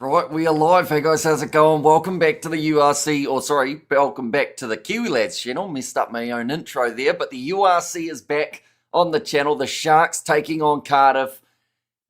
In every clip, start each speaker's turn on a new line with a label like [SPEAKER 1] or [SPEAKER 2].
[SPEAKER 1] Right, we are live. Hey guys, how's it going? Welcome back to the URC, welcome back to the Kiwi Lads channel. Messed up my own intro there, but the URC is back on the channel. The Sharks taking on Cardiff.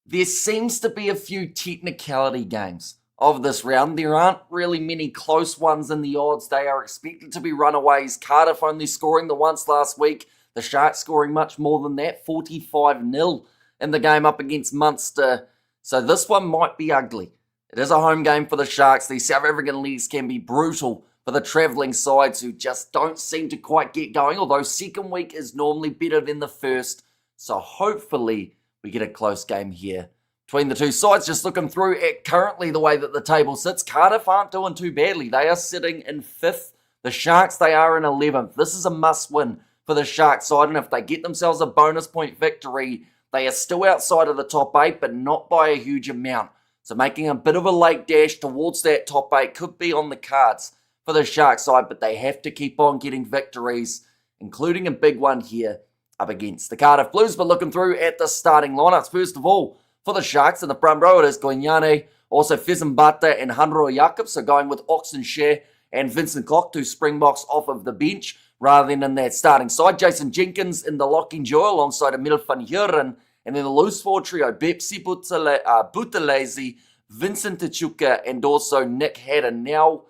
[SPEAKER 1] There seems to be a few technicality games of this round. There aren't really many close ones in the odds. They are expected to be runaways. Cardiff only scoring the once last week. The Sharks scoring much more than that, 45-0 in the game up against Munster. So this one might be ugly. It is a home game for the Sharks. These South African leagues can be brutal for the travelling sides who just don't seem to quite get going, although second week is normally better than the first. So hopefully we get a close game here between the two sides. Just looking through at currently the way that the table sits, Cardiff aren't doing too badly. They are sitting in 5th. The Sharks, they are in 11th. This is a must-win for the Sharks side, and if they get themselves a bonus point victory, they are still outside of the top 8, but not by a huge amount. So making a bit of a late dash towards that top 8 could be on the cards for the Sharks side, but they have to keep on getting victories, including a big one here up against the Cardiff Blues. But looking through at the starting lineups, first of all, for the Sharks in the front row, it is Goinyane, also Fizimbata and Hanro Jakob, so going with Oxenshare and Vincent Koch to Springboks off of the bench rather than in that starting side. Jason Jenkins in the locking duo alongside Emil van Huren. And then the loose forward trio, Bepsi Buthelezi, Vincent Tachuka, and also Nick Haddon. Now,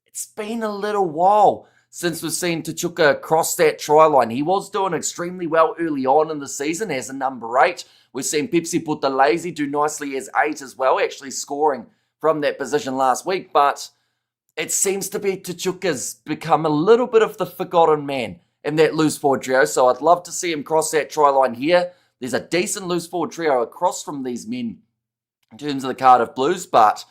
[SPEAKER 1] it's been a little while since we've seen Tachuka cross that try line. He was doing extremely well early on in the season as a number 8. We've seen Bepsi Buthelezi do nicely as 8 as well, actually scoring from that position last week. But it seems to be Tachuka's become a little bit of the forgotten man in that loose forward trio. So I'd love to see him cross that try line here. There's a decent loose forward trio across from these men in terms of the Cardiff Blues, but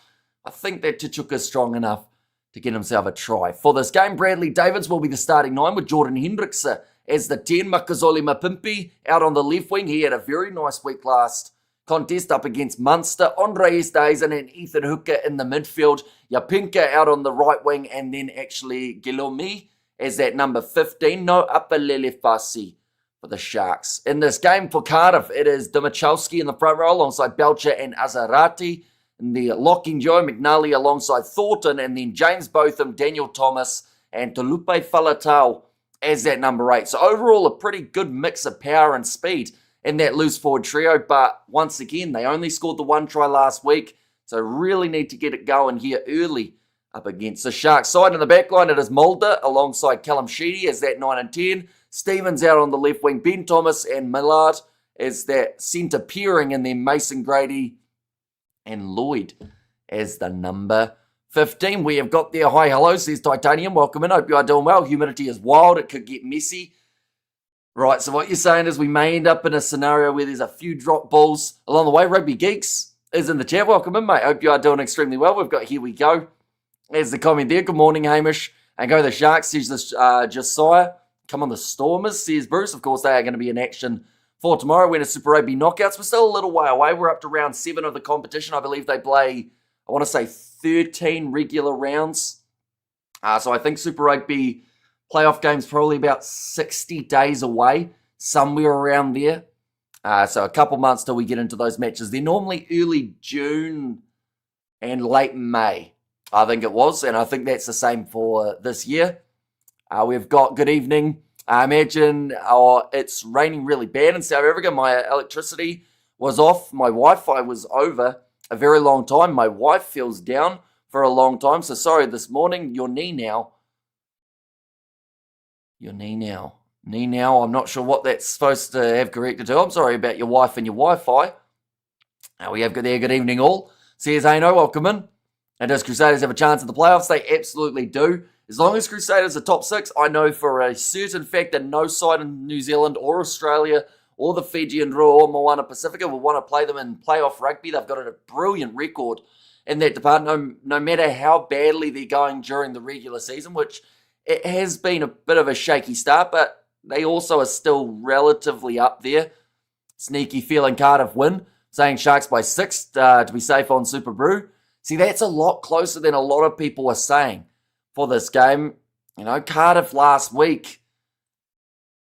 [SPEAKER 1] I think that Tachuka's strong enough to get himself a try. For this game, Bradley Davids will be the starting 9 with Jordan Hendricks as the 10. Makazole Mapimpi out on the left wing. He had a very nice week last contest up against Munster. Andre Esterhuizen and Ethan Hooker in the midfield. Yapinka out on the right wing, and then actually Guillaume as that number 15. No Apalele Fasi for the Sharks. In this game for Cardiff, it is Dimachowski in the front row alongside Belcher and Azarati. In the locking duo, McNally alongside Thornton, and then James Botham, Daniel Thomas, and Tulupe Falatau as that number 8. So overall, a pretty good mix of power and speed in that loose forward trio, but once again, they only scored the 1 try last week, so really need to get it going here early up against the Sharks side. In the back line, it is Mulder alongside Callum Sheedy as that 9 and 10. Stevens out on the left wing, Ben Thomas and Millard as that centre pairing, and then Mason Grady and Lloyd as the number 15. We have got there. Hi, hello, says Titanium. Welcome in. Hope you are doing well. Humidity is wild. It could get messy. Right, so what you're saying is we may end up in a scenario where there's a few drop balls along the way. Rugby Geeks is in the chat. Welcome in, mate. Hope you are doing extremely well. We've got Here We Go as the comment there. Good morning, Hamish. And go the Sharks, says this Josiah. Come on, the Stormers, says Bruce. Of course, they are going to be in action for tomorrow when it's Super Rugby knockouts. We're still a little way away. We're up to round 7 of the competition. I believe they play, I want to say, 13 regular rounds. So I think Super Rugby playoff game's probably about 60 days away, somewhere around there. So a couple months till we get into those matches. They're normally early June and late May, I think it was. And I think that's the same for this year. We've got good evening. I imagine it's raining really bad in South Africa. My electricity was off. My Wi-Fi was over a very long time. My wife feels down for a long time. So sorry, this morning, your knee now. I'm not sure what that's supposed to have corrected to. I'm sorry about your wife and your Wi-Fi. We have got there. Good evening all. Says Aino, welcome in. And does Crusaders have a chance at the playoffs? They absolutely do. As long as Crusaders are top 6, I know for a certain fact that no side in New Zealand or Australia or the Fijian Rua or Moana Pacifica will want to play them in playoff rugby. They've got a brilliant record in that department, no matter how badly they're going during the regular season, which it has been a bit of a shaky start, but they also are still relatively up there. Sneaky feeling Cardiff win, saying Sharks by 6 to be safe on Super Brew. See, that's a lot closer than a lot of people are saying for this game. You know, Cardiff last week,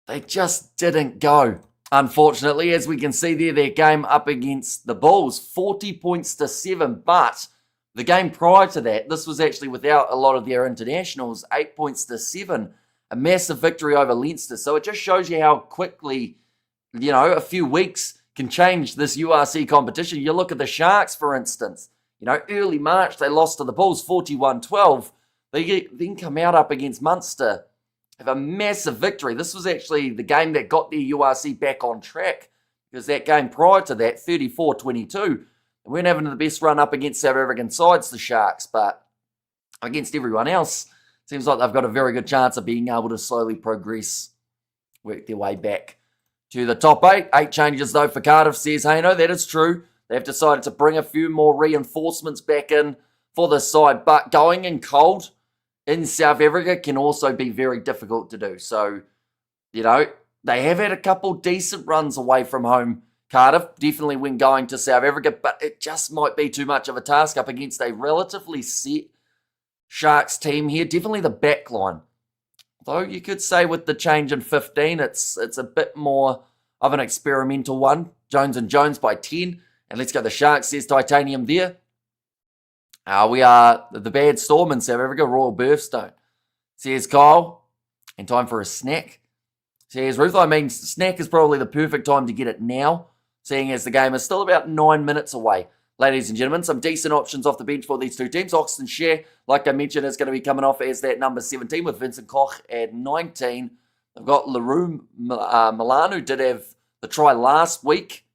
[SPEAKER 1] they just didn't go. Unfortunately, as we can see there, their game up against the Bulls, 40 points to 7, but The game prior to that, this was actually without a lot of their internationals, 8 points to 7. A massive victory over Leinster. So it just shows you how quickly, a few weeks can change this URC competition. You look at the Sharks, for instance. Early March, they lost to the Bulls 41-12. They then come out up against Munster, have a massive victory. This was actually the game that got their URC back on track, because that game prior to that, 34-22, they weren't having the best run up against South African sides, the Sharks, but against everyone else, seems like they've got a very good chance of being able to slowly progress, work their way back to the top 8. 8 changes, though, for Cardiff, says Haino. That is true. They've decided to bring a few more reinforcements back in for the side, but going in cold in South Africa can also be very difficult to do. So, they have had a couple decent runs away from home, Cardiff, definitely when going to South Africa, but it just might be too much of a task up against a relatively set Sharks team here. Definitely the back line. Though you could say with the change in 15, it's a bit more of an experimental one. Jones and Jones by 10. And let's go the Sharks, says Titanium there. We are the Bad Storm in South Africa, Royal Birthstone, says Kyle. And time for a snack, says Ruth. I mean, snack is probably the perfect time to get it now, seeing as the game is still about 9 minutes away. Ladies and gentlemen, some decent options off the bench for these two teams. Oxton Share, like I mentioned, is going to be coming off as that number 17 with Vincent Koch at 19. They've got Leroux Milan, who did have the try last week.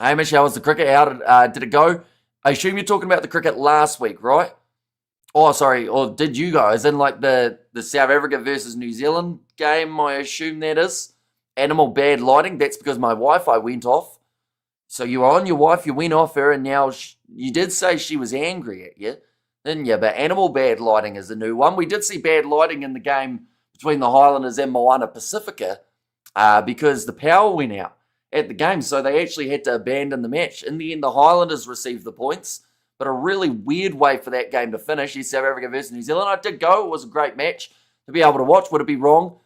[SPEAKER 1] Hamish, how was the cricket? How did it go? I assume you're talking about the cricket last week, right? Oh, sorry. Or did you guys? In like the South Africa versus New Zealand game, I assume that is. Animal bad lighting. That's because my Wi-Fi went off. So you were on your wife, you went off her, and now you did say she was angry at you, didn't you? But animal bad lighting is the new one. We did see bad lighting in the game between the Highlanders and Moana Pacifica because the power went out at the game, so they actually had to abandon the match. In the end, the Highlanders received the points, but a really weird way for that game to finish is South Africa versus New Zealand. I did go. It was a great match to be able to watch. Would it be wrong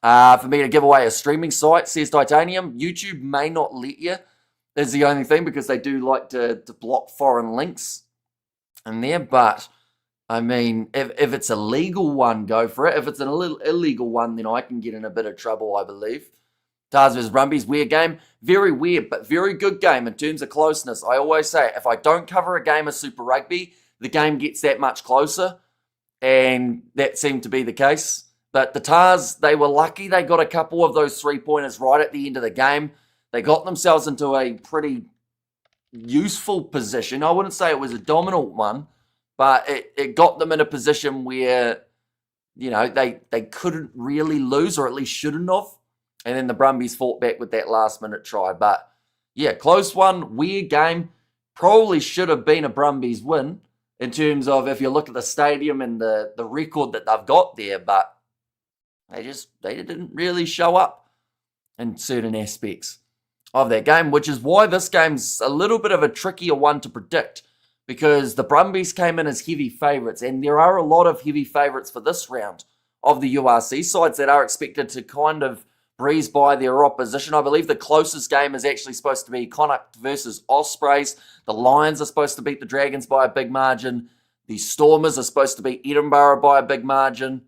[SPEAKER 1] for me to give away a streaming site, says Titanium? YouTube may not let you. That's the only thing, because they do like to block foreign links in there. But, I mean, if it's a legal one, go for it. If it's an illegal one, then I can get in a bit of trouble, I believe. Tars vs. Brumbies, weird game. Very weird, but very good game in terms of closeness. I always say, if I don't cover a game of Super Rugby, the game gets that much closer. And that seemed to be the case. But the Tars, they were lucky. They got a couple of those three-pointers right at the end of the game. They got themselves into a pretty useful position. I wouldn't say it was a dominant one, but it got them in a position where, they couldn't really lose, or at least shouldn't have. And then the Brumbies fought back with that last-minute try. But, yeah, close one, weird game. Probably should have been a Brumbies win in terms of if you look at the stadium and the record that they've got there. But they didn't really show up in certain aspects of that game, which is why this game's a little bit of a trickier one to predict, because the Brumbies came in as heavy favourites, and there are a lot of heavy favourites for this round of the URC sides that are expected to kind of breeze by their opposition. I believe the closest game is actually supposed to be Connacht versus Ospreys. The Lions are supposed to beat the Dragons by a big margin. The Stormers are supposed to beat Edinburgh by a big margin.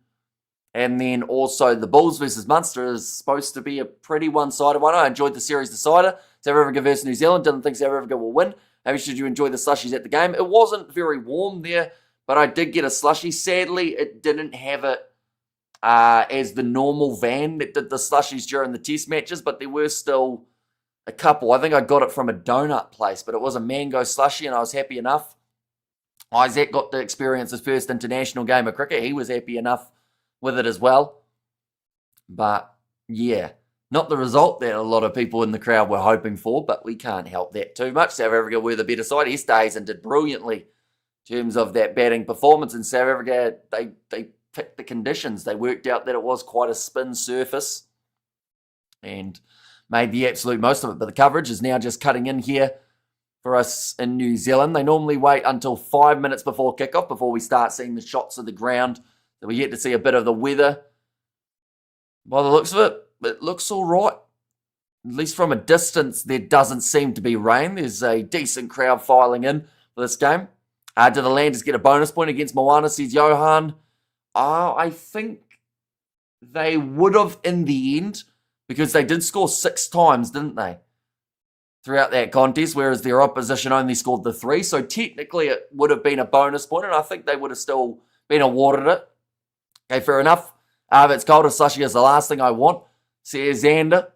[SPEAKER 1] And then also the Bulls versus Munster is supposed to be a pretty one-sided one. I enjoyed the series decider. South Africa versus New Zealand. Didn't think South Africa will win. Maybe should you enjoy the slushies at the game? It wasn't very warm there, but I did get a slushie. Sadly, it didn't have it as the normal van that did the slushies during the test matches, but there were still a couple. I think I got it from a donut place, but it was a mango slushie, and I was happy enough. Isaac got to experience his first international game of cricket. He was happy enough with it as well. But, yeah, not the result that a lot of people in the crowd were hoping for, but we can't help that too much. South Africa were the better side. Easthuizen did brilliantly in terms of that batting performance. In South Africa, they picked the conditions. They worked out that it was quite a spin surface and made the absolute most of it. But the coverage is now just cutting in here for us in New Zealand. They normally wait until 5 minutes before kickoff before we start seeing the shots of the ground. So we get to see a bit of the weather. By the looks of it, it looks all right. At least from a distance, there doesn't seem to be rain. There's a decent crowd filing in for this game. Do the Landers get a bonus point against Moana, says Johan? I think they would have in the end, because they did score 6 times, didn't they? Throughout that contest, whereas their opposition only scored the 3. So technically it would have been a bonus point, and I think they would have still been awarded it. Okay, fair enough. If it's cold, a slushy is the last thing I want, says Xander.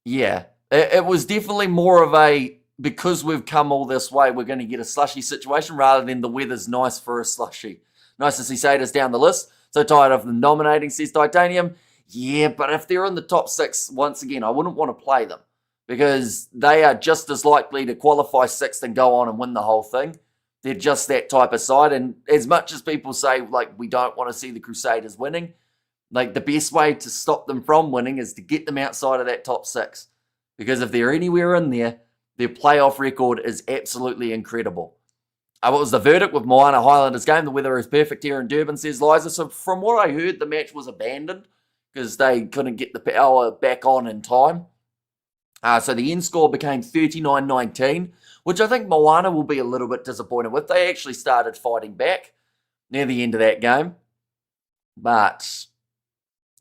[SPEAKER 1] Yeah, it was definitely more of a, because we've come all this way, we're going to get a slushy situation rather than the weather's nice for a slushy. Nice to see Saders down the list. So tired of them nominating, says Titanium. Yeah, but if they're in the top 6, once again, I wouldn't want to play them because they are just as likely to qualify 6th and go on and win the whole thing. They're just that type of side. And as much as people say, like, we don't want to see the Crusaders winning, like, the best way to stop them from winning is to get them outside of that top 6. Because if they're anywhere in there, their playoff record is absolutely incredible. What was the verdict with Moana Highlanders game? The weather is perfect here in Durban, says Liza. So from what I heard, the match was abandoned because they couldn't get the power back on in time. So the end score became 39-19, which I think Moana will be a little bit disappointed with. They actually started fighting back near the end of that game. But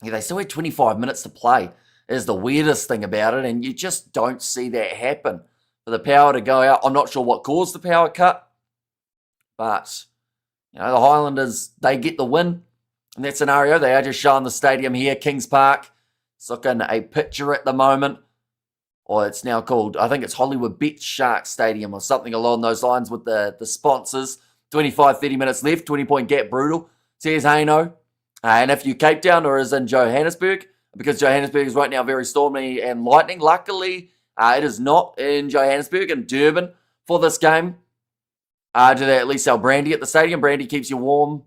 [SPEAKER 1] yeah, they still had 25 minutes to play, is the weirdest thing about it. And you just don't see that happen. For the power to go out, I'm not sure what caused the power cut. But, you know, the Highlanders, they get the win in that scenario. They are just showing the stadium here, Kings Park. It's looking a picture at the moment. Or it's now called, I think it's Hollywood Bet Shark Stadium or something along those lines with the sponsors. 25-30 minutes left, 20-point gap, brutal, says Haino. And if you Cape Town or is in Johannesburg, because Johannesburg is right now very stormy and lightning, luckily it is not in Johannesburg and Durban for this game. Do they at least sell brandy at the stadium? Brandy keeps you warm,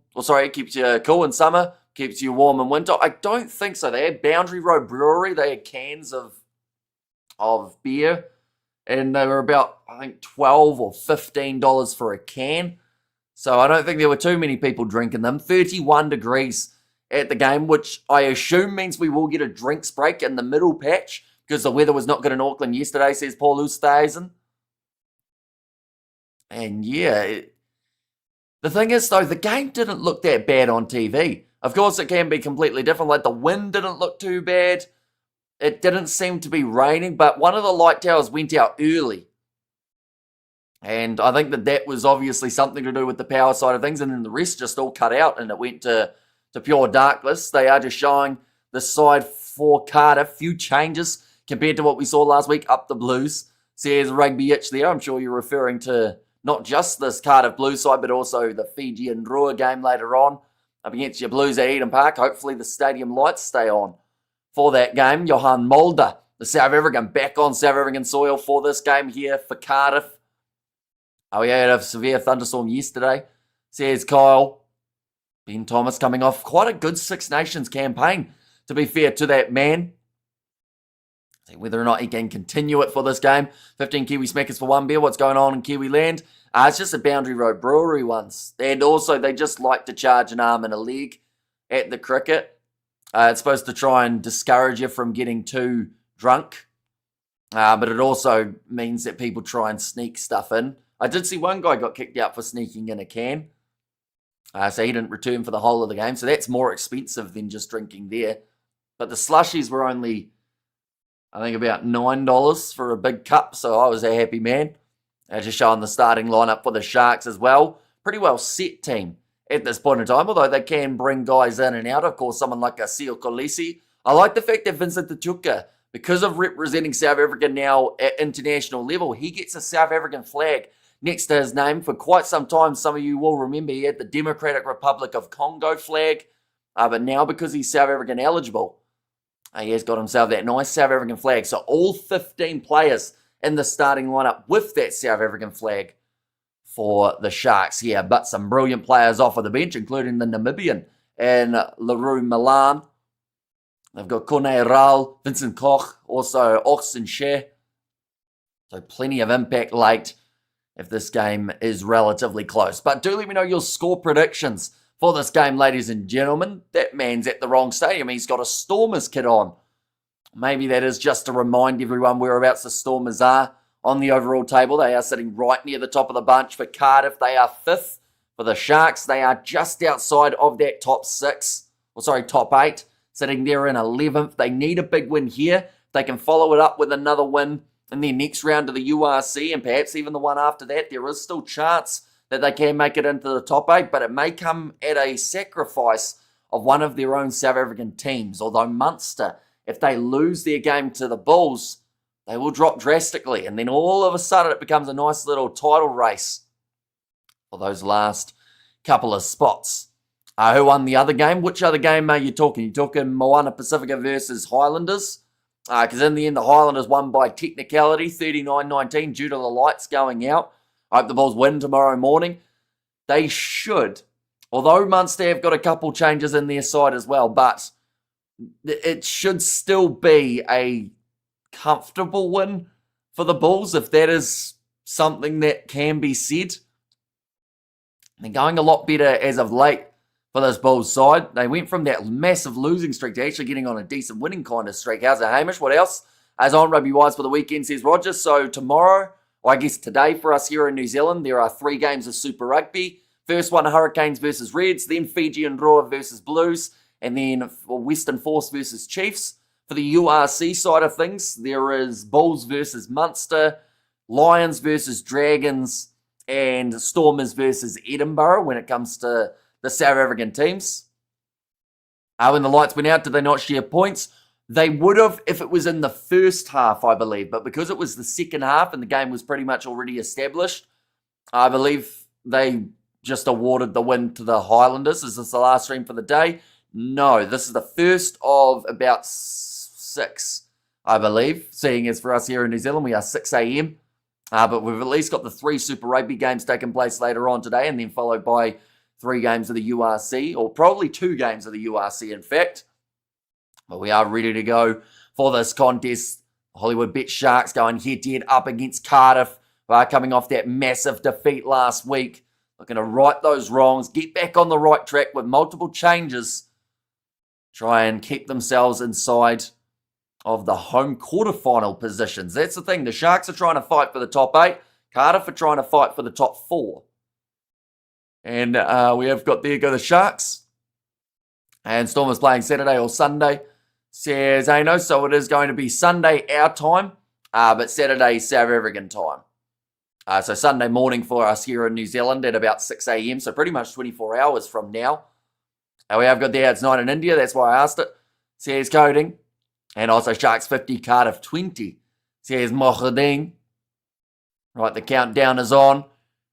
[SPEAKER 1] keeps you cool in summer, keeps you warm in winter. I don't think so. They had Boundary Road Brewery. They had cans of beer, and they were about, I think, $12 or $15 for a can. So I don't think there were too many people drinking them. 31 degrees at the game, which I assume means we will get a drinks break in the middle patch because the weather was not good in Auckland yesterday, says Paul Oosthuizen. And yeah, the thing is, though, the game didn't look that bad on TV. Of course, it can be completely different. Like, the wind didn't look too bad. It didn't seem to be raining, but one of the light towers went out early. And I think that was obviously something to do with the power side of things, and then the rest just all cut out, and it went to pure darkness. They are just showing the side for Cardiff. Few changes compared to what we saw last week, up the Blues. Says Rugby Itch there. I'm sure you're referring to not just this Cardiff Blues side, but also the Fiji and Rua game later on up against your Blues at Eden Park. Hopefully the stadium lights stay on for that game. Johan Mulder, the South African, back on South African soil for this game here for Cardiff. We had a severe thunderstorm yesterday, says Kyle. Ben Thomas coming off quite a good Six Nations campaign, to be fair to that man. See whether or not he can continue it for this game. 15 Kiwi Smackers for 1 beer. What's going on in Kiwi land? It's just a Boundary Road Brewery ones. And also, they just like to charge an arm and a leg at the cricket. It's supposed to try and discourage you from getting too drunk. But it also means that people try and sneak stuff in. I did see one guy got kicked out for sneaking in a can. So he didn't return for the whole of the game. So that's more expensive than just drinking there. But the slushies were only, I think, about $9 for a big cup. So I was a happy man. Just showing the starting lineup for the Sharks as well. Pretty well set team at this point in time. Although they can bring guys in and out. Of course, someone like Asil Kolisi. I like the fact that Vincent Tutuka, because of representing South Africa now at international level, he gets a South African flag next to his name. For quite some time, some of you will remember he had the Democratic Republic of Congo flag. But now, because he's South African eligible, he has got himself that nice South African flag. So all 15 players in the starting lineup with that South African flag for the Sharks here. But some brilliant players off of the bench, including the Namibian and Leroux Milan. They've got Corne Raul, Vincent Koch, also Oxen Shea. So plenty of impact late if this game is relatively close. But do let me know your score predictions for this game, ladies and gentlemen. That man's at the wrong stadium. He's got a Stormers kit on. Maybe that is just to remind everyone whereabouts the Stormers are on the overall table. They are sitting right near the top of the bunch. For Cardiff, they are 5th. For the Sharks, they are just outside of that top 8, sitting there in 11th. They need a big win here. They can follow it up with another win in their next round of the URC, and perhaps even the one after that. There is still chance that they can make it into the top 8, but it may come at a sacrifice of one of their own South African teams. Although Munster, if they lose their game to the Bulls, they will drop drastically, and then all of a sudden it becomes a nice little title race for those last couple of spots. Who won the other game? Which other game are you talking? You're talking Moana Pacifica versus Highlanders? Because in the end, the Highlanders won by technicality, 39-19, due to the lights going out. I hope the Bulls win tomorrow morning. They should. Although Munster have got a couple changes in their side as well, but it should still be a comfortable win for the Bulls, if that is something that can be said. They're going a lot better as of late for this Bulls side. They went from that massive losing streak to actually getting on a decent winning kind of streak. How's it, Hamish? What else? As on Rugby Wise for the weekend, says Roger. So tomorrow, or I guess today for us here in New Zealand, there are 3 games of Super Rugby. First one, Hurricanes versus Reds, then Fiji and Roa versus Blues, and then Western Force versus Chiefs. For the URC side of things, there is Bulls versus Munster, Lions versus Dragons, and Stormers versus Edinburgh when it comes to the South African teams. When the lights went out, did they not share points? They would have if it was in the first half, I believe. But because it was the second half and the game was pretty much already established, I believe they just awarded the win to the Highlanders. Is this the last stream for the day? No, this is the first of about 6, I believe. Seeing as for us here in New Zealand, we are 6 a.m. But we've at least got the 3 Super Rugby games taking place later on today, and then followed by 3 games of the URC, or probably 2 games of the URC, in fact. But we are ready to go for this contest. Hollywood Bet Sharks going head-to-head up against Cardiff, coming off that massive defeat last week. Looking to right those wrongs, get back on the right track with multiple changes. Try and keep themselves inside of the home quarterfinal positions. That's the thing. The Sharks are trying to fight for the top 8. Cardiff are trying to fight for the top 4. And we have got, there go the Sharks. And Stormers playing Saturday or Sunday. Says Ano, so it is going to be Sunday our time, but Saturday South African time. So Sunday morning for us here in New Zealand at about 6 a.m. So pretty much 24 hours from now. We have got there, it's 9 in India. That's why I asked it. Says Coding. And also Sharks 50, Cardiff 20. Says Mohadeen. Right, the countdown is on.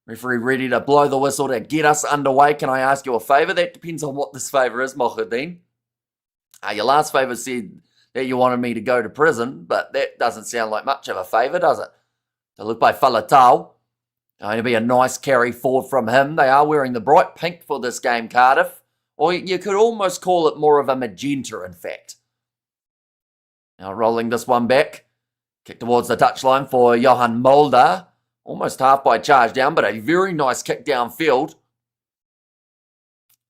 [SPEAKER 1] Referee ready to blow the whistle to get us underway. Can I ask you a favour? That depends on what this favour is, Mohadeen. Your last favour said that you wanted me to go to prison, but that doesn't sound like much of a favour, does it? To look by Falatau. Going to be a nice carry forward from him. They are wearing the bright pink for this game, Cardiff. Or you could almost call it more of a magenta, in fact. Now rolling this one back. Kick towards the touchline for Johan Mulder. Almost half by charge down, but a very nice kick downfield.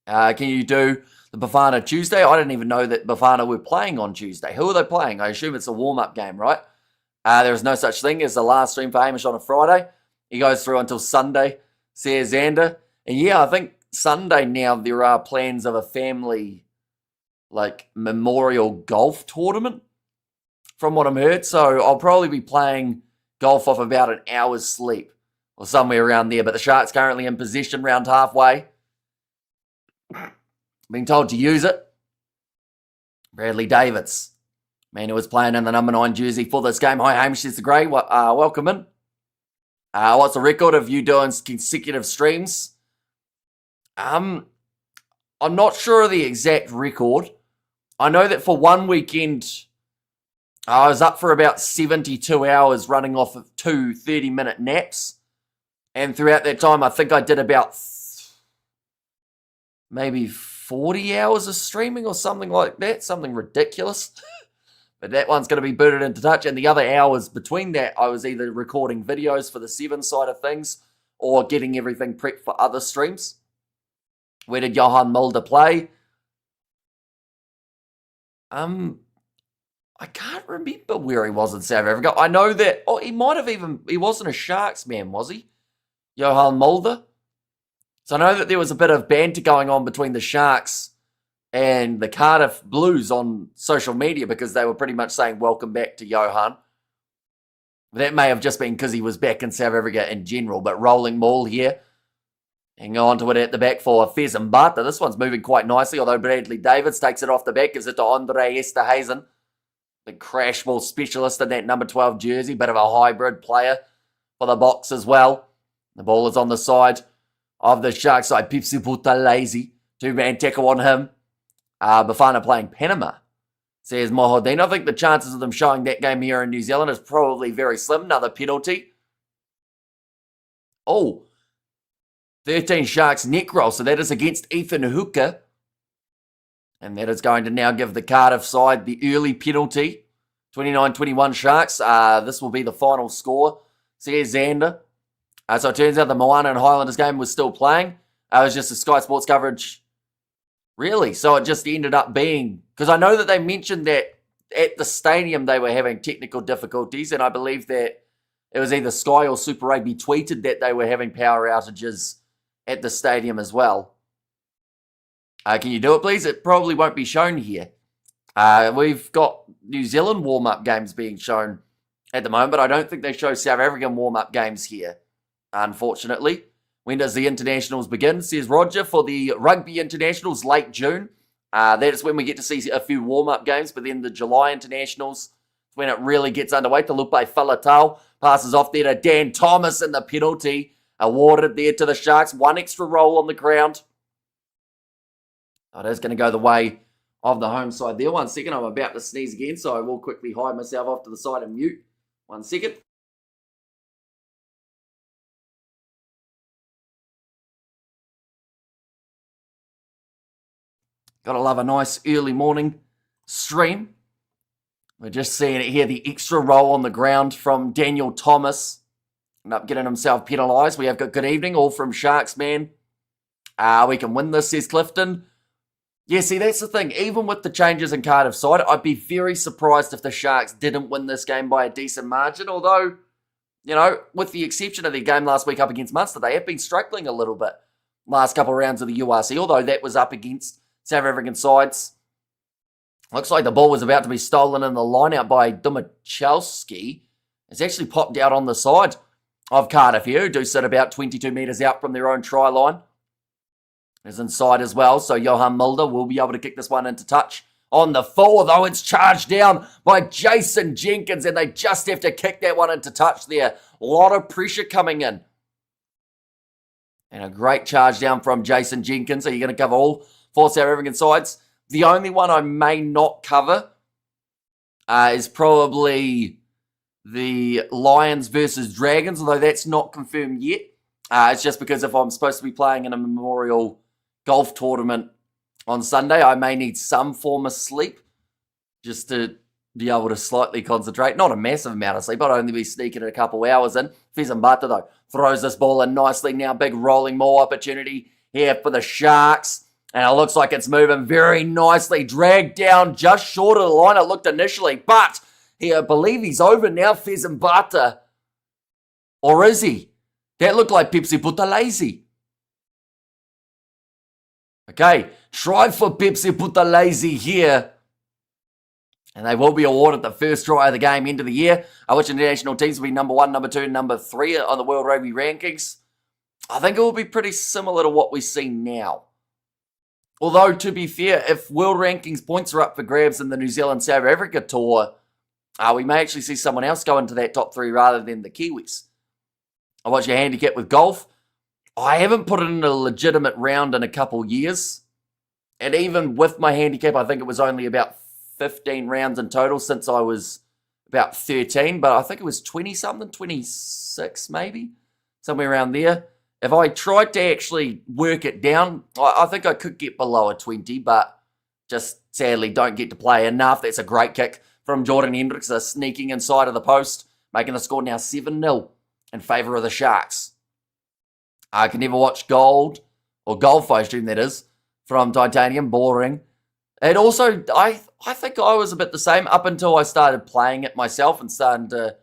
[SPEAKER 1] Can you do the Bafana Tuesday? I didn't even know that Bafana were playing on Tuesday. Who are they playing? I assume it's a warm-up game, right? There is no such thing as the last stream for Hamish on a Friday. He goes through until Sunday, says Xander. And yeah, I think Sunday now there are plans of a family, memorial golf tournament, from what I'm heard. So I'll probably be playing golf off about an hour's sleep or somewhere around there. But the Sharks currently in possession round halfway. Being told to use it. Bradley Davids, man who was playing in the number 9 jersey for this game. Hi, Hamish, it's the Grey. Welcome in. What's the record of you doing consecutive streams? I'm not sure of the exact record. I know that for one weekend, I was up for about 72 hours running off of 2 30-minute naps. And throughout that time, I think I did about maybe 40 hours of streaming or something like that. Something ridiculous. But that one's going to be booted into touch. And the other hours between that, I was either recording videos for the 7 side of things or getting everything prepped for other streams. Where did Johan Mulder play? I I can't remember where he was in South Africa. I know that, he wasn't a Sharks man, was he? Johan Mulder. So I know that there was a bit of banter going on between the Sharks and the Cardiff Blues on social media because they were pretty much saying welcome back to Johan. That may have just been because he was back in South Africa in general, but rolling maul here. Hang on to it at the back for Fez and Bata. This one's moving quite nicely, although Bradley Davids takes it off the back, gives it to Andre Esterhazen, the crash ball specialist in that number 12 jersey, bit of a hybrid player for the Box as well. The ball is on the side of the Sharks side. Pepsi Buthelezi, two-man tackle on him. Bafana playing Panama, says Mohodin. I think the chances of them showing that game here in New Zealand is probably very slim. Another penalty. 13 Sharks neck roll. So that is against Ethan Hooker. And that is going to now give the Cardiff side the early penalty. 29-21 Sharks. This will be the final score, says Xander. So it turns out the Moana and Highlanders game was still playing. It was just a Sky Sports coverage. Really? So it just ended up being... Because I know that they mentioned that at the stadium they were having technical difficulties, and I believe that it was either Sky or Super Rugby tweeted that they were having power outages at the stadium as well. Can you do it, please? It probably won't be shown here. We've got New Zealand warm-up games being shown at the moment, but I don't think they show South African warm-up games here, unfortunately. When does the internationals begin? Says Roger. For the rugby internationals, late June. That's when we get to see a few warm-up games, but then the July internationals, when it really gets underway. Talupe Falatau passes off there to Dan Thomas, and the penalty awarded there to the Sharks. One extra roll on the ground. It is going to go the way of the home side there. 1 second, I'm about to sneeze again, so I will quickly hide myself off to the side and mute. 1 second. Gotta love a nice early morning stream. We're just seeing it here, the extra roll on the ground from Daniel Thomas. End up getting himself penalised. We have got good evening, all from Sharks, man. We can win this, says Clifton. Yeah, see, that's the thing. Even with the changes in Cardiff side, I'd be very surprised if the Sharks didn't win this game by a decent margin. Although, you know, with the exception of their game last week up against Munster, they have been struggling a little bit last couple of rounds of the URC, although that was up against South African sides. Looks like the ball was about to be stolen in the line out by Dumachelski. It's actually popped out on the side of Cardiff here, who do sit about 22 metres out from their own try line. Is inside as well, so Johan Mulder will be able to kick this one into touch on the full, though it's charged down by Jason Jenkins, and they just have to kick that one into touch there. A lot of pressure coming in. And a great charge down from Jason Jenkins. So you're going to cover all 4 South African sides. The only one I may not cover is probably the Lions versus Dragons, although that's not confirmed yet. It's just because if I'm supposed to be playing in a memorial golf tournament on Sunday, I may need some form of sleep just to be able to slightly concentrate. Not a massive amount of sleep. I'd only be sneaking it a couple hours in. Fezambata, though, throws this ball in nicely. Now big rolling maul opportunity here for the Sharks. And it looks like it's moving very nicely. Dragged down just short of the line it looked initially. But I believe he's over now, Fezambata. Or is he? That looked like Pepsi Buthelezi. Okay, try for Pepsi Buthelezi here. And they will be awarded the first try of the game, end of the year. Which international teams will be number 1, number 2, and number 3 on the World Rugby rankings. I think it will be pretty similar to what we see now. Although, to be fair, if World Rankings points are up for grabs in the New Zealand-South Africa tour, we may actually see someone else go into that top 3 rather than the Kiwis. What's your handicap with golf? I haven't put it in a legitimate round in a couple years. And even with my handicap, I think it was only about 15 rounds in total since I was about 13. But I think it was 20-something, 26 maybe, somewhere around there. If I tried to actually work it down, I think I could get below a 20, but just sadly don't get to play enough. That's a great kick from Jordan Hendricks, sneaking inside of the post, making the score now 7-0 in favour of the Sharks. I can never watch golf, I assume that is, from Titanium. Boring. It also, I think I was a bit the same up until I started playing it myself and starting to,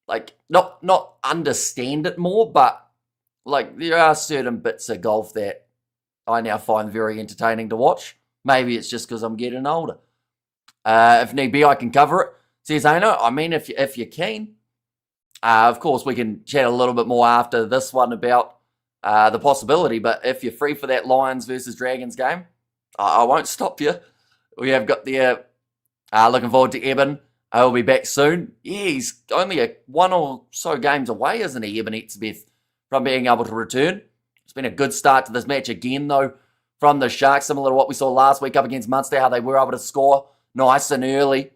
[SPEAKER 1] like, not understand it more, but, like, there are certain bits of golf that I now find very entertaining to watch. Maybe it's just because I'm getting older. If need be, I can cover it. Says Aino, I mean, if you're keen. Of course, we can chat a little bit more after this one about the possibility, but if you're free for that Lions versus Dragons game, I won't stop you. We have got the looking forward to Eben. He'll be back soon. Yeah, he's only one or so games away, isn't he, Eben Etzebeth, from being able to return. It's been a good start to this match again, though, from the Sharks, similar to what we saw last week up against Munster, how they were able to score nice and early.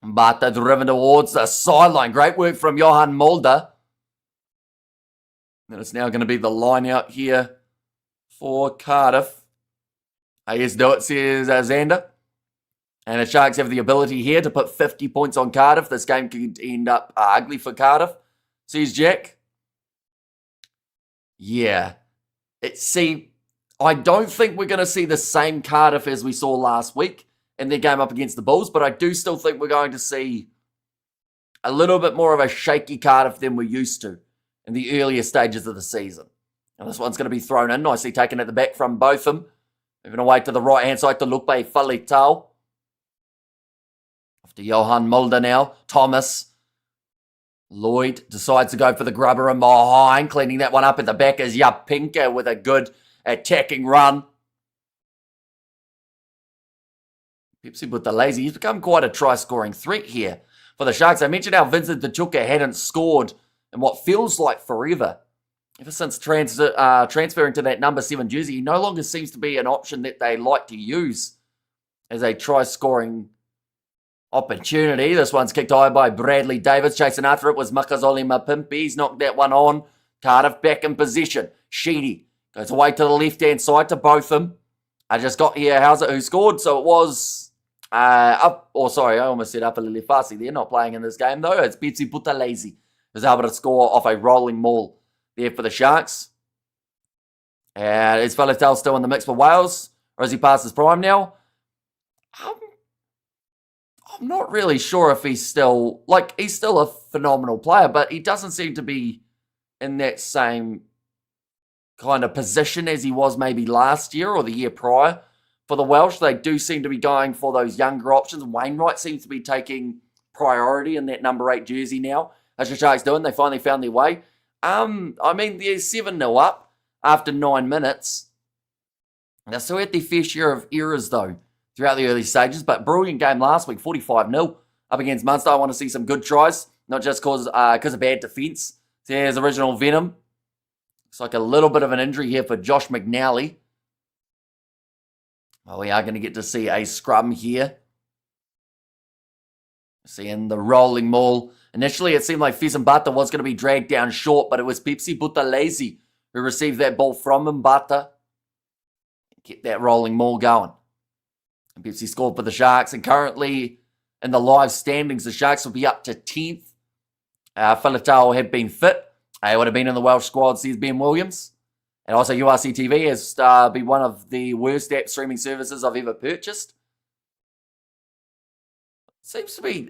[SPEAKER 1] But they're driven towards the sideline. Great work from Johan Mulder. And it's now going to be the line out here for Cardiff. Yes, do it, says Xander. And the Sharks have the ability here to put 50 points on Cardiff. This game could end up ugly for Cardiff, says Jack. Yeah. I don't think we're going to see the same Cardiff as we saw last week in their game up against the Bulls, but I do still think we're going to see a little bit more of a shaky Cardiff than we're used to in the earlier stages of the season. And this one's going to be thrown in, nicely taken at the back from Botham. Moving away to the right-hand side to Lupe Falitau. After Johan Mulder now. Thomas. Lloyd decides to go for the grubber and behind. Cleaning that one up at the back is Yapinka with a good attacking run. Pepsi with the lazy. He's become quite a try-scoring threat here for the Sharks. I mentioned how Vincent Tachuka hadn't scored in what feels like forever. Ever since transferring to that number 7 jersey, he no longer seems to be an option that they like to use as a try-scoring opportunity. This one's kicked high by Bradley Davis. Chasing after it was Makazole Mapimpi. He's knocked that one on. Cardiff back in position. Sheedy goes away to the left-hand side to Botham. I just got here. How's it? Who scored? So it was I almost said Upper Lilifasi. They're not playing in this game, though. It's Betsy Buthelezi who's able to score off a rolling maul there for the Sharks. And is Falatel still in the mix for Wales? Or has he passed his prime now? I'm not really sure if he's still a phenomenal player, but he doesn't seem to be in that same kind of position as he was maybe last year or the year prior. For the Welsh, they do seem to be going for those younger options. Wainwright seems to be taking priority in that number 8 jersey now. As the Sharks doing, they finally found their way. They're 7-0 up after 9 minutes. They still had their fair share of errors, though, throughout the early stages. But brilliant game last week, 45-0 up against Munster. I want to see some good tries, not just because of bad defence. There's original Venom. Looks like a little bit of an injury here for Josh McNally. Well, we are going to get to see a scrum here. Seeing the rolling maul. Initially, it seemed like Mbata was going to be dragged down short, but it was Pepsi Buthelezi who received that ball from Mbata. Get that rolling maul going. And Pepsi scored for the Sharks, and currently in the live standings, the Sharks will be up to 10th. Filatau had been fit. He would have been in the Welsh squad, says Ben Williams. And also URC TV has been one of the worst app streaming services I've ever purchased. Seems to be...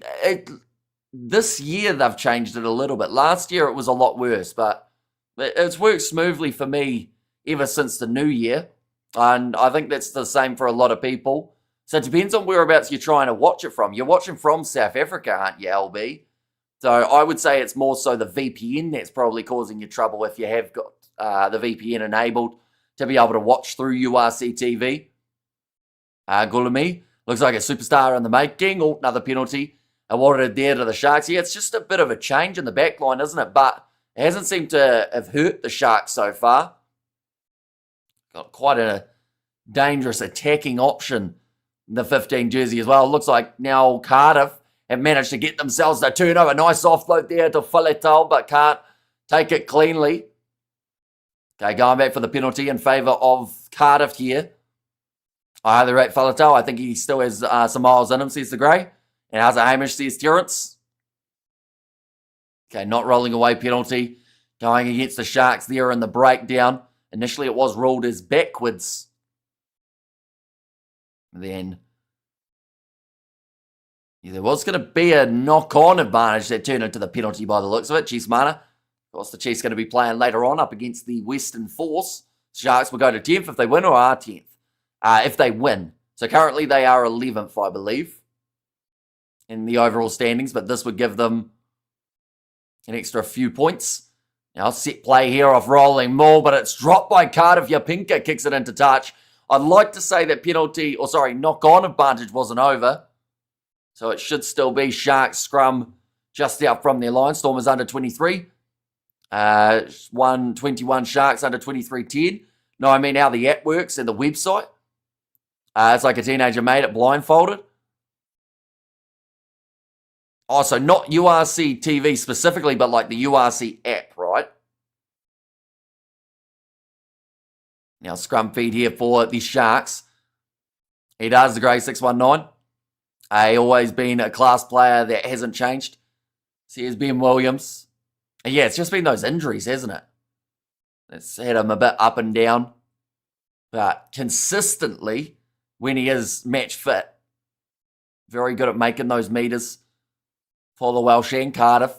[SPEAKER 1] this year they've changed it a little bit. Last year it was a lot worse, but it's worked smoothly for me ever since the new year. And I think that's the same for a lot of people. So it depends on whereabouts you're trying to watch it from. You're watching from South Africa, aren't you, LB? So I would say it's more so the VPN that's probably causing you trouble if you have got the VPN enabled to be able to watch through URC TV. Gulami looks like a superstar in the making. Oh, another penalty awarded there to the Sharks. Yeah, it's just a bit of a change in the back line, isn't it? But it hasn't seemed to have hurt the Sharks so far. Got quite a dangerous attacking option in the 15 jersey as well. It looks like now Cardiff have managed to get themselves a turnover. Nice offload there to Filetau, but can't take it cleanly. Okay, going back for the penalty in favour of Cardiff here. I highly rate Filetau. I think he still has some miles in him, says the Grey. And how's it, Hamish, says Terrence. Okay, not rolling away penalty. Going against the Sharks there in the breakdown. Initially, it was ruled as backwards. then there was going to be a knock-on advantage that turned into the penalty by the looks of it. Chiefs Mana. Of course, the Chiefs going to be playing later on up against the Western Force. Sharks will go to 10th if they win, or are 10th if they win. So currently they are 11th, I believe, in the overall standings, but this would give them an extra few points. Now, set play here off rolling maul, but it's dropped by Cardiff. Yapinka kicks it into touch. I'd like to say that knock-on advantage wasn't over. So it should still be Sharks scrum just out from their line. Stormers under 23. 121 Sharks under 23-10. No, I mean how the app works and the website. It's like a teenager made it blindfolded. Also, not URC TV specifically, but like the URC app, right? Now, scrum feed here for the Sharks. He does the grey 619. Always been a class player that hasn't changed. So here's Ben Williams. And yeah, it's just been those injuries, hasn't it? It's had him a bit up and down. But consistently, when he is match fit, very good at making those meters for the Welsh and Cardiff.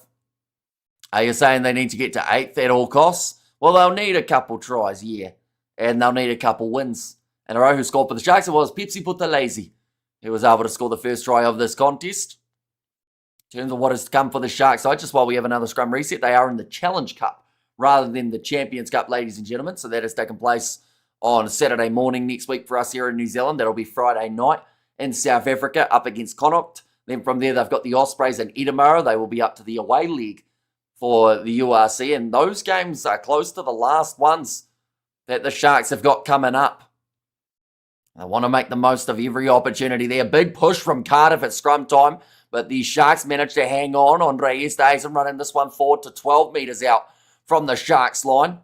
[SPEAKER 1] Are you saying they need to get to 8th at all costs? Well, they'll need a couple tries, yeah. And they'll need a couple wins. And a row who scored for the Sharks, it was Pepsi Putalese. He was able to score the first try of this contest. In terms of what is to come for the Sharks side, just while we have another scrum reset, they are in the Challenge Cup rather than the Champions Cup, ladies and gentlemen. So that has taken place on Saturday morning next week for us here in New Zealand. That'll be Friday night in South Africa up against Connacht. Then from there, they've got the Ospreys in Edinburgh. They will be up to the away league for the URC. And those games are close to the last ones that the Sharks have got coming up. They want to make the most of every opportunity there. Big push from Cardiff at scrum time, but the Sharks managed to hang on. Andre Easthuizen running this one forward to 12 metres out from the Sharks line.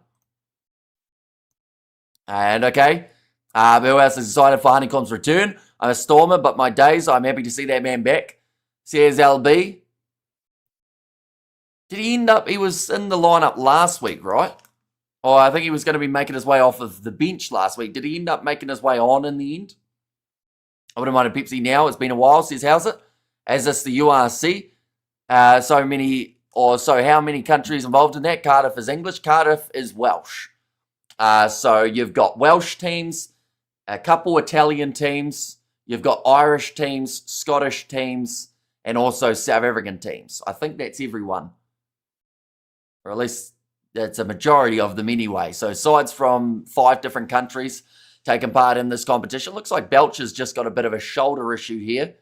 [SPEAKER 1] And okay, who else has decided for Honeycomb's return? I'm a Stormer, but my days, I'm happy to see that man back. Says LB. Did he end up, he was in the lineup last week, right? Oh, I think he was going to be making his way off of the bench last week. Did he end up making his way on in the end? I wouldn't mind a Pepsi now. It's been a while, says how's it? As this the URC. So how many countries involved in that? Cardiff is English. Cardiff is Welsh. So you've got Welsh teams, a couple Italian teams. You've got Irish teams, Scottish teams, and also South African teams. I think that's everyone. Or at least that's a majority of them anyway. So sides from 5 different countries taking part in this competition. Looks like Belcher's just got a bit of a shoulder issue here.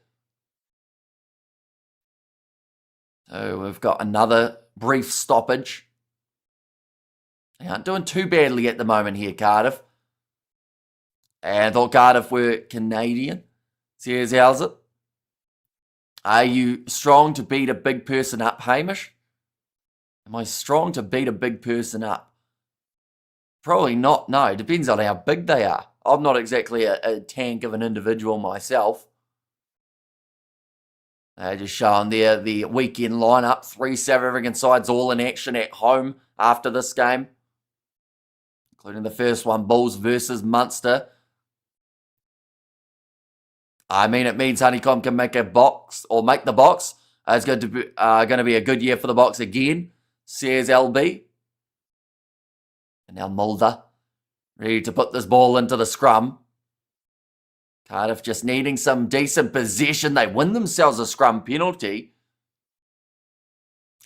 [SPEAKER 1] So we've got another brief stoppage. They aren't doing too badly at the moment here, Cardiff. And I thought Cardiff were Canadian. So here's how's it. Are you strong to beat a big person up, Hamish? Am I strong to beat a big person up? Probably not, no. Depends on how big they are. I'm not exactly a tank of an individual myself. Just showing there the weekend lineup. 3 South African sides all in action at home after this game. Including the first one, Bulls versus Munster. I mean, it means Honeycomb can make a box, or make the box. It's going to be a good year for the box again, says LB. And now Mulder, ready to put this ball into the scrum. Cardiff just needing some decent possession. They win themselves a scrum penalty.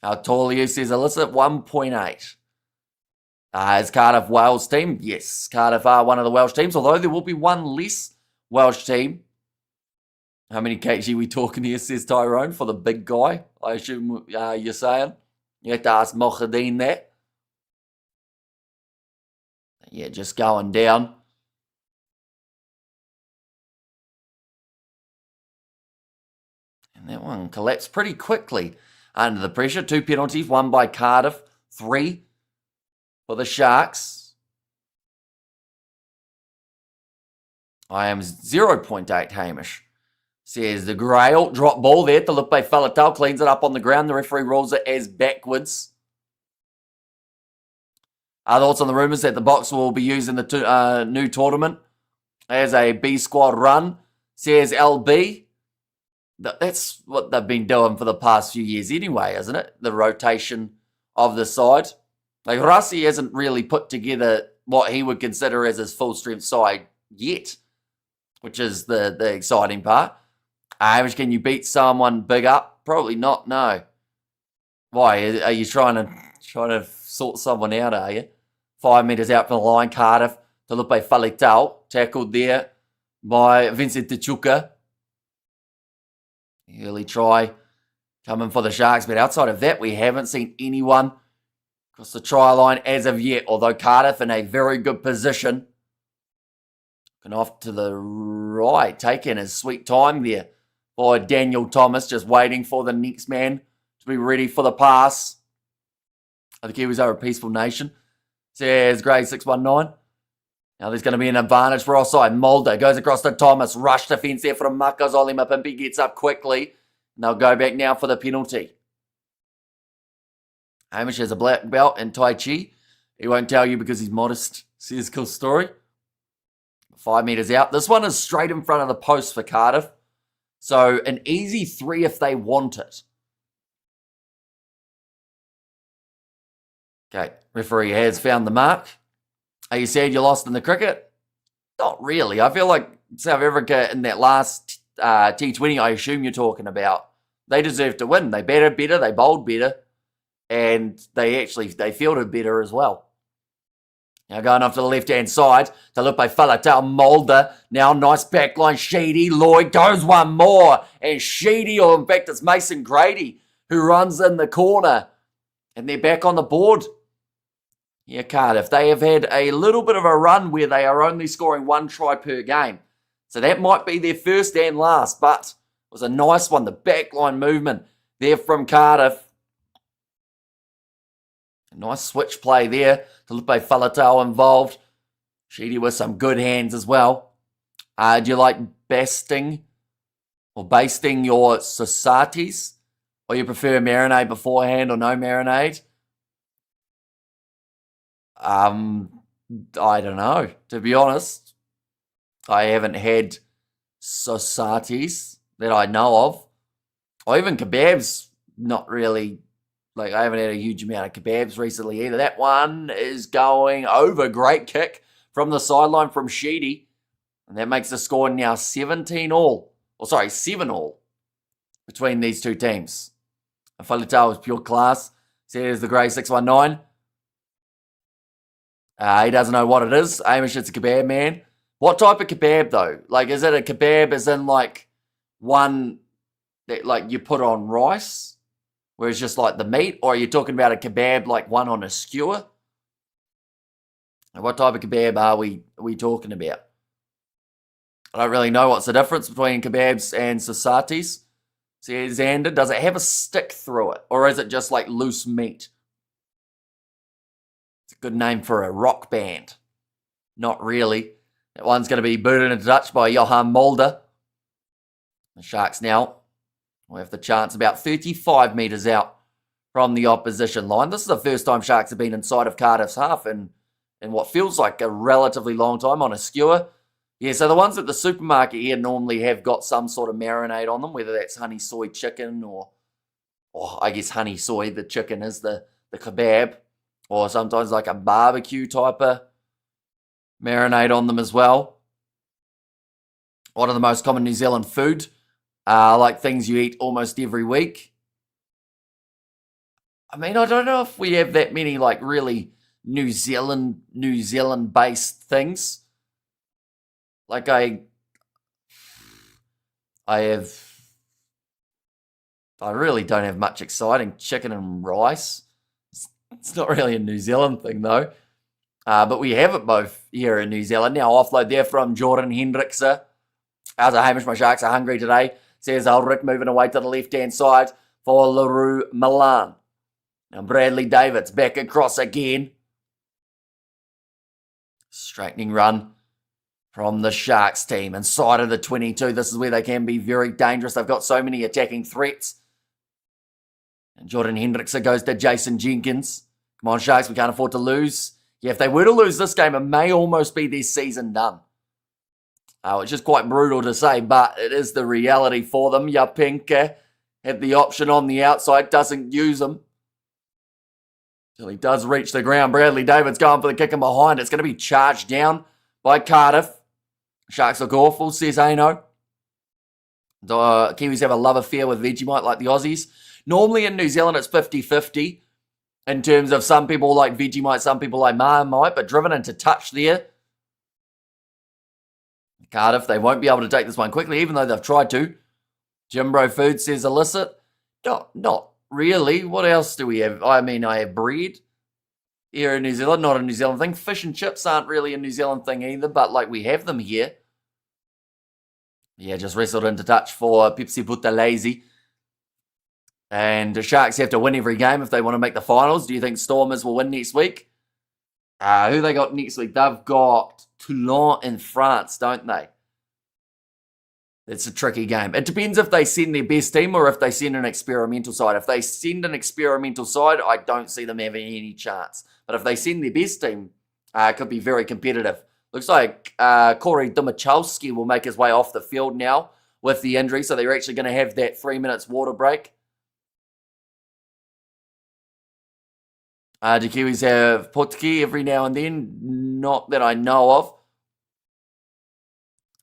[SPEAKER 1] Talia says, Alyssa, 1.8. Is Cardiff Wales team? Yes, Cardiff are one of the Welsh teams, although there will be one less Welsh team. How many kg are we talking here, says Tyrone, for the big guy? I assume you're saying. You have to ask Mohadeen that. Yeah, just going down. And that one collapsed pretty quickly under the pressure. 2 penalties, 1 by Cardiff, 3 for the Sharks. I am 0.8, Hamish. Says the Grail. Drop ball there. Felipe Faletau cleans it up on the ground. The referee rules it as backwards. Thoughts on the rumours that the box will be used in the new tournament as a B squad run. says LB. That's what they've been doing for the past few years anyway, isn't it? The rotation of the side. Like, Rasi hasn't really put together what he would consider as his full-strength side yet, which is the exciting part. Hamish, can you beat someone big up? Probably not, no. Why? Are you trying to sort someone out, are you? 5 metres out from the line, Cardiff. Talupe Falitau, tackled there by Vincent Tachuka. Early try coming for the Sharks, but outside of that, we haven't seen anyone across the try line as of yet, although Cardiff in a very good position. Looking off to the right, taking his sweet time there by Daniel Thomas, just waiting for the next man to be ready for the pass. The Kiwis are a peaceful nation, says Grade 619. Now there's going to be an advantage for offside. Mulder goes across to Thomas. Rush defence there from Makos. Oli Mapimpi gets up quickly. And they'll go back now for the penalty. Hamish has a black belt in Tai Chi. He won't tell you because he's modest, says Cool Story. 5 metres out. This one is straight in front of the post for Cardiff. So an easy 3 if they want it. Okay, referee has found the mark. Are you sad you lost in the cricket? Not really. I feel like South Africa in that last T20, I assume you're talking about, they deserved to win. They batted better, they bowled better, and they fielded better as well. Now going off to the left-hand side, Talupe Falatau, Mulder, now nice backline, Sheedy, Lloyd goes one more, and Sheedy, or in fact it's Mason Grady, who runs in the corner, and they're back on the board. Yeah, Cardiff, they have had a little bit of a run where they are only scoring 1 try per game. So that might be their first and last, but it was a nice one. The backline movement there from Cardiff. A nice switch play there. Talupe Falatau involved. Sheedy with some good hands as well. Do you like basting your societies? Or you prefer marinade beforehand or no marinade? I don't know. To be honest, I haven't had societies that I know of. Or even kebabs, not really. Like, I haven't had a huge amount of kebabs recently either. That one is going over. Great kick from the sideline from Sheedy. And that makes the score now 7 all between these two teams. Falatau is pure class, says the Grey 619. He doesn't know what it is. Hamish, it's a kebab, man. What type of kebab, though? Like, is it a kebab as in, like, one that, like, you put on rice, where it's just, like, the meat? Or are you talking about a kebab, like, one on a skewer? What type of kebab are we talking about? I don't really know what's the difference between kebabs and societies. Says Xander, does it have a stick through it? Or is it just, like, loose meat? It's a good name for a rock band. Not really. That one's going to be booted into touch by Johan Mulder. The Sharks now will have the chance about 35 metres out from the opposition line. This is the first time Sharks have been inside of Cardiff's half in what feels like a relatively long time on a skewer. Yeah, so the ones at the supermarket here normally have got some sort of marinade on them, whether that's honey soy chicken or I guess honey soy, the chicken is the kebab. Or sometimes like a barbecue type of marinade on them as well. One of the most common New Zealand food, like things you eat almost every week. I mean, I don't know if we have that many like really New Zealand based things. Like I really don't have much exciting. Chicken and rice. It's not really a New Zealand thing, though. But we have it both here in New Zealand. Now, offload there from Jordan Hendrickse. How's Hamish? My Sharks are hungry today. Says Ulrich, moving away to the left-hand side for LaRue Milan. Now, Bradley Davids back across again. Straightening run from the Sharks team. Inside of the 22. This is where they can be very dangerous. They've got so many attacking threats. And Jordan Hendrickse goes to Jason Jenkins. Come on, Sharks, we can't afford to lose. Yeah, if they were to lose this game, it may almost be their season done. which is quite brutal to say, but it is the reality for them. Yapenka had the option on the outside, doesn't use them. Till he does reach the ground. Bradley David's going for the kick and behind. It's going to be charged down by Cardiff. Sharks look awful, says Aino. Kiwis have a love affair with Vegemite like the Aussies. Normally in New Zealand it's 50-50 in terms of some people like Vegemite, some people like Marmite, but driven into touch there. Cardiff, they won't be able to take this one quickly, even though they've tried to. Jimbro Food says illicit. Not really. What else do we have? I mean, I have bread here in New Zealand, not a New Zealand thing. Fish and chips aren't really a New Zealand thing either, but like we have them here. Yeah, just wrestled into touch for Pepsi Butalese. And the Sharks have to win every game if they want to make the finals. Do you think Stormers will win next week? Who they got next week? They've got Toulon in France, don't they? It's a tricky game. It depends if they send their best team or if they send an experimental side. If they send an experimental side, I don't see them having any chance. But if they send their best team, it could be very competitive. Looks like Corey Dumachowski will make his way off the field now with the injury. So they're actually going to have that 3 minutes water break. Do Kiwis have Potki every now and then? Not that I know of.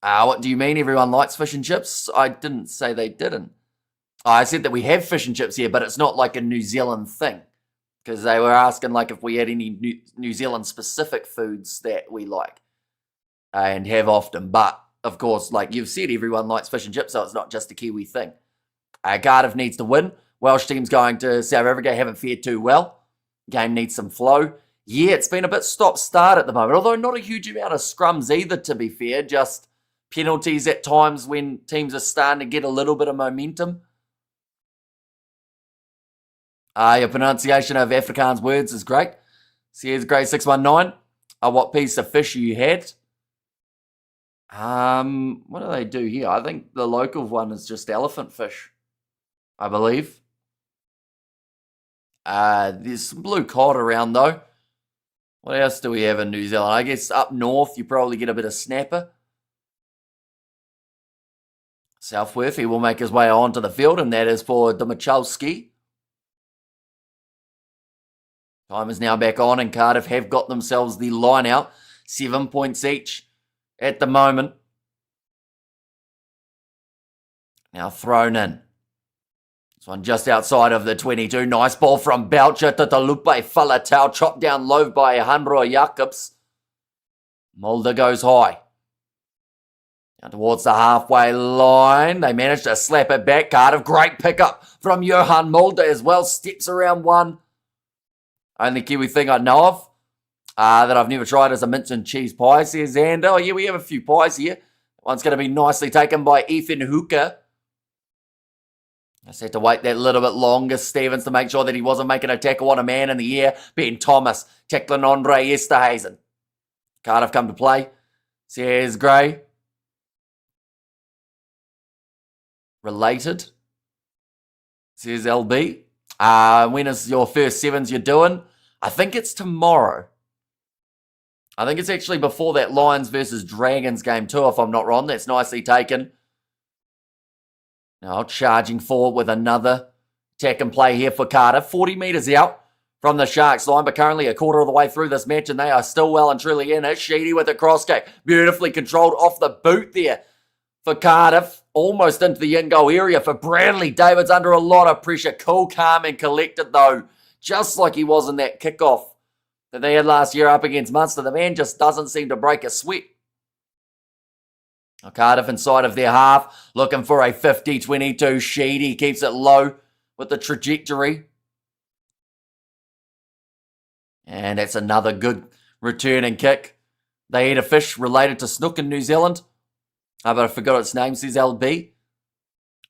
[SPEAKER 1] What do you mean everyone likes fish and chips? I didn't say they didn't. I said that we have fish and chips here, but it's not like a New Zealand thing. Because they were asking like if we had any New Zealand specific foods that we like and have often. But, of course, like you've said, everyone likes fish and chips, so it's not just a Kiwi thing. Cardiff needs to win. Welsh team's going to South Africa, haven't fared too well. Game needs some flow. Yeah, it's been a bit stop-start at the moment, although not a huge amount of scrums either, to be fair. Just penalties at times when teams are starting to get a little bit of momentum. Your pronunciation of Afrikaans words is great. So here's grade 619. What piece of fish you had? What do they do here? I think the local one is just elephant fish, I believe. There's some blue cod around though. What else do we have in New Zealand? I guess up north you probably get a bit of snapper. Southworth, he will make his way onto the field, and that is for Dumachowski. Time is now back on, and Cardiff have got themselves the line out. 7 points each at the moment. Now thrown in. This one just outside of the 22. Nice ball from Belcher to Talupe Falatau. Chopped down low by Alejandro Jacobs. Mulder goes high. Down towards the halfway line. They managed to slap it back. Cardiff, great pickup from Johan Mulder as well. Steps around one. Only Kiwi thing I know of that I've never tried is a mince and cheese pie, says Xander. Oh yeah, we have a few pies here. One's going to be nicely taken by Ethan Hooker. Just had to wait that little bit longer, Stevens, to make sure that he wasn't making a tackle on a man in the air. Ben Thomas tackling Andre Esterhazen. Cardiff come to play. Says Gray. Related. Says LB. When is your first sevens you're doing? I think it's tomorrow. I think it's actually before that Lions versus Dragons game too, if I'm not wrong. That's nicely taken. Now charging forward with another attack and play here for Cardiff. 40 metres out from the Sharks line, but currently a quarter of the way through this match, and they are still well and truly in it. Sheedy with a cross kick. Beautifully controlled off the boot there for Cardiff. Almost into the in-goal area for Bradley. David's under a lot of pressure. Cool, calm and collected though. Just like he was in that kickoff that they had last year up against Munster. The man just doesn't seem to break a sweat. Cardiff inside of their half, looking for a 50-22. Sheedy keeps it low with the trajectory. And that's another good return and kick. They eat a fish related to snook in New Zealand. But I forgot its name, says LB.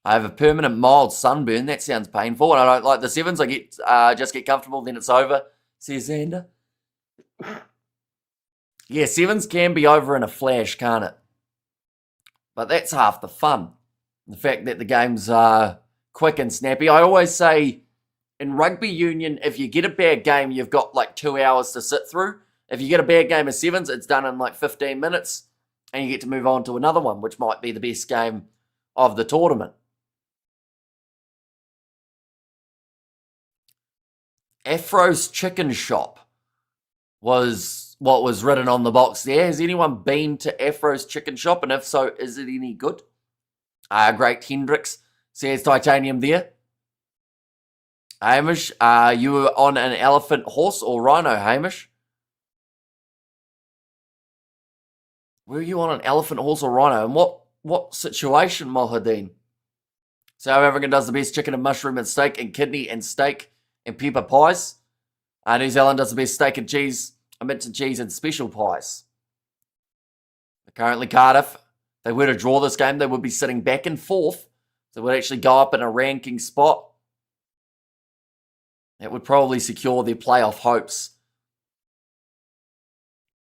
[SPEAKER 1] I have a permanent mild sunburn. That sounds painful. And I don't like the sevens. I just get comfortable, then it's over, says Xander. Yeah, sevens can be over in a flash, can't it? But that's half the fun. The fact that the game's quick and snappy. I always say in rugby union, if you get a bad game, you've got like 2 hours to sit through. If you get a bad game of sevens, it's done in like 15 minutes. and you get to move on to another one, which might be the best game of the tournament. Afro's Chicken Shop was what was written on the box there. Has anyone been to Afro's Chicken Shop? And if so, is it any good? Great Hendricks says titanium there. Hamish, you were on an elephant, horse, or rhino, Hamish? Were you on an elephant, horse, or rhino? And what situation, Mohadeen? South Africa does the best chicken and mushroom and steak and kidney and steak and pepper pies. New Zealand does the best steak and cheese, mint and cheese and special pies. Currently Cardiff, if they were to draw this game, they would be sitting back and forth. So they would actually go up in a ranking spot. That would probably secure their playoff hopes.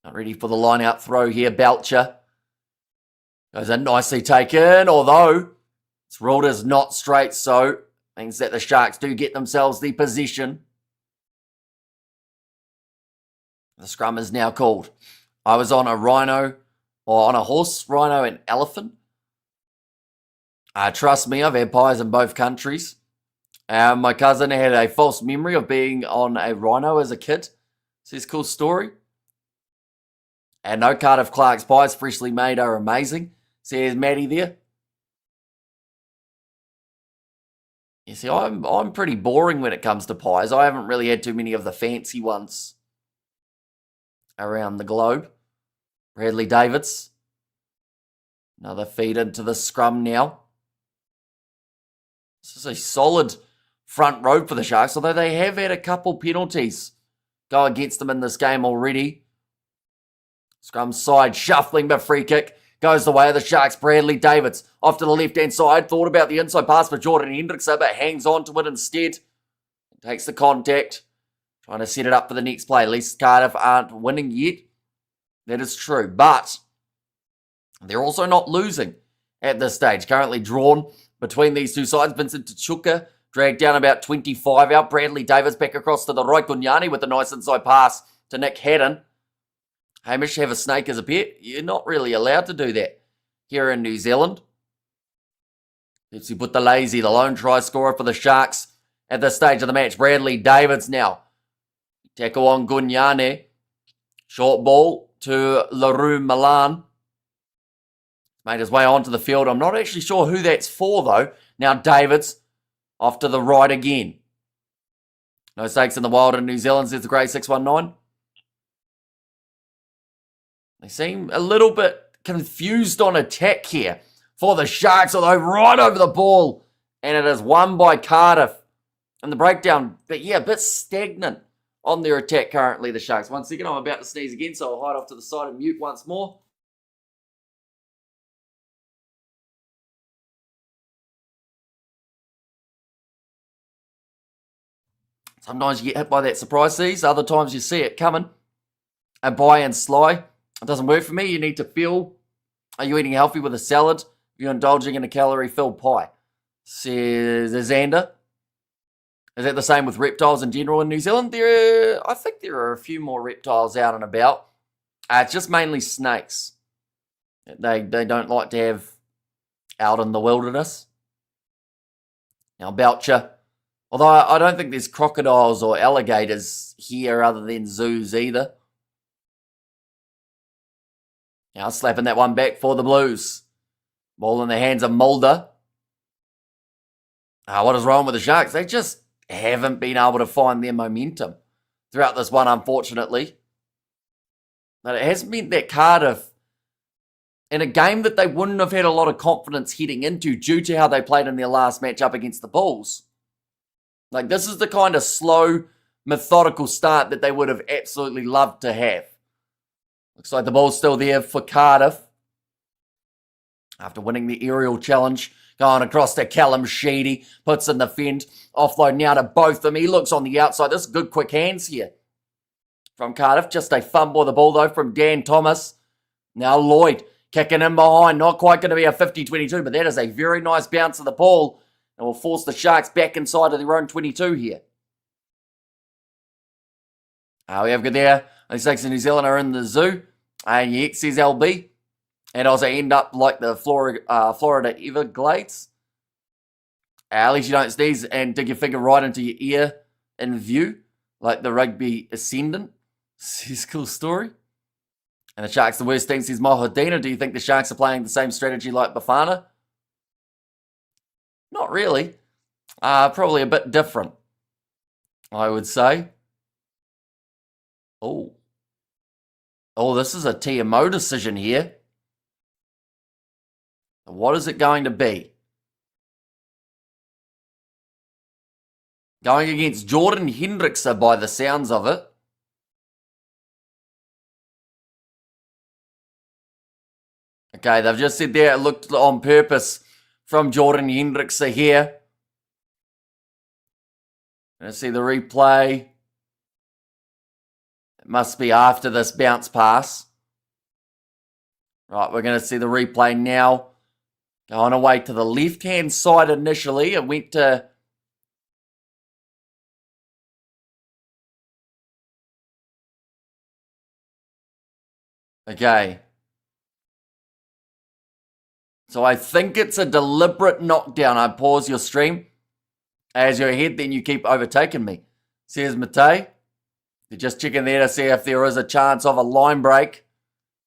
[SPEAKER 1] Not ready for the line-out throw here. Belcher goes in, nicely taken, although it's ruled as not straight, so means that the Sharks do get themselves the possession. The scrum is now called. I was on a rhino, or on a horse, rhino, and elephant. Trust me, I've had pies in both countries. My cousin had a false memory of being on a rhino as a kid. Says cool story. And no, Cardiff Clark's pies, freshly made, are amazing. Says Maddie there. You see, I'm pretty boring when it comes to pies. I haven't really had too many of the fancy ones around the globe. Bradley Davids. Another feed into the scrum now. This is a solid front row for the Sharks, although they have had a couple penalties go against them in this game already. Scrum side, shuffling, but free kick goes the way of the Sharks. Bradley Davids off to the left-hand side. Thought about the inside pass for Jordan Hendricks, but hangs on to it instead. Takes the contact. Trying to set it up for the next play. At least Cardiff aren't winning yet. That is true, but they're also not losing at this stage. Currently drawn between these two sides. Vincent Tachuka dragged down about 25 out. Bradley Davids back across to the right. Gunyani with a nice inside pass to Nick Haddon. Hamish, have a snake as a pet? You're not really allowed to do that here in New Zealand. Let's put the lazy, the lone try scorer for the Sharks at this stage of the match. Bradley Davids now. Tackle on Gunyane. Short ball to LaRue Milan. Made his way onto the field. I'm not actually sure who that's for, though. Now Davids off to the right again. No stakes in the wild in New Zealand, says the Grey 619. They seem a little bit confused on attack here for the Sharks, although right over the ball. And it is won by Cardiff. And the breakdown, but yeah, a bit stagnant on their attack currently, the Sharks. One second, I'm about to sneeze again, so I'll hide off to the side and mute once more. Sometimes you get hit by that surprise seize. Other times you see it coming. And buy and sly. It doesn't work for me. You need to feel, are you eating healthy with a salad? Are you indulging in a calorie-filled pie? Says Xander. Is that the same with reptiles in general in New Zealand? I think there are a few more reptiles out and about. It's just mainly snakes. They don't like to have out in the wilderness. Now Belcher. Although I don't think there's crocodiles or alligators here other than zoos either. Now slapping that one back for the Blues. Ball in the hands of Mulder. What is wrong with the Sharks? They just haven't been able to find their momentum throughout this one, unfortunately. But it has meant that Cardiff, in a game that they wouldn't have had a lot of confidence heading into due to how they played in their last match up against the Bulls. Like, this is the kind of slow, methodical start that they would have absolutely loved to have. Looks like the ball's still there for Cardiff. After winning the aerial challenge, going across to Callum Sheedy, puts in the fend. Offload now to both of them. He looks on the outside. This is good quick hands here from Cardiff. Just a fumble of the ball, though, from Dan Thomas. Now Lloyd kicking in behind. Not quite going to be a 50-22, but that is a very nice bounce of the ball. And will force the Sharks back inside of their own 22 here. We have good there. The Snakes in New Zealand are in the zoo. And yes, says LB. and also end up like the Florida Everglades. At least you don't sneeze and dig your finger right into your ear in view, like the rugby ascendant. Says cool story. And the Sharks, the worst team, says Mohadina. Do you think the Sharks are playing the same strategy like Bafana? Not really. Probably a bit different, I would say. Oh, this is a TMO decision here. What is it going to be? Going against Jordan Hendrickse by the sounds of it. Okay, they've just said there it looked on purpose from Jordan Hendrickse here. Let's see the replay. It must be after this bounce pass. Right, we're going to see the replay now. Going away to the left-hand side initially. It went to... Okay. So I think it's a deliberate knockdown. I pause your stream. As you're ahead, then you keep overtaking me. Says Matei. You're just checking there to see if there is a chance of a line break.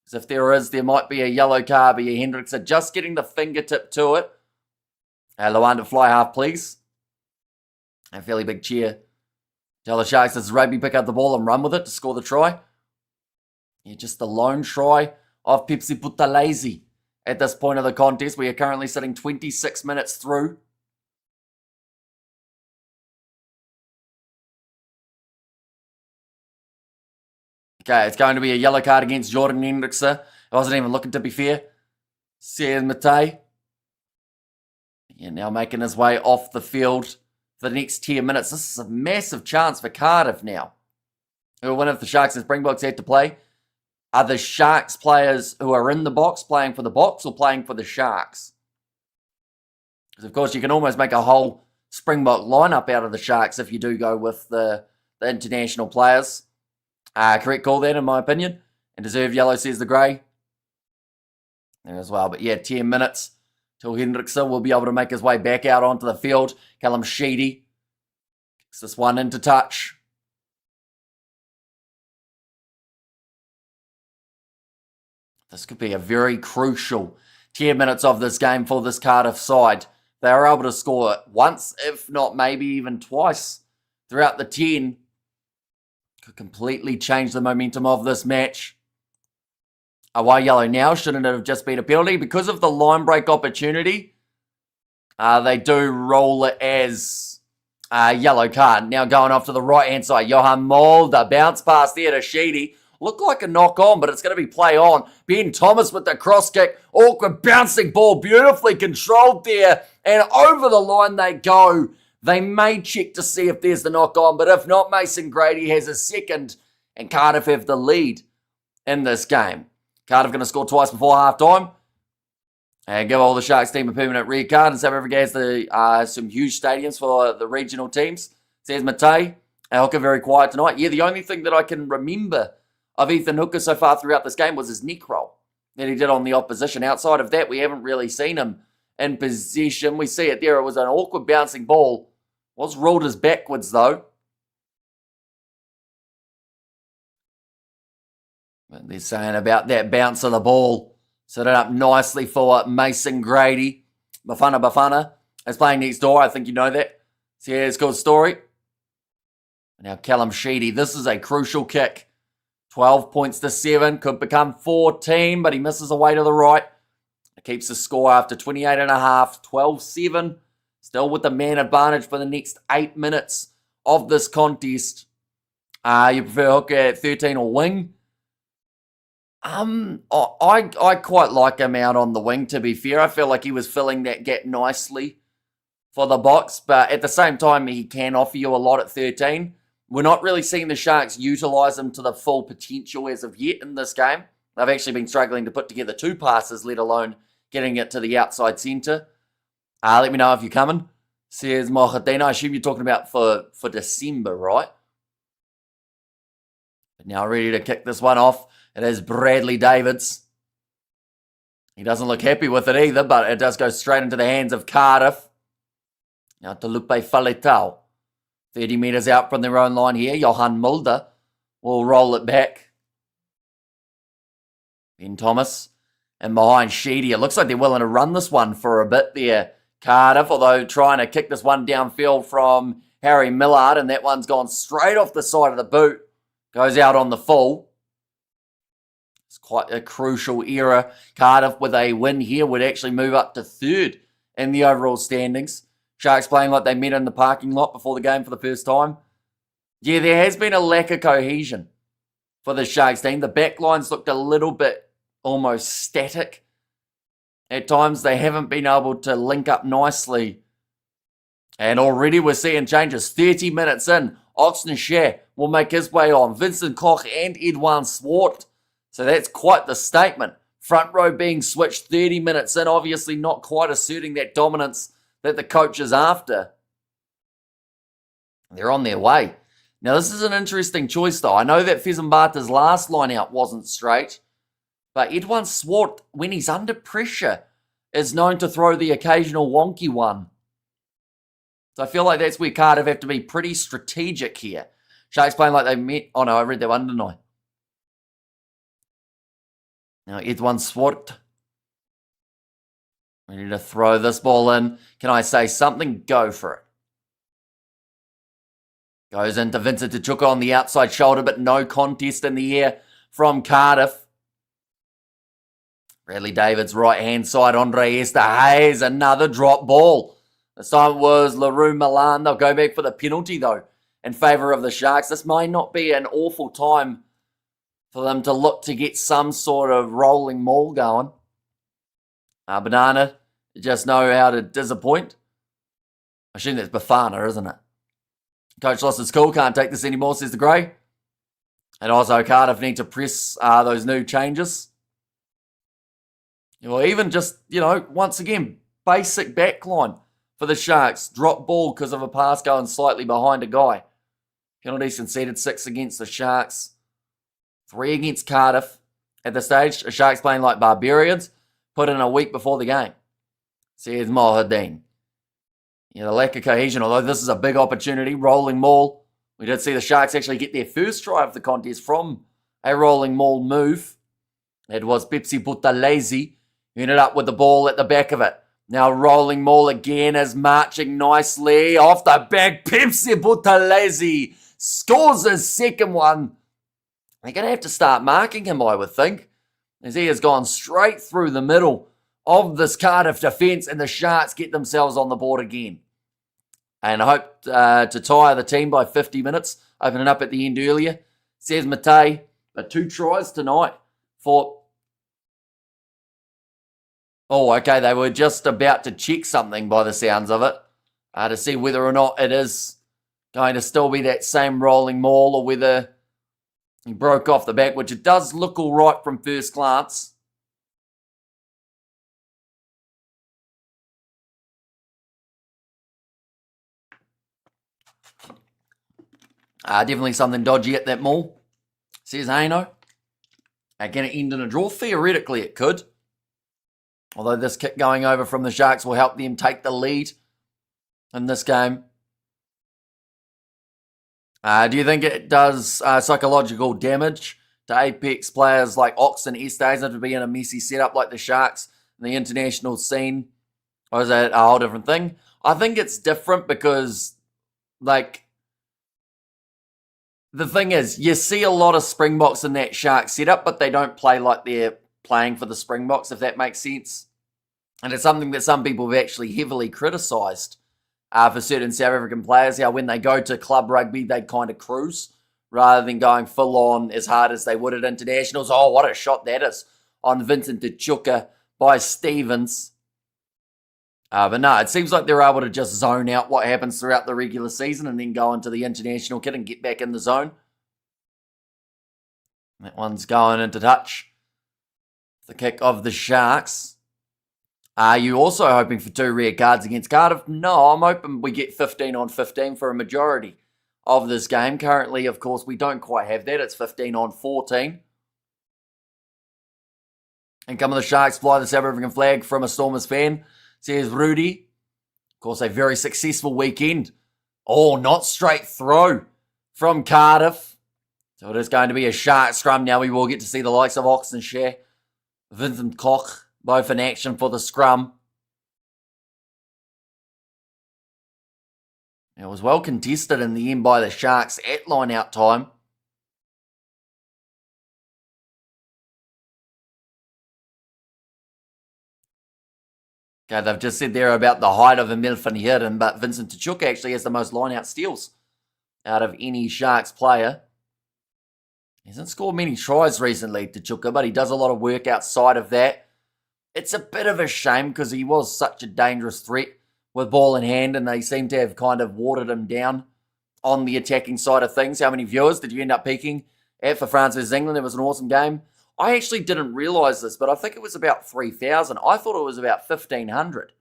[SPEAKER 1] Because if there is, there might be a yellow card. But Hendricks are just getting the fingertip to it. Luanda, fly half, please. A fairly big cheer. Tell the Sharks as Rugby pick up the ball and run with it to score the try. Yeah, just the lone try of Pepsi Putalese at this point of the contest. We are currently sitting 26 minutes through. Okay, it's going to be a yellow card against Jordan Hendrickse. I wasn't even looking, to be fair. Says Matei. Yeah, now making his way off the field for the next 10 minutes. This is a massive chance for Cardiff now. Who will win if the Sharks and Springboks had to play? Are the Sharks players who are in the box playing for the box or playing for the Sharks? Because, of course, you can almost make a whole Springbok lineup out of the Sharks if you do go with the international players. Correct call then, in my opinion. And deserved yellow, says the grey. There as well. But yeah, 10 minutes till Hendrickse will be able to make his way back out onto the field. Callum Sheedy kicks this one into touch. This could be a very crucial 10 minutes of this game for this Cardiff side. They are able to score once, if not maybe even twice, throughout the 10. Could completely change the momentum of this match. Away yellow now. Shouldn't it have just been a penalty? Because of the line break opportunity, they do roll it as a yellow card. Now going off to the right-hand side. Johan Mulder. Bounce pass there to Sheedy. Looked like a knock on, but it's going to be play on. Ben Thomas with the cross kick. Awkward bouncing ball. Beautifully controlled there. And over the line they go. They may check to see if there's the knock on, but if not, Mason Grady has a second, and Cardiff have the lead in this game. Cardiff going to score twice before half-time, and give all the Sharks team a permanent red card, and South Africa has some huge stadiums for the regional teams. Says Matei. Hooker very quiet tonight. Yeah, the only thing that I can remember of Ethan Hooker so far throughout this game was his neck roll that he did on the opposition. Outside of that, we haven't really seen him in possession. We see it there. It was an awkward bouncing ball. Was ruled as backwards, though. But they're saying about that bounce of the ball. Set it up nicely for Mason Grady. Bafana is playing next door. I think you know that. So yeah, it's called Story. Now Callum Sheedy. This is a crucial kick. 12 points to 7. Could become 14, but he misses away to the right. It keeps the score after 28.5. 12-7. Still with the man advantage for the next 8 minutes of this contest. You prefer Hooker at 13 or wing? I quite like him out on the wing, to be fair. I feel like he was filling that gap nicely for the box, but at the same time, he can offer you a lot at 13. We're not really seeing the Sharks utilise him to the full potential as of yet in this game. They've actually been struggling to put together 2 passes, let alone getting it to the outside centre. Let me know if you're coming. Says Mohadina. I assume you're talking about for December, right? But now ready to kick this one off. It is Bradley Davids. He doesn't look happy with it either, but it does go straight into the hands of Cardiff. Now to Lupe Faletau. 30 metres out from their own line here. Johan Mulder will roll it back. Ben Thomas. And behind Sheedy. It looks like they're willing to run this one for a bit there, Cardiff. Although trying to kick this one downfield from Harry Millard. And that one's gone straight off the side of the boot. Goes out on the full. It's quite a crucial era. Cardiff with a win here would actually move up to third in the overall standings. Sharks playing like they met in the parking lot before the game for the first time. Yeah, there has been a lack of cohesion for the Sharks team. The backlines looked a little bit almost static. At times they haven't been able to link up nicely. And already we're seeing changes. 30 minutes in, Oxen Shah will make his way on. Vincent Koch and Edouard Swart. So that's quite the statement. Front row being switched 30 minutes in. Obviously not quite asserting that dominance that the coach is after. They're on their way. Now, this is an interesting choice, though. I know that Fezembata's last line out wasn't straight, but Edouard Swart, when he's under pressure, is known to throw the occasional wonky one. So I feel like that's where Cardiff have to be pretty strategic here. Sharks playing like they met. Oh, no, I read that one, didn't I? Now, Edouard Swart. Ready to throw this ball in. Can I say something? Go for it. Goes into Vincent Tachuka on the outside shoulder, but no contest in the air from Cardiff. Bradley David's right-hand side. Andre Esther Hayes, another drop ball. This time it was LaRue Milan. They'll go back for the penalty, though, in favour of the Sharks. This might not be an awful time for them to look to get some sort of rolling maul going. Banana, just know how to disappoint. I assume that's Bafana, isn't it? Coach lost his cool, can't take this anymore, says the Grey. And also Cardiff need to press those new changes. Or even just, once again, basic backline for the Sharks. Drop ball because of a pass going slightly behind a guy. Penalties conceded 6 against the Sharks. 3 against Cardiff. At the stage, the Sharks playing like barbarians. Put in a week before the game. Says Mohadeen. The lack of cohesion, although this is a big opportunity. Rolling maul. We did see the Sharks actually get their first try of the contest from a rolling maul move. It was Pepsi Buthelezi who ended up with the ball at the back of it. Now rolling maul again is marching nicely. Off the back, Pepsi Buthelezi scores his second one. They're going to have to start marking him, I would think, as he has gone straight through the middle of this Cardiff defence, and the Sharks get themselves on the board again. And I hope to tire the team by 50 minutes, opening up at the end earlier. Says Matei, but 2 tries tonight for... Oh, okay, they were just about to check something by the sounds of it, to see whether or not it is going to still be that same rolling maul, or whether he broke off the back, which it does look all right from first glance. Definitely something dodgy at that maul, says Haino. Can it end in a draw? Theoretically, it could. Although this kick going over from the Sharks will help them take the lead in this game. Do you think it does psychological damage to Apex players like Ox and Estes to be in a messy setup like the Sharks in the international scene? Or is that a whole different thing? I think it's different because, the thing is, you see a lot of Springboks in that Shark setup, but they don't play like they're playing for the Springboks, if that makes sense. And it's something that some people have actually heavily criticised for certain South African players, how when they go to club rugby, they kind of cruise rather than going full on as hard as they would at internationals. Oh, what a shot that is on Vincent Tachuka by Stevens. But no, it seems like they're able to just zone out what happens throughout the regular season and then go into the international kit and get back in the zone. That one's going into touch. The kick of the Sharks. Are you also hoping for 2 red cards against Cardiff? No, I'm hoping we get 15 on 15 for a majority of this game. Currently, of course, we don't quite have that. It's 15 on 14. And come on, the Sharks fly the South African flag from a Stormers fan, says Rudy. Of course, a very successful weekend. Oh, not straight through from Cardiff. So it is going to be a Shark scrum now. We will get to see the likes of Oxenshire, Vincent Koch, both in action for the scrum. It was well contested in the end by the Sharks at line-out time. Okay, they've just said there about the height of Emil van Heerden, but Vincent Tchuk actually has the most line-out steals out of any Sharks player. He hasn't scored many tries recently, Tchuk, but he does a lot of work outside of that. It's a bit of a shame because he was such a dangerous threat with ball in hand, and they seem to have kind of watered him down on the attacking side of things. How many viewers did you end up peaking at for France vs England? It was an awesome game. I actually didn't realise this, but I think it was about 3,000. I thought it was about 1,500.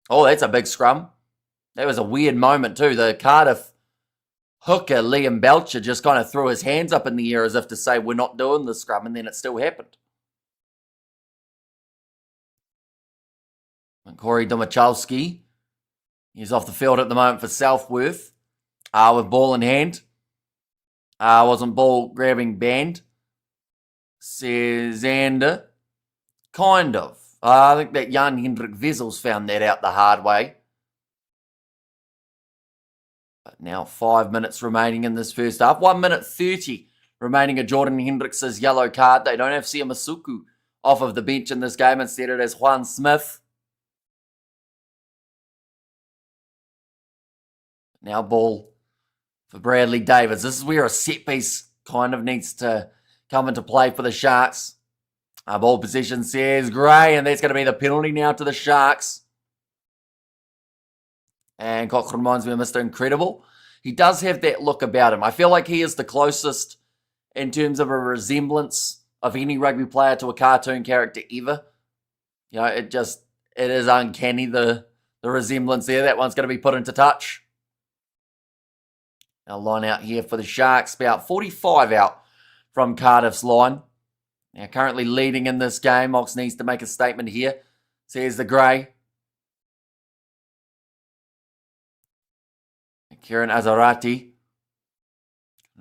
[SPEAKER 1] Oh, that's a big scrum. That was a weird moment too. The Cardiff hooker, Liam Belcher, just kind of threw his hands up in the air as if to say, we're not doing the scrum, and then it still happened. Corey Domachowski, he's off the field at the moment for Southworth with ball in hand. Wasn't ball grabbing banned, says Xander. Kind of. I think that Jan Hendrik Wessels found that out the hard way. But now 5 minutes remaining in this first half. 1 minute 30 remaining of Jordan Hendricks' yellow card. They don't have Sia Masuku off of the bench in this game. Instead it is Juan Smith. Now ball for Bradley Davis. This is where a set piece kind of needs to come into play for the Sharks. Ball possession says Gray, and that's going to be the penalty now to the Sharks. And Cochrane reminds me of Mr. Incredible. He does have that look about him. I feel like he is the closest in terms of a resemblance of any rugby player to a cartoon character ever. You know, it is uncanny, the resemblance there. That one's going to be put into touch. Now line out here for the Sharks, about 45 out from Cardiff's line. Now currently leading in this game. Ox needs to make a statement here. Says the Grey. Kieran Azarati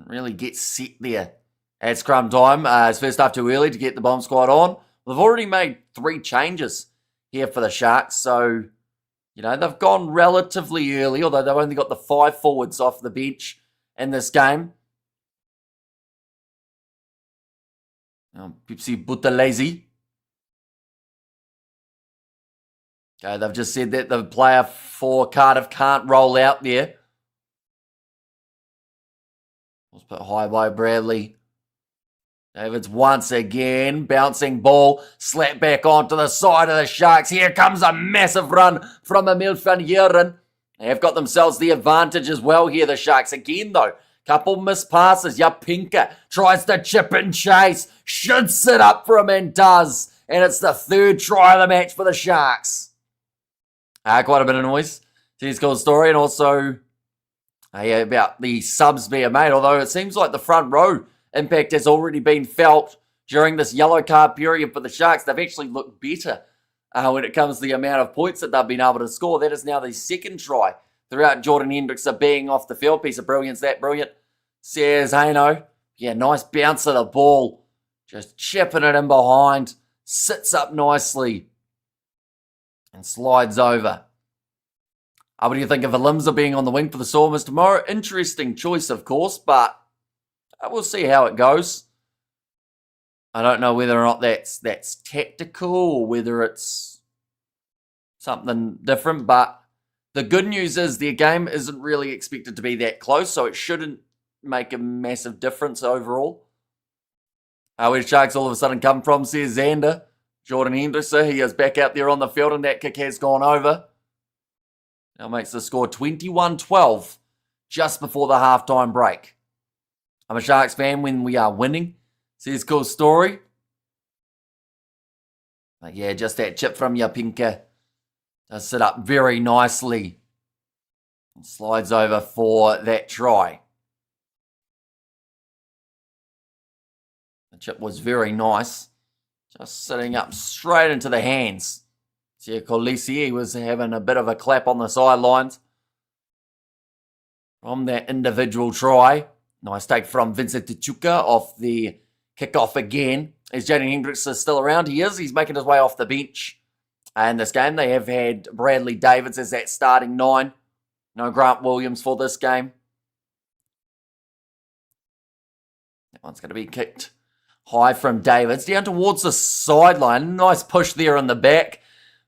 [SPEAKER 1] really gets set there at scrum time. It's first half too early to get the bomb squad on. They've already made 3 changes here for the Sharks, so you know, they've gone relatively early, although they've only got the 5 forwards off the bench in this game. Pipsi Buthelezi. Okay, they've just said that the player for Cardiff can't roll out there. Let's put high by Bradley. Davids once again, bouncing ball, slap back onto the side of the Sharks. Here comes a massive run from Emil van Heerden. They have got themselves the advantage as well here, the Sharks. Again, though, couple missed passes. Yapinka tries to chip and chase. Should sit up for him and does. And it's the 3rd try of the match for the Sharks. Quite a bit of noise. Here's cool story. And also about the subs being made. Although it seems like the front row impact has already been felt during this yellow card period for the Sharks. They've actually looked better when it comes to the amount of points that they've been able to score. That is now the 2nd try throughout Jordan Hendricks being off the field. Piece of brilliance, that brilliant, says Hano. Yeah, nice bounce of the ball. Just chipping it in behind. Sits up nicely and slides over. What do you think of Alimza being on the wing for the Stormers tomorrow? Interesting choice, of course, but we'll see how it goes. I don't know whether or not that's tactical or whether it's something different, but the good news is their game isn't really expected to be that close, so it shouldn't make a massive difference overall. Where the Sharks all of a sudden come from, says Xander. Jordan Henderson, he is back out there on the field, and that kick has gone over. Now makes the score 21-12 just before the halftime break. I'm a Sharks fan when we are winning. Says cool story. But yeah, just that chip from Yapinka does sit up very nicely. And slides over for that try. The chip was very nice. Just sitting up straight into the hands. See, Colisi was having a bit of a clap on the sidelines from that individual try. Nice take from Vincent Tichuca off the kickoff again. Is Jaden Hendricks still around? He is. He's making his way off the bench. And this game, they have had Bradley Davids as that starting 9. No Grant Williams for this game. That one's going to be kicked high from Davids. Down towards the sideline. Nice push there in the back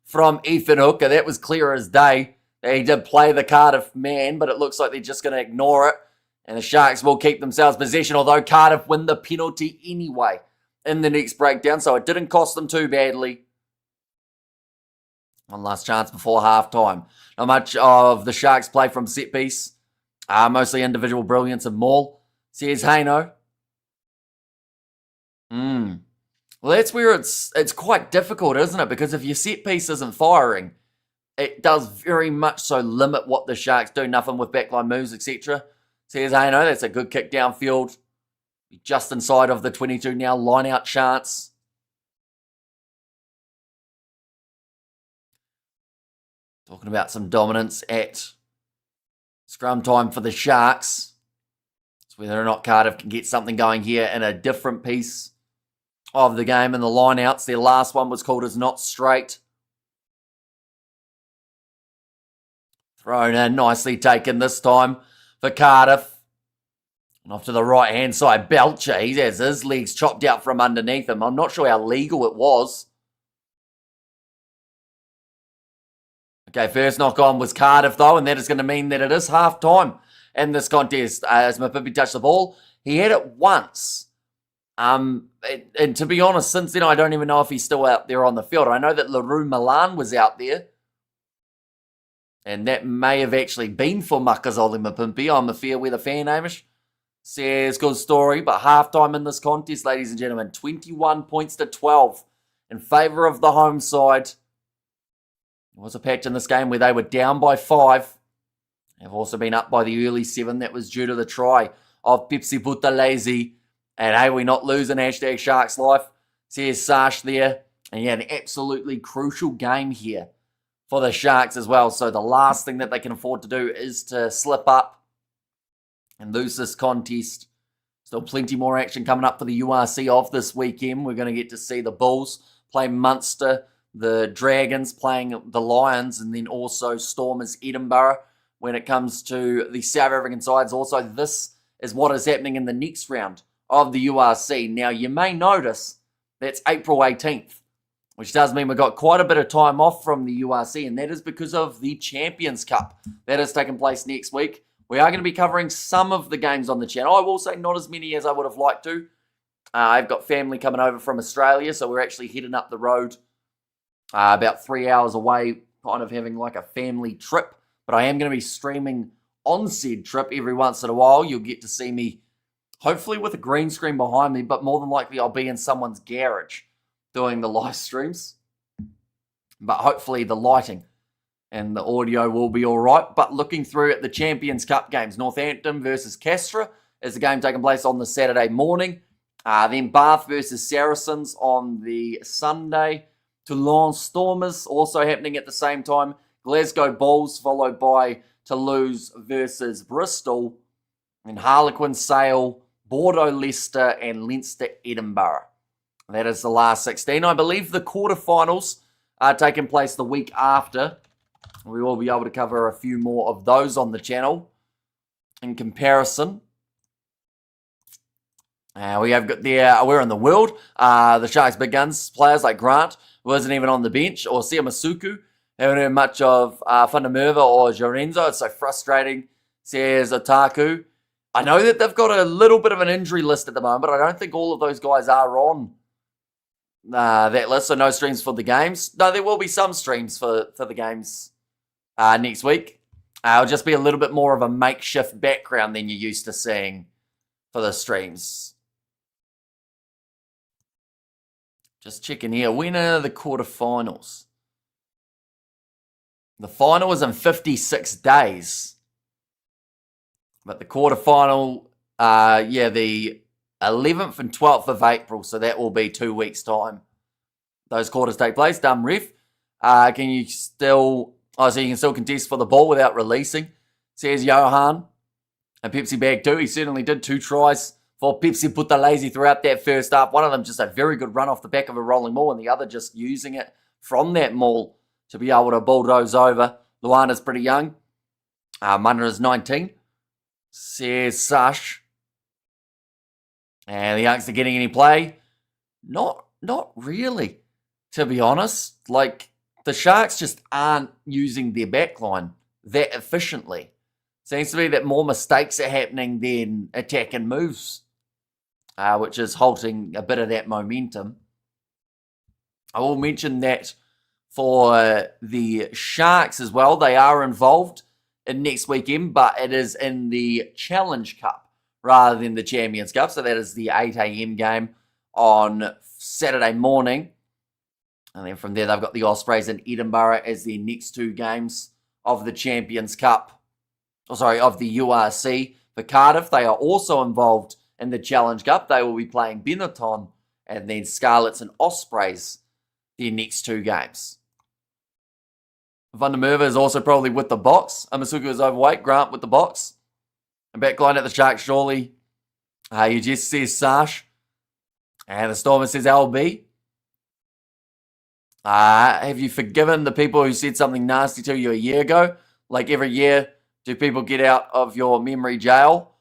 [SPEAKER 1] from Ethan Hooker. That was clear as day. He did play the Cardiff man, but it looks like they're just going to ignore it. And the Sharks will keep themselves possession, although Cardiff win the penalty anyway in the next breakdown. So it didn't cost them too badly. One last chance before halftime. Not much of the Sharks play from set piece. Mostly individual brilliance of Maul. Says Haino. Well, that's where it's quite difficult, isn't it? Because if your set piece isn't firing, it does very much so limit what the Sharks do. Nothing with backline moves, etc. Says Haino. That's a good kick downfield. Just inside of the 22 now. Line out chance. Talking about some dominance at scrum time for the Sharks. It's whether or not Cardiff can get something going here in a different piece of the game. And the line-outs, their last one was called as not straight. Thrown in, nicely taken this time for Cardiff. And off to the right-hand side, Belcher, he has his legs chopped out from underneath him. I'm not sure how legal it was. Okay, first knock on was Cardiff, though, and that is going to mean that it is half-time in this contest. As Mapimpi touched the ball, he had it once. And to be honest, since then, I don't even know if he's still out there on the field. I know that LaRue Milan was out there, and that may have actually been for Makazole Mapimpi. I'm a fair weather fan, Amish. Says, good story, but half-time in this contest, ladies and gentlemen, 21 points to 12 in favour of the home side. There was a patch in this game where they were down by 5. They've also been up by the early 7. That was due to the try of Pepsi Buthelezi. And hey, we're not losing hashtag Sharks Life. Says Sash there. And yeah, an absolutely crucial game here for the Sharks as well. So the last thing that they can afford to do is to slip up and lose this contest. Still plenty more action coming up for the URC of this weekend. We're going to get to see the Bulls play Munster, the Dragons playing the Lions, and then also Stormers Edinburgh when it comes to the South African sides. Also, this is what is happening in the next round of the URC. Now, you may notice that's April 18th, which does mean we've got quite a bit of time off from the URC, and that is because of the Champions Cup that is taking place next week. We are going to be covering some of the games on the channel. I will say not as many as I would have liked to. I've got family coming over from Australia, so we're actually heading up the road about 3 hours away, kind of having like a family trip. But I am going to be streaming on said trip every once in a while. You'll get to see me, hopefully with a green screen behind me, but more than likely I'll be in someone's garage doing the live streams. But hopefully the lighting and the audio will be all right. But looking through at the Champions Cup games, Northampton versus Castra is the game taking place on the Saturday morning. Then Bath versus Saracens on the Sunday. Toulon Stormers also happening at the same time. Glasgow Bulls followed by Toulouse versus Bristol. And Harlequin Sale, Bordeaux Leicester, and Leinster Edinburgh. That is the last 16. I believe the quarterfinals are taking place the week after. We will be able to cover a few more of those on the channel in comparison. We have got we're in the world. The Sharks big guns players like Grant, who wasn't even on the bench, or Siamasuku. Haven't heard much of Fundamerva or Jorenzo. It's so frustrating, says Otaku. I know that they've got a little bit of an injury list at the moment, but I don't think all of those guys are on that list, so no streams for the games. No, there will be some streams for the games next week. It'll just be a little bit more of a makeshift background than you're used to seeing for the streams. Just checking here. When are the quarterfinals? The final is in 56 days. But the quarterfinal, the 11th and 12th of April. So that will be 2 weeks' time those quarters take place. Dumb ref. Can you still... Oh, so you can still contest for the ball without releasing, says Johan. And Pepsi bag too. He certainly did 2 tries for Pepsi Buthelezi throughout that first half. One of them just a very good run off the back of a rolling maul, and the other just using it from that maul to be able to bulldoze over. Luana's pretty young. Munna is 19, says Sash. And the Youngs are getting any play? Not really, to be honest. Like, the Sharks just aren't using their backline that efficiently. Seems to be that more mistakes are happening than attacking moves, which is halting a bit of that momentum. I will mention that for the Sharks as well. They are involved in next weekend, but it is in the Challenge Cup rather than the Champions Cup. So that is the 8 a.m. game on Saturday morning. And then from there, they've got the Ospreys in Edinburgh as their next 2 games of the Champions Cup. Of the URC. For Cardiff, they are also involved in the Challenge Cup. They will be playing Benetton and then Scarlets and Ospreys their next 2 games. Van der Merwe is also probably with the box. Amasuka is overweight. Grant with the box. And backline at the Sharks, surely. You just says Sash. And the Stormer says LB. Have you forgiven the people who said something nasty to you a year ago? Like every year, do people get out of your memory jail?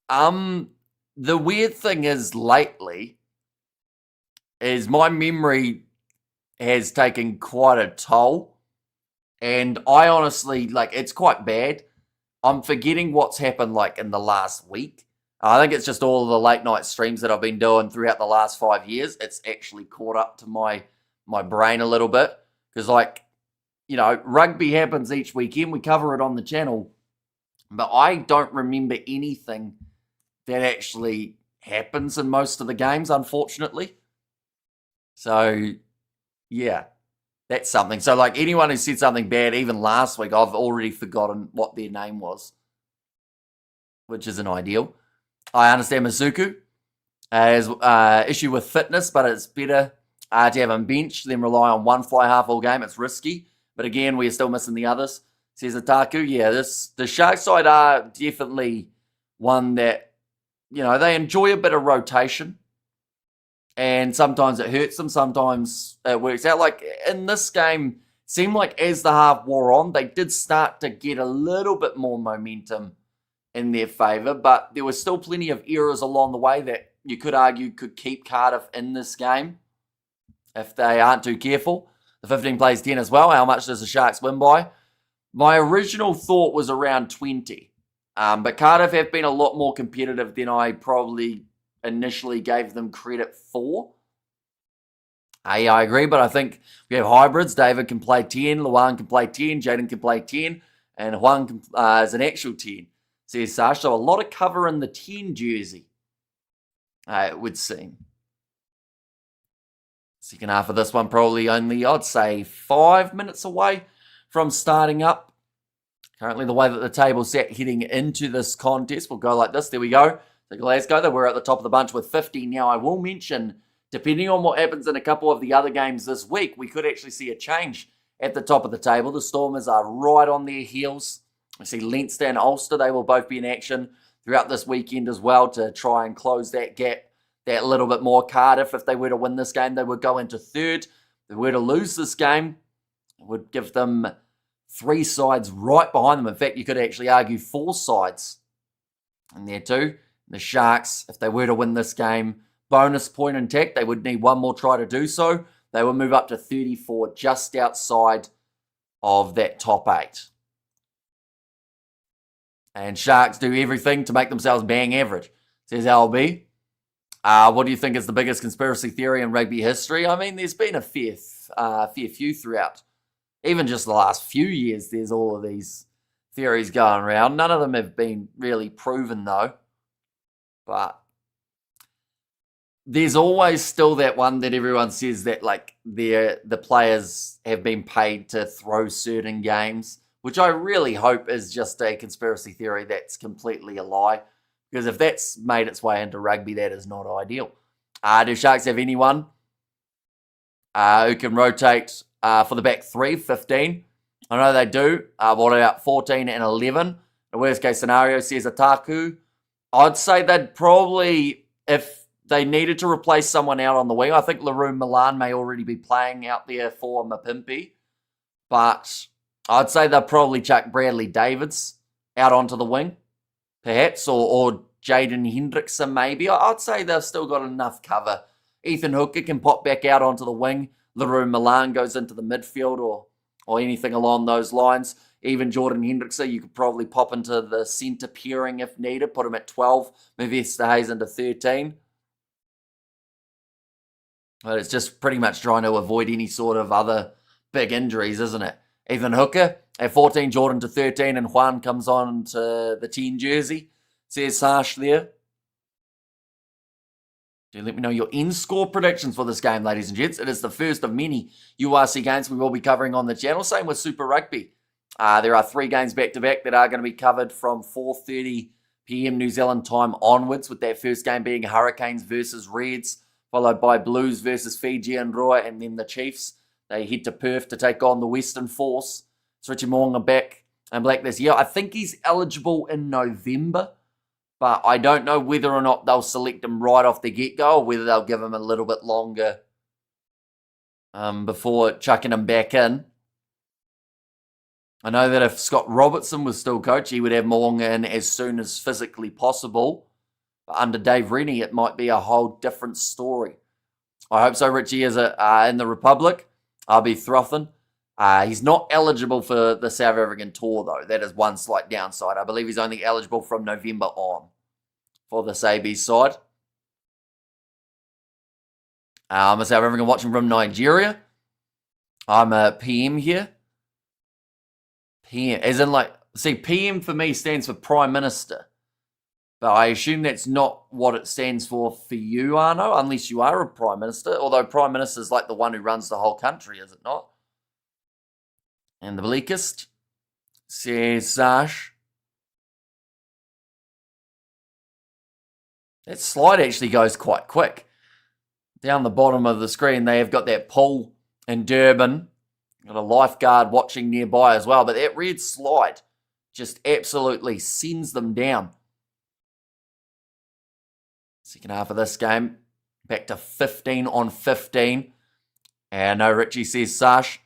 [SPEAKER 1] The weird thing is lately is my memory has taken quite a toll. And I honestly, like, it's quite bad. I'm forgetting what's happened, like, in the last week. I think it's just all of the late night streams that I've been doing throughout the last 5 years. It's actually caught up to my brain a little bit. Because, like, you know, rugby happens each weekend. We cover it on the channel. But I don't remember anything that actually happens in most of the games, unfortunately. So, yeah, that's something. So, like, anyone who said something bad, even last week, I've already forgotten what their name was, which isn't ideal. I understand Mizuku has issue with fitness, but it's better to have him benched than rely on one fly half all game. It's risky. But again, we're still missing the others. Says Ataku. Yeah, the Sharks side are definitely one that, you know, they enjoy a bit of rotation. And sometimes it hurts them. Sometimes it works out. Like in this game, it seemed like as the half wore on, they did start to get a little bit more momentum in their favour. But there was still plenty of errors along the way that you could argue could keep Cardiff in this game if they aren't too careful. The 15 plays 10 as well. How much does the Sharks win by? My original thought was around 20. But Cardiff have been a lot more competitive than I probably initially gave them credit for. Yeah, I agree, but I think we have hybrids. David can play 10, Luan can play 10, Jaden can play 10, and Juan is an actual 10, says Sash. So a lot of cover in the 10 jersey, it would seem. Second half of this one probably only, I'd say, 5 minutes away from starting up. Currently, the way that the table's set heading into this contest will go like this. There we go. So Glasgow, they were at the top of the bunch with 50. Now, I will mention, depending on what happens in a couple of the other games this week, we could actually see a change at the top of the table. The Stormers are right on their heels. We see Leinster and Ulster. They will both be in action throughout this weekend as well to try and close that gap that little bit more. Cardiff, if they were to win this game, they would go into third. If they were to lose this game, it would give them 3 sides right behind them. In fact, you could actually argue 4 sides in there too. The Sharks, if they were to win this game, bonus point intact, they would need one more try to do so. They will move up to 34, just outside of that top 8. And Sharks do everything to make themselves bang average, says LB. What do you think is the biggest conspiracy theory in rugby history? I mean, there's been a fair few throughout. Even just the last few years, there's all of these theories going around. None of them have been really proven, though. But there's always still that one that everyone says that, like, the players have been paid to throw certain games, which I really hope is just a conspiracy theory that's completely a lie. Because if that's made its way into rugby, that is not ideal. Do Sharks have anyone who can rotate for the back 3, 15. I know they do. What about 14 and 11? The worst case scenario says Ataku. I'd say they'd probably, if they needed to replace someone out on the wing, I think Leroux Milan may already be playing out there for Mapimpi. But I'd say they'll probably chuck Bradley Davids out onto the wing, perhaps, or Jaden Hendrickson maybe. I'd say they've still got enough cover. Ethan Hooker can pop back out onto the wing. Leroux Milan goes into the midfield or anything along those lines. Even Jordan Hendrickson, you could probably pop into the centre pairing if needed, put him at 12, move Esterhuis into 13. But it's just pretty much trying to avoid any sort of other big injuries, isn't it? Ethan Hooker at 14, Jordan to 13, and Juan comes on to the 10 jersey. Says Sash there. Do let me know your in-score predictions for this game, ladies and gents. It is the first of many URC games we will be covering on the channel. Same with Super Rugby. There are 3 games back-to-back that are going to be covered from 4:30 p.m. New Zealand time onwards, with that first game being Hurricanes versus Reds, followed by Blues versus Fiji and Roy, and then the Chiefs. They head to Perth to take on the Western Force. It's Richie Mo'unga back and black this year. I think he's eligible in November, but I don't know whether or not they'll select him right off the get-go or whether they'll give him a little bit longer before chucking him back in. I know that if Scott Robertson was still coach, he would have Mo'unga in as soon as physically possible. But under Dave Rennie, it might be a whole different story. I hope so. Richie is in the Republic. I'll be throthing. He's not eligible for the South African tour, though. That is one slight downside. I believe he's only eligible from November on for the AB side. I'm a South African watching from Nigeria. I'm a PM here. PM, as in PM for me stands for Prime Minister. But I assume that's not what it stands for you, Arno, unless you are a Prime Minister. Although Prime Minister is like the one who runs the whole country, is it not? And the bleakest says Sash. That slide actually goes quite quick. Down the bottom of the screen, they have got that pool in Durban. Got a lifeguard watching nearby as well. But that red slide just absolutely sends them down. Second half of this game, back to 15 on 15. And no, Richie says Sash.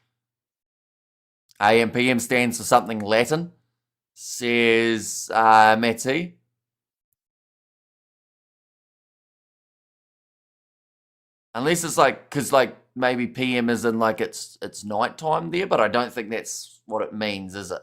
[SPEAKER 1] AM PM stands for something Latin, says Matty. Unless it's because maybe PM is in it's nighttime there, but I don't think that's what it means, is it?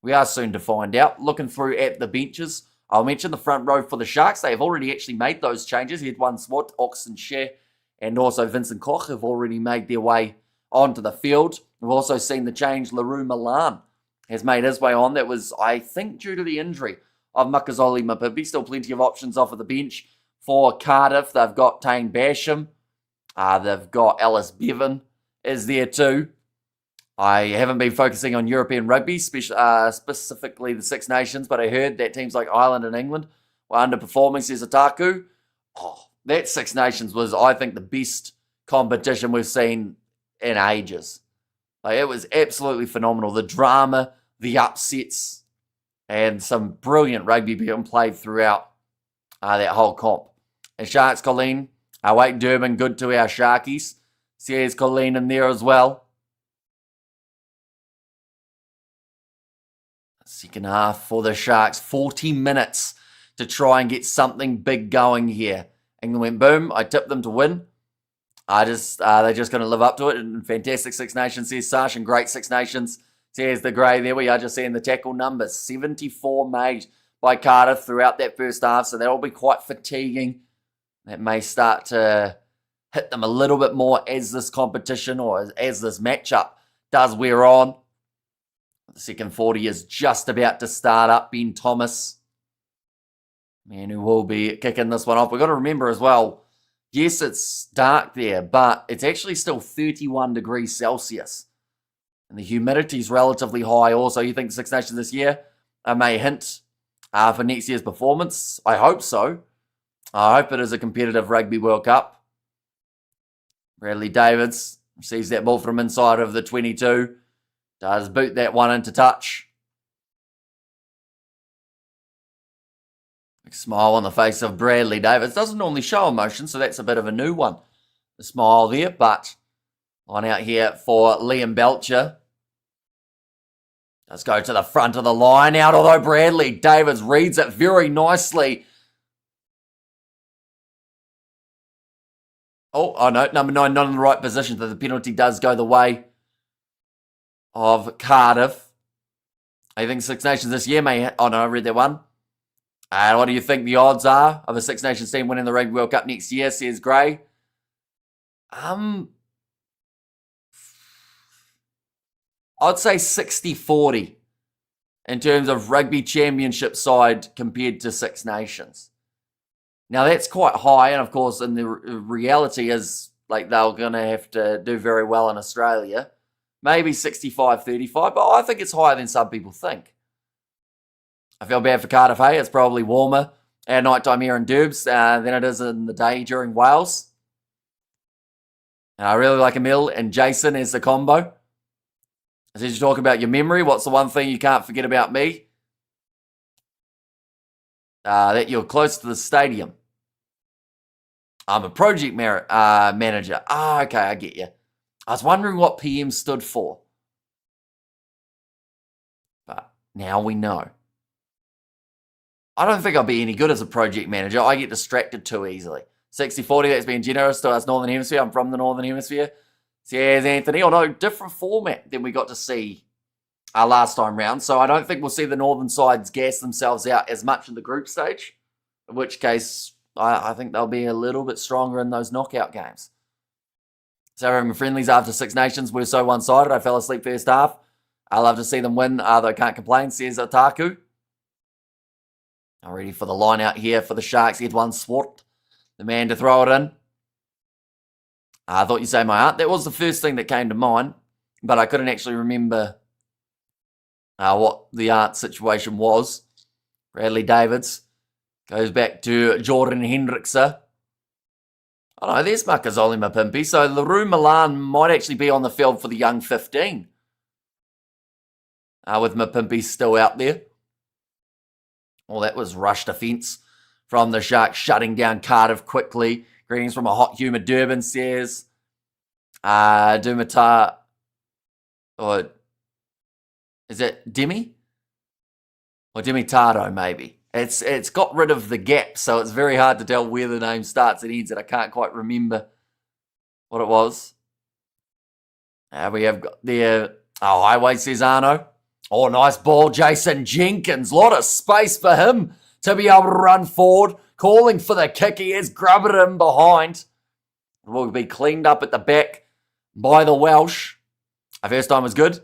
[SPEAKER 1] We are soon to find out. Looking through at the benches, I'll mention the front row for the Sharks. They have already actually made those changes. Edwin Swart, Oxen Share, and also Vincent Koch have already made their way onto the field. We've also seen the change. Leroux Milan has made his way on. That was, I think, due to the injury of Makazole Mapimpi. Still plenty of options off of the bench for Cardiff. They've got Tane Basham. They've got Ellis Bevan is there too. I haven't been focusing on European rugby, specifically the Six Nations, but I heard that teams like Ireland and England were underperforming, says Otaku. That Six Nations was, I think, the best competition we've seen in ages. It was absolutely phenomenal. The drama, the upsets, and some brilliant rugby being played throughout that whole comp. And Sharks, Colleen, Wake Durban, good to our Sharkies. Says Colleen in there as well. Second half for the Sharks, 40 minutes to try and get something big going here. England went boom. I tipped them to win. They're just going to live up to it. And fantastic Six Nations, says Sash, and great Six Nations, says the Grey. There we are, just seeing the tackle numbers. 74 made by Cardiff throughout that first half, so that'll be quite fatiguing. That may start to hit them a little bit more as this competition or as this matchup does wear on. The second 40 is just about to start up. Ben Thomas, man, who will be kicking this one off. We've got to remember as well, yes, it's dark there, but it's actually still 31 degrees Celsius. And the humidity is relatively high also. You think the Six Nations this year may hint for next year's performance? I hope so. I hope it is a competitive Rugby World Cup. Bradley Davids receives that ball from inside of the 22. Does boot that one into touch. Big smile on the face of Bradley Davids. Doesn't normally show emotion, so that's a bit of a new one. The smile there, but line out here for Liam Belcher. Does go to the front of the line out, although Bradley Davids reads it very nicely. Oh no, number 9 not in the right position, but the penalty does go the way of Cardiff. I think Six Nations this year may... Oh no, I read that one. What do you think the odds are of a Six Nations team winning the Rugby World Cup next year, says Gray? I'd say 60-40 in terms of Rugby Championship side compared to Six Nations. Now, that's quite high, and of course, in the reality is, like, they're going to have to do very well in Australia. Maybe 65-35, but I think it's higher than some people think. I feel bad for Cardiff, hey? It's probably warmer at night time here in Derbs than it is in the day during Wales. And I really like Emil and Jason as the combo. As you talk about your memory, what's the one thing you can't forget about me? That you're close to the stadium. I'm a project manager. Okay, I get you. I was wondering what PM stood for. But now we know. I don't think I'll be any good as a project manager. I get distracted too easily. 60-40, that's being generous to us Northern Hemisphere. I'm from the Northern Hemisphere. Says Anthony. Although different format than we got to see last time round. So I don't think we'll see the Northern sides gas themselves out as much in the group stage. In which case, I think they'll be a little bit stronger in those knockout games. So having friendlies after Six Nations, we're so one-sided. I fell asleep first half. I love to see them win, though I can't complain, says Otaku. I'm ready for the line out here for the Sharks. Edwin Swart, the man to throw it in. I thought you'd say my aunt. That was the first thing that came to mind, but I couldn't actually remember what the aunt situation was. Bradley Davids goes back to Jordan Hendrickse. Oh no, there's Makazole Mapimpi. So LaRue Milan might actually be on the field for the young 15. With Mapimpi still out there. Well, that was rush defence from the Sharks, shutting down Cardiff quickly. Greetings from a hot, humid Durban, says Dumata. Or is it Demi? Or Demitado, maybe. It's got rid of the gap, so it's very hard to tell where the name starts and ends, and I can't quite remember what it was. We have got there. Oh, Highway, says Arno. Oh, nice ball, Jason Jenkins. A lot of space for him to be able to run forward. Calling for the kick. He has grubbed him behind. It will be cleaned up at the back by the Welsh. First time was good.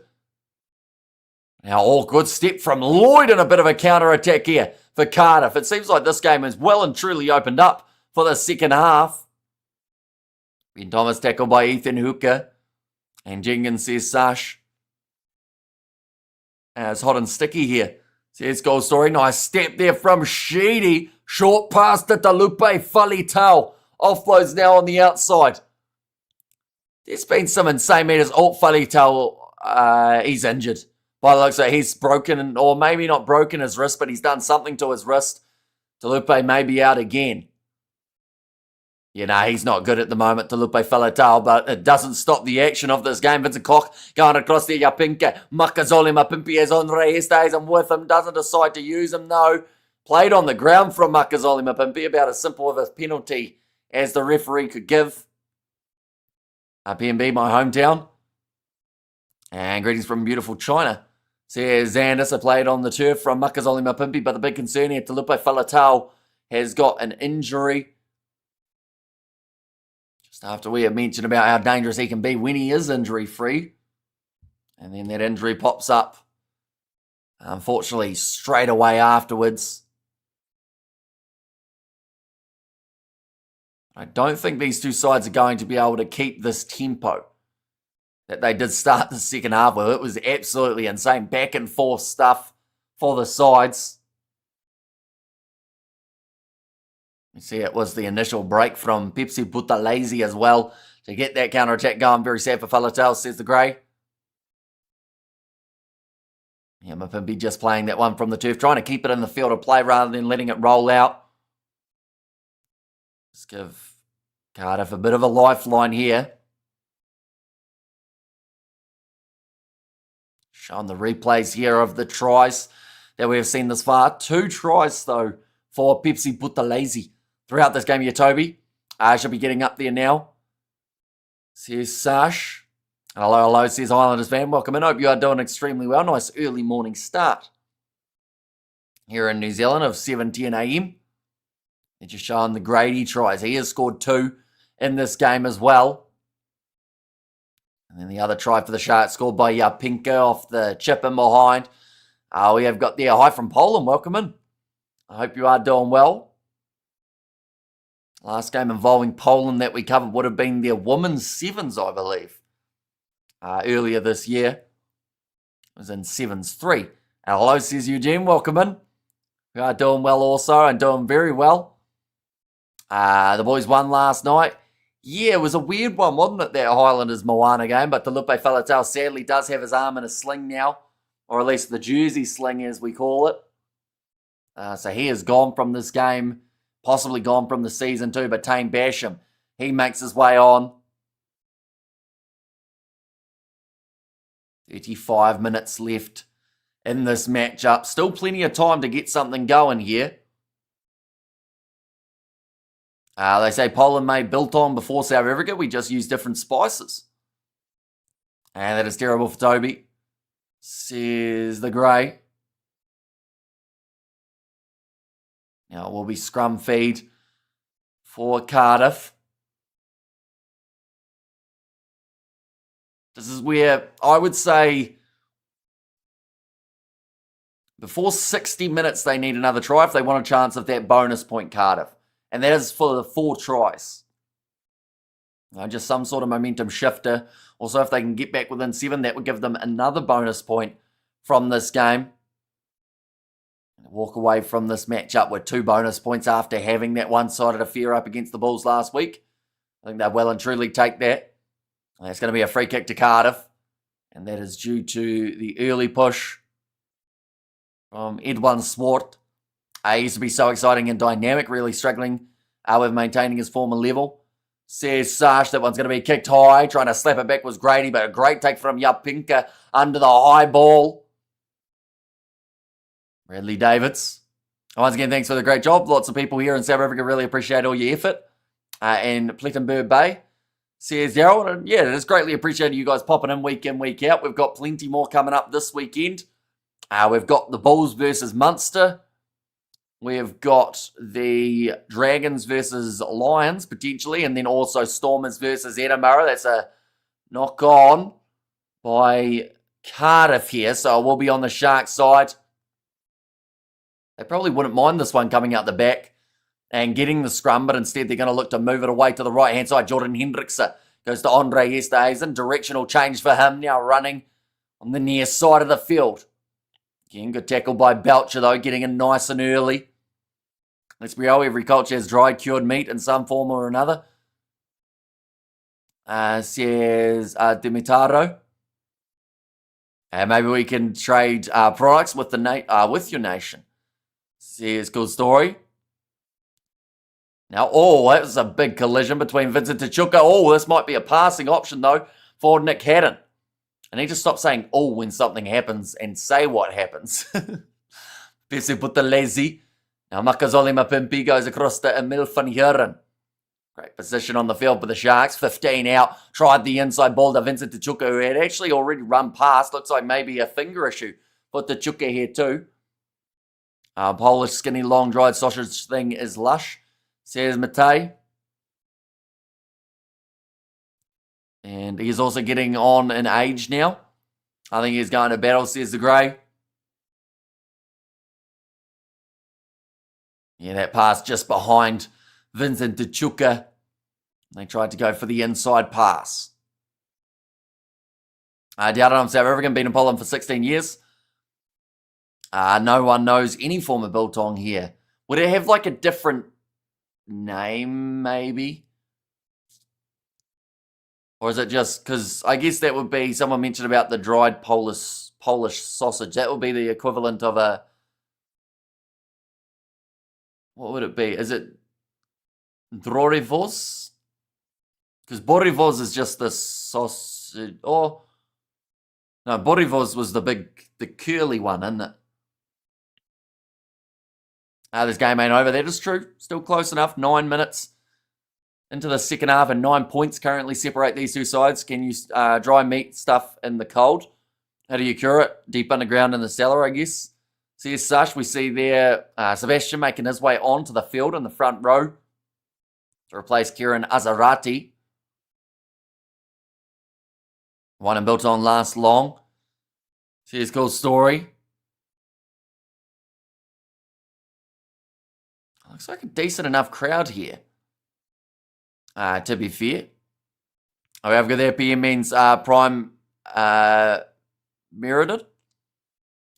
[SPEAKER 1] Now, all good step from Lloyd and a bit of a counter-attack here for Cardiff. It seems like this game is well and truly opened up for the second half. Ben Thomas tackled by Ethan Hooker. And Jenkins says Sash. It's hot and sticky here. Says Goal Story. Nice step there from Sheedy. Short pass to Talupe Falitau. Offloads now on the outside. There's been some insane meters. Falitau, he's injured. By the looks of it, he's broken, or maybe not broken his wrist, but he's done something to his wrist. Talupe may be out again. He's not good at the moment, Talupe Falitau, but it doesn't stop the action of this game. Vincent Koch going across there, Yapinka. Makazole Mapimpi has on Reyes, stays him with him, doesn't decide to use him, no. Played on the ground from Makazole Mapimpi, about as simple of a penalty as the referee could give. PNB, my hometown. And greetings from beautiful China. Says Xandis, played on the turf from Makazole Mapimpi, but the big concern here, Talupe Falitau has got an injury. Just after we have mentioned about how dangerous he can be when he is injury-free. And then that injury pops up, unfortunately, straight away afterwards. I don't think these two sides are going to be able to keep this tempo that they did start the second half with. It was absolutely insane. Back and forth stuff for the sides. You see, it was the initial break from Pepsi Butalese as well to get that counter-attack going. Very sad for Faletau, says the Grey. Yeah, Mapimpi just playing that one from the turf, trying to keep it in the field of play rather than letting it roll out. Let's give Cardiff a bit of a lifeline here. Showing the replays here of the tries that we have seen this far. 2 tries, though, for Pepsi Buthelezi throughout this game here, Toby. Should be getting up there now. Says Sash. Hello, hello, says Highlanders fan. Welcome in. Hope you are doing extremely well. Nice early morning start here in New Zealand of 7:10 a.m. They're just showing the Grady tries. He has scored 2 in this game as well. And then the other try for the Sharks scored by Pinker off the chip in behind. We have got there. Hi from Poland. Welcome in. I hope you are doing well. Last game involving Poland that we covered would have been their women's sevens, I believe. Earlier this year. It was in sevens 3. Hello, says Eugene. Welcome in. We are doing well also and doing very well. The boys won last night. Yeah, it was a weird one, wasn't it, that Highlanders Moana game? But Talupe Faletau sadly does have his arm in a sling now. Or at least the jersey sling, as we call it. So he is gone from this game. Possibly gone from the season too. But Tane Basham, he makes his way on. 35 minutes left in this matchup. Still plenty of time to get something going here. They say Poland made biltong before South Africa. We just use different spices. And that is terrible for Toby, says the Grey. Now it will be scrum feed for Cardiff. This is where I would say before 60 minutes they need another try if they want a chance of that bonus point, Cardiff. And that is for the 4 tries. Just some sort of momentum shifter. Also, if they can get back within 7, that would give them another bonus point from this game. Walk away from this matchup with 2 bonus points after having that one-sided affair up against the Bulls last week. I think they'll well and truly take that. It's going to be a free kick to Cardiff. And that is due to the early push from Edwin Swart. He used to be so exciting and dynamic, really struggling with maintaining his former level. Says Sash, that one's going to be kicked high. Trying to slap it back was Grady, but a great take from Yapinka under the high ball. Bradley Davids. Once again, thanks for the great job. Lots of people here in South Africa really appreciate all your effort. And Plettenberg Bay says, Daryl, yeah, it is greatly appreciated you guys popping in, week out. We've got plenty more coming up this weekend. We've got the Bulls versus Munster. We've got the Dragons versus Lions, potentially, and then also Stormers versus Edinburgh. That's a knock-on by Cardiff here, so we'll be on the Sharks side. They probably wouldn't mind this one coming out the back and getting the scrum, but instead they're going to look to move it away to the right-hand side. Jordan Hendrickson goes to Andre Esterhuizen. Directional change for him, now running on the near side of the field. Again, good tackle by Belcher, though, getting in nice and early. Let's be real, every culture has dried, cured meat in some form or another. Says Dimitaro. And maybe we can trade products with with your nation. Says Cool Story. Now, that was a big collision between Vincent Tachuka. This might be a passing option, though, for Nick Haddon. I need to stop saying when something happens and say what happens. Pese Buthelezi. Now, Makazole Mapimpi goes across to Emil van Heeren. Great position on the field for the Sharks. 15 out. Tried the inside ball to Vincent Tachuka, who had actually already run past. Looks like maybe a finger issue for Tachuka here too. Polish skinny long dried sausage thing is lush, says Matei. And he's also getting on in age now. I think he's going to battle, says the Grey. Yeah, that pass just behind Vincent Tachuka. They tried to go for the inside pass. Dowden, South African, been in Poland for 16 years. No one knows any form of biltong here. Would it have like a different name, maybe? Or is it just, because I guess that would be, someone mentioned about the dried Polish sausage. That would be the equivalent of a, what would it be? Is it Drorivos? Because Borivos is just the sausage. Or, no, Borivos was the curly one, isn't it? This game ain't over. That is true. Still close enough. 9 minutes into the second half and 9 points currently separate these two sides. Can you dry meat stuff in the cold? How do you cure it? Deep underground in the cellar, I guess. See, as such, we see there Sebastian making his way onto the field in the front row to replace Kieran Azarati. One and built on last long. See his cool story. Looks like a decent enough crowd here. To be fair. However, there PM means Prime merited.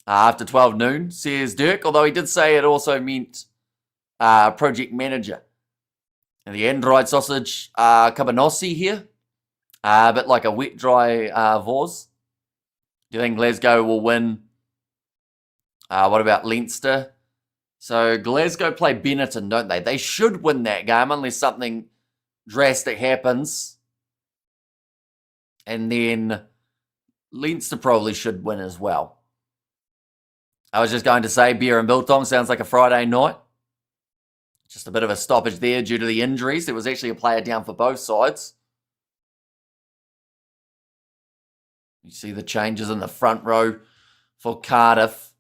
[SPEAKER 1] After 12 noon, says Dirk, although he did say it also meant project manager. And the Android sausage cabanossi here. A bit like a wet dry Vors. Do you think Glasgow will win? What about Leinster? So Glasgow play Benetton, don't they? They should win that game unless something drastic happens. And then Leinster probably should win as well. I was just going to say beer and biltong sounds like a Friday night. Just a bit of a stoppage there due to the injuries. There was actually a player down for both sides. You see the changes in the front row for Cardiff.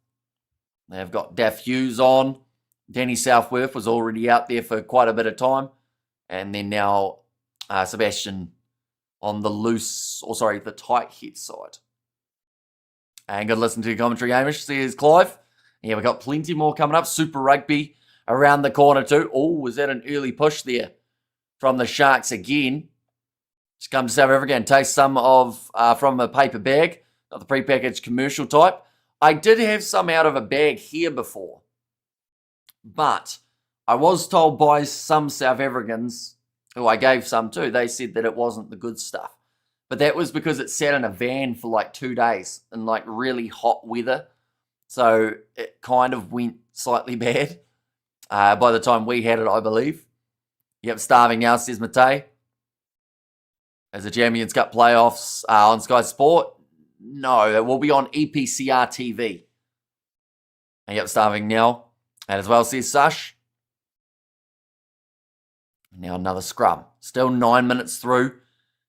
[SPEAKER 1] They've got Daff Hughes on. Danny Southworth was already out there for quite a bit of time. And then now Sebastian on the the tight head side. And good to listen to your commentary, Hamish. There's Clive. Yeah, we've got plenty more coming up. Super Rugby around the corner too. Oh, was that an early push there from the Sharks again? Just come to South Africa and taste some of from a paper bag, not the prepackaged commercial type. I did have some out of a bag here before, but I was told by some South Africans, who I gave some to, they said that it wasn't the good stuff. But that was because it sat in a van for like 2 days in like really hot weather. So it kind of went slightly bad by the time we had it, I believe. Yep, starving now, says Matei. As the Champions Cup playoffs on Sky Sport. No, it will be on EPCR TV. And yep, starving now. And as well, says Sush. Now another scrum. Still 9 minutes through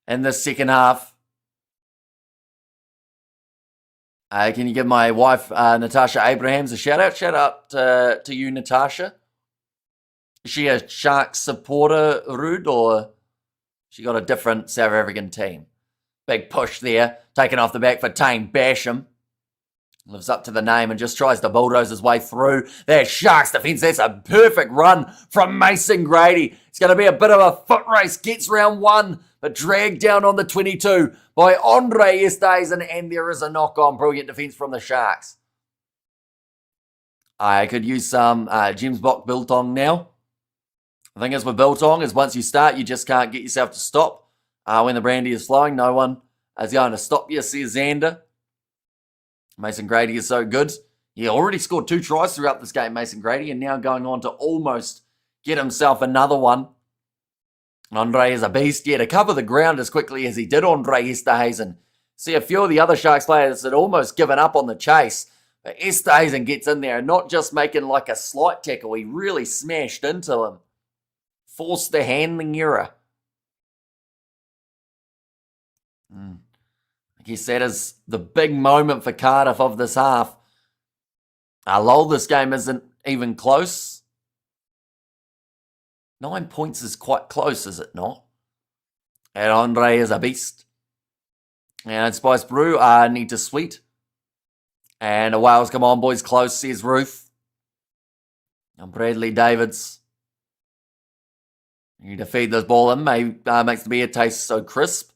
[SPEAKER 1] in the second half. Can you give my wife, Natasha Abrahams, a shout out? Shout out to you, Natasha. Is she a Sharks supporter, Rude, or she got a different South African team? Big push there, taken off the back for Tane Basham. Lives up to the name and just tries to bulldoze his way through their Sharks defence. That's a perfect run from Mason Grady. It's going to be a bit of a foot race. Gets round one, but dragged down on the 22 by Andre Esterhuizen, and there is a knock-on. Brilliant defence from the Sharks. I could use some James Bock Biltong now. The thing is with Biltong is once you start, you just can't get yourself to stop. When the brandy is flowing, no one is going to stop you, says Xander. Mason Grady is so good. He already scored 2 tries throughout this game, Mason Grady, and now going on to almost get himself another one. Andre is a beast. Yeah, to cover the ground as quickly as he did, Andre Esterhuizen. See a few of the other Sharks players had almost given up on the chase. But Esterhuizen gets in there and not just making like a slight tackle. He really smashed into him. Forced the handling error. I guess that is the big moment for Cardiff of this half. Lol, this game isn't even close. 9 points is quite close, is it not? And Andre is a beast. And Spice Brew need to sweet. And a Wales, come on boys, close, says Ruth. And Bradley Davids. You need to feed this ball in. Makes the beer taste so crisp.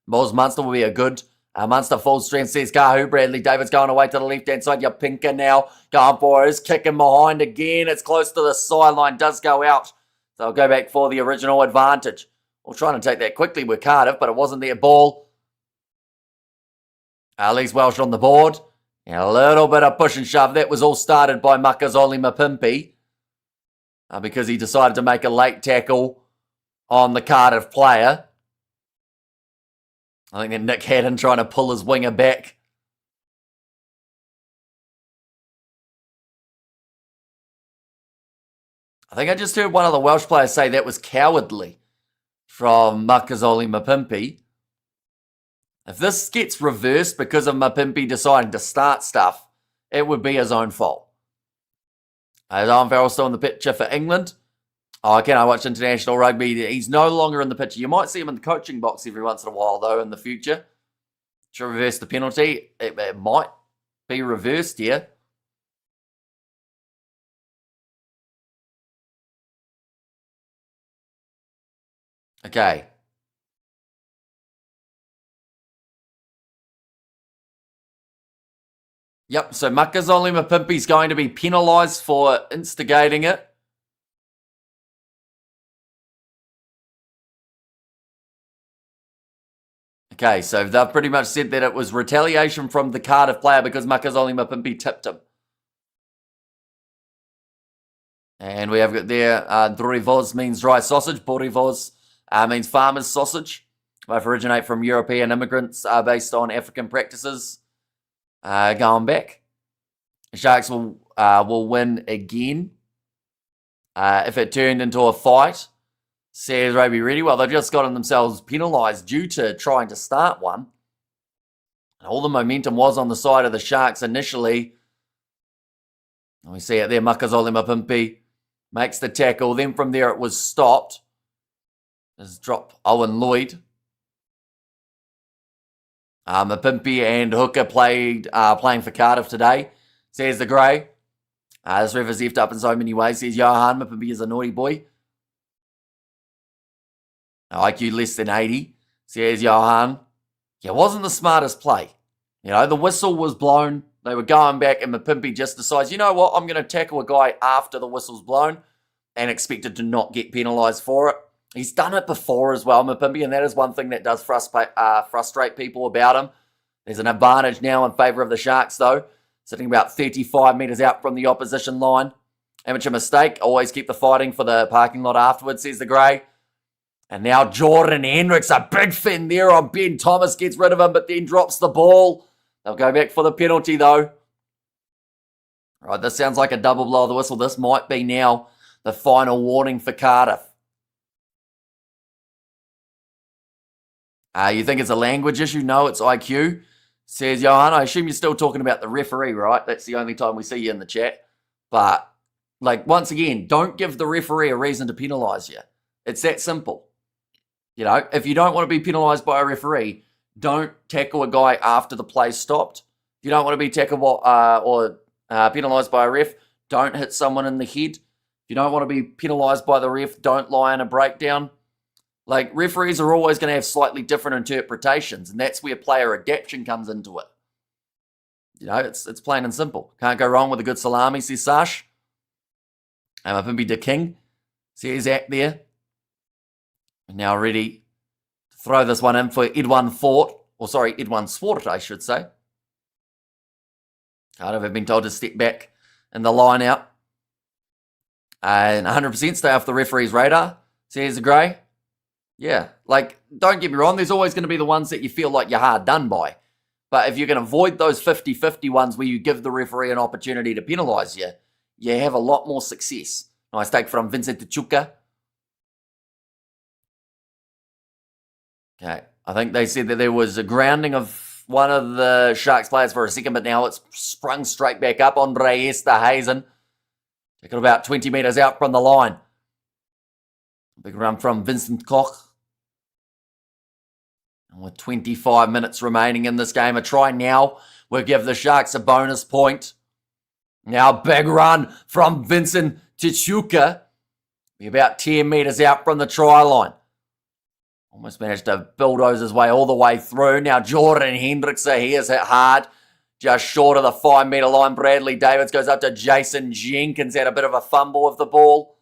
[SPEAKER 1] Boz Munster will be a good Munster full strength, says Kahu. Bradley Davids going away to the left-hand side. Your pinker now. Going for his kicking behind again. It's close to the sideline. Does go out. So I'll go back for the original advantage. Well, trying to take that quickly with Cardiff, but it wasn't their ball. Lee's Welsh on the board. And a little bit of push and shove. That was all started by Makazole Mapimpi because he decided to make a late tackle on the Cardiff player. I think that Nick Haddon trying to pull his winger back. I think I just heard one of the Welsh players say that was cowardly from Makazole Mapimpi. If this gets reversed because of Mapimpi deciding to start stuff, it would be his own fault. Is Owen Farrell still in the picture for England? Oh, can I watch international rugby? He's no longer in the picture. You might see him in the coaching box every once in a while, though, in the future. Should reverse the penalty. It might be reversed here. Okay. Yep, so Makazole Mapimpi is going to be penalised for instigating it. Okay, so they've pretty much said that it was retaliation from the Cardiff player because Makazole Mapimpi tipped him. And we have got there, Dorivoz means dry sausage, Borivoz means farmer's sausage. Both originate from European immigrants based on African practices. Going back. Sharks will win again. If it turned into a fight, says Rugby Ready. Well, they've just gotten themselves penalised due to trying to start one. All the momentum was on the side of the Sharks initially. We see it there, Makazole Mapimpi makes the tackle. Then from there it was stopped. Just drop Owen Lloyd. Mapimpi and Hooker playing for Cardiff today, says the Grey. This ref is effed up in so many ways, says Johan. Mapimpi is a naughty boy. IQ less than 80, says Johan. Yeah, it wasn't the smartest play. You know, the whistle was blown. They were going back and Mapimpi just decides, you know what, I'm going to tackle a guy after the whistle's blown and expected to not get penalised for it. He's done it before as well, Mapimpi, and that is one thing that does frustrate people about him. There's an advantage now in favour of the Sharks, though, sitting about 35 metres out from the opposition line. Amateur mistake. Always keep the fighting for the parking lot afterwards, says the Grey. And now Jordan Hendricks, a big fin there on Ben Thomas, gets rid of him, but then drops the ball. They'll go back for the penalty, though. Right, this sounds like a double blow of the whistle. This might be now the final warning for Cardiff. You think it's a language issue? No, it's IQ, says Johan. I assume you're still talking about the referee, right? That's the only time we see you in the chat. But, like, once again, don't give the referee a reason to penalise you. It's that simple. You know, if you don't want to be penalised by a referee, don't tackle a guy after the play's stopped. If you don't want to be tackled or penalised by a ref, don't hit someone in the head. If you don't want to be penalised by the ref, don't lie in a breakdown. Like, referees are always going to have slightly different interpretations, and that's where player adaptation comes into it. You know, it's plain and simple. Can't go wrong with a good salami, says Sash. Mapimpi de King, says Act there. Now ready to throw this one in for Edwin Swart, I should say. Cardiff have been told to step back in the line out. And 100% stay off the referee's radar, says the Grey. Yeah, like, don't get me wrong, there's always going to be the ones that you feel like you're hard done by. But if you can avoid those 50-50 ones where you give the referee an opportunity to penalise you, you have a lot more success. Nice take from Vincent Tachuka. Okay, I think they said that there was a grounding of one of the Sharks players for a second, but now it's sprung straight back up. Andre Esterhazen. Taken about 20 metres out from the line. Big run from Vincent Koch. And with 25 minutes remaining in this game, a try now will give the Sharks a bonus point. Now big run from Vincent Tachuka. Be about 10 metres out from the try line. Almost managed to bulldoze his way all the way through. Now Jordan Hendricks, he is hit hard. Just short of the 5 metre line. Bradley Davids goes up to Jason Jenkins. Had a bit of a fumble with the ball.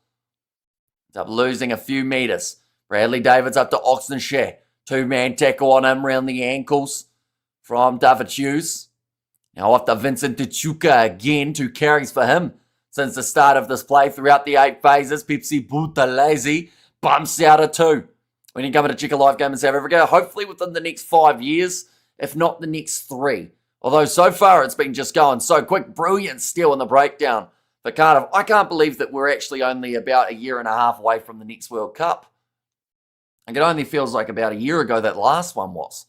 [SPEAKER 1] Ends up losing a few metres. Bradley Davids up to Oxenshire. Two-man tackle on him round the ankles from David Hughes. Now off to Vincent Tuchuka again. 2 carries for him since the start of this play throughout the 8 phases. Pepsi Buthelezi bumps out a 2. When you come to check a live game in South Africa, hopefully within the next 5 years, if not the next 3. Although so far it's been just going so quick. Brilliant steal in the breakdown for Cardiff. I can't believe that we're actually only about a year and a half away from the next World Cup. It only feels like about a year ago that last one was.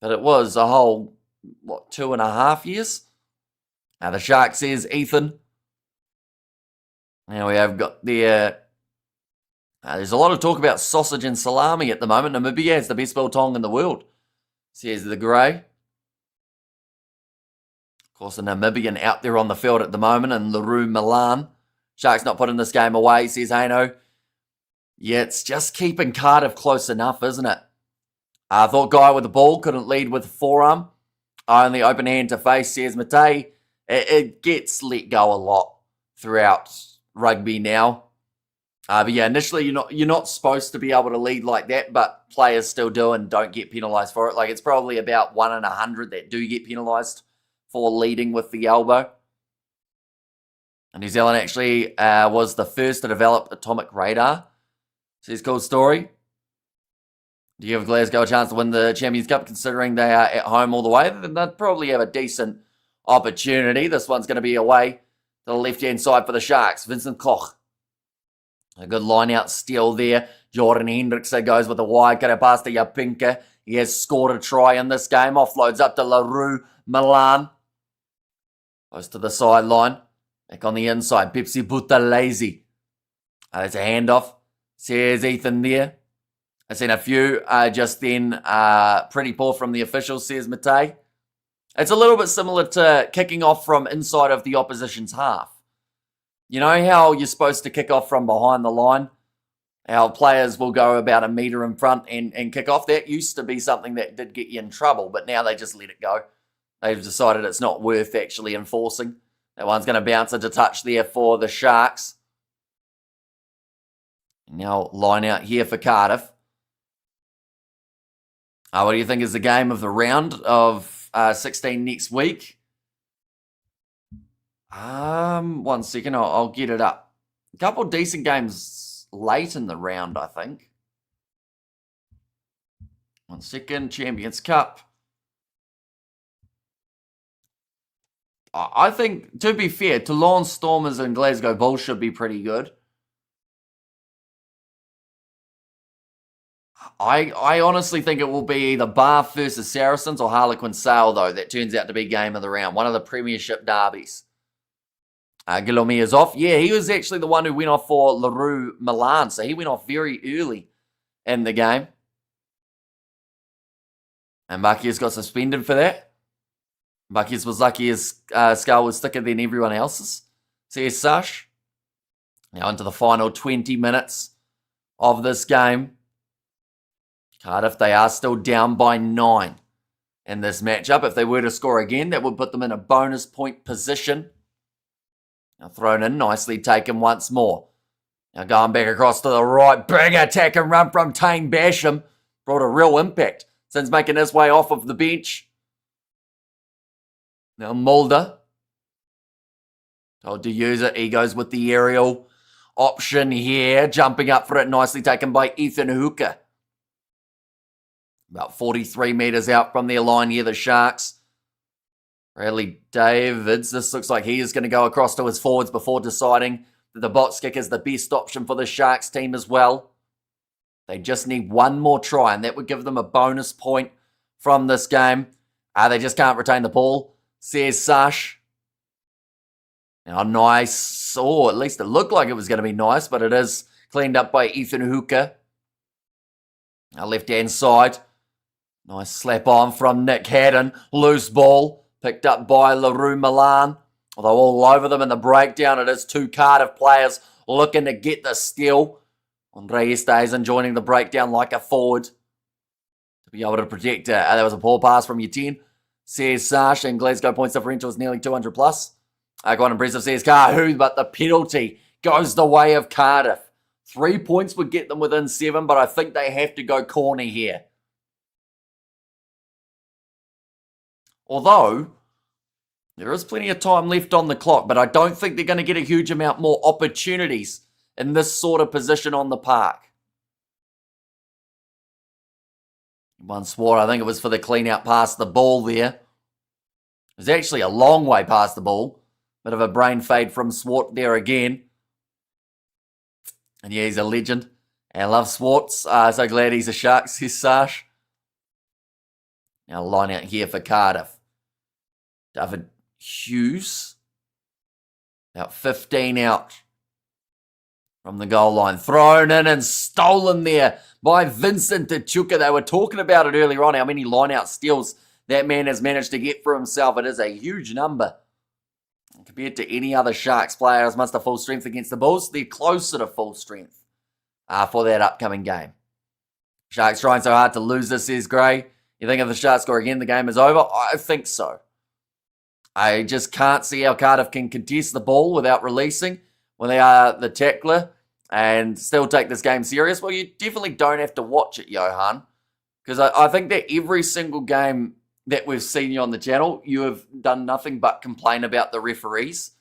[SPEAKER 1] But it was a whole, 2.5 years? Now the Shark says Ethan. Now we have got there's a lot of talk about sausage and salami at the moment. Namibia has the best biltong in the world, says the Grey. Of course, a Namibian out there on the field at the moment, and LaRue Milan. Sharks not putting this game away, says Hano. Yeah, it's just keeping Cardiff close enough, isn't it? I thought Guy with the ball couldn't lead with forearm. Only open hand to face, says Matei. It gets let go a lot throughout rugby now. But yeah, initially you're not supposed to be able to lead like that, but players still do and don't get penalised for it. Like, it's probably about 1 in 100 that do get penalised for leading with the elbow. And New Zealand actually was the first to develop atomic radar. Says cool story. Do you give Glasgow a chance to win the Champions Cup, considering they are at home all the way? Then they'd probably have a decent opportunity. This one's going to be away to the left-hand side for the Sharks. Vincent Koch. A good line-out steal there. Jordan Hendrickson goes with a wide cutter pass to Yapinka. He has scored a try in this game. Offloads up to LaRue Milan. Goes to the sideline. Back on the inside. Pepsi Buthelezi. There's a handoff. Says Ethan there. I've seen a few just then. Pretty poor from the officials, says Matei. It's a little bit similar to kicking off from inside of the opposition's half. You know how you're supposed to kick off from behind the line? How players will go about a metre in front and kick off? That used to be something that did get you in trouble, but now they just let it go. They've decided it's not worth actually enforcing. That one's going to bounce into touch there for the Sharks. Now line out here for Cardiff. What do you think is the game of the round of 16 next week? 1 second, I'll get it up. A couple of decent games late in the round, I think. 1 second, Champions Cup. I think, to be fair, Toulon Stormers and Glasgow Bulls should be pretty good. I honestly think it will be either Bath versus Saracens or Harlequin Sale, though. That turns out to be game of the round. One of the premiership derbies. Guillaume is off. Yeah, he was actually the one who went off for LaRue Milan. So he went off very early in the game. And Buckies got suspended for that. Buckies was lucky his skull was thicker than everyone else's. Says Sash. Now into the final 20 minutes of this game. Cardiff, they are still down by 9 in this matchup. If they were to score again, that would put them in a bonus point position. Now thrown in, nicely taken once more. Now going back across to the right. Big attack and run from Tane Basham. Brought a real impact since making his way off of the bench. Now Mulder. Told to use it. He goes with the aerial option here. Jumping up for it. Nicely taken by Ethan Hooker. About 43 metres out from their line here, the Sharks. Bradley Davids, this looks like he is going to go across to his forwards before deciding that the box kick is the best option for the Sharks team as well. They just need one more try, and that would give them a bonus point from this game. They just can't retain the ball, says Sash. Now, nice. Oh, at least it looked like it was going to be nice, but it is cleaned up by Ethan Hooker. Now, left-hand side. Nice slap on from Nick Haddon. Loose ball. Picked up by LaRue Milan. Although all over them in the breakdown, it is 2 Cardiff players looking to get the steal. Andre Esterhuizen joining the breakdown like a forward to be able to protect it. That was a poor pass from Yatin. Says Sash, and Glasgow points differential is nearly 200 plus. Quite impressive, says Kahu, but the penalty goes the way of Cardiff. 3 points would get them within 7, but I think they have to go corner here. Although, there is plenty of time left on the clock, but I don't think they're going to get a huge amount more opportunities in this sort of position on the park. One swore, I think it was for the clean out past the ball there. It was actually a long way past the ball. Bit of a brain fade from Swart there again. And yeah, he's a legend. I love Swartz. So glad he's a Shark, says Sash. Now line out here for Cardiff. David Hughes. About 15 out from the goal line. Thrown in and stolen there by Vincent Tachuka. They were talking about it earlier on, how many line-out steals that man has managed to get for himself. It is a huge number. Compared to any other Sharks players, muster full strength against the Bulls. They're closer to full strength for that upcoming game. Sharks trying so hard to lose this, says Gray. You think if the Sharks score again, the game is over? I think so. I just can't see how Cardiff can contest the ball without releasing when they are the tackler and still take this game serious. Well, you definitely don't have to watch it, Johan, because I think that every single game that we've seen you on the channel, you have done nothing but complain about the referees.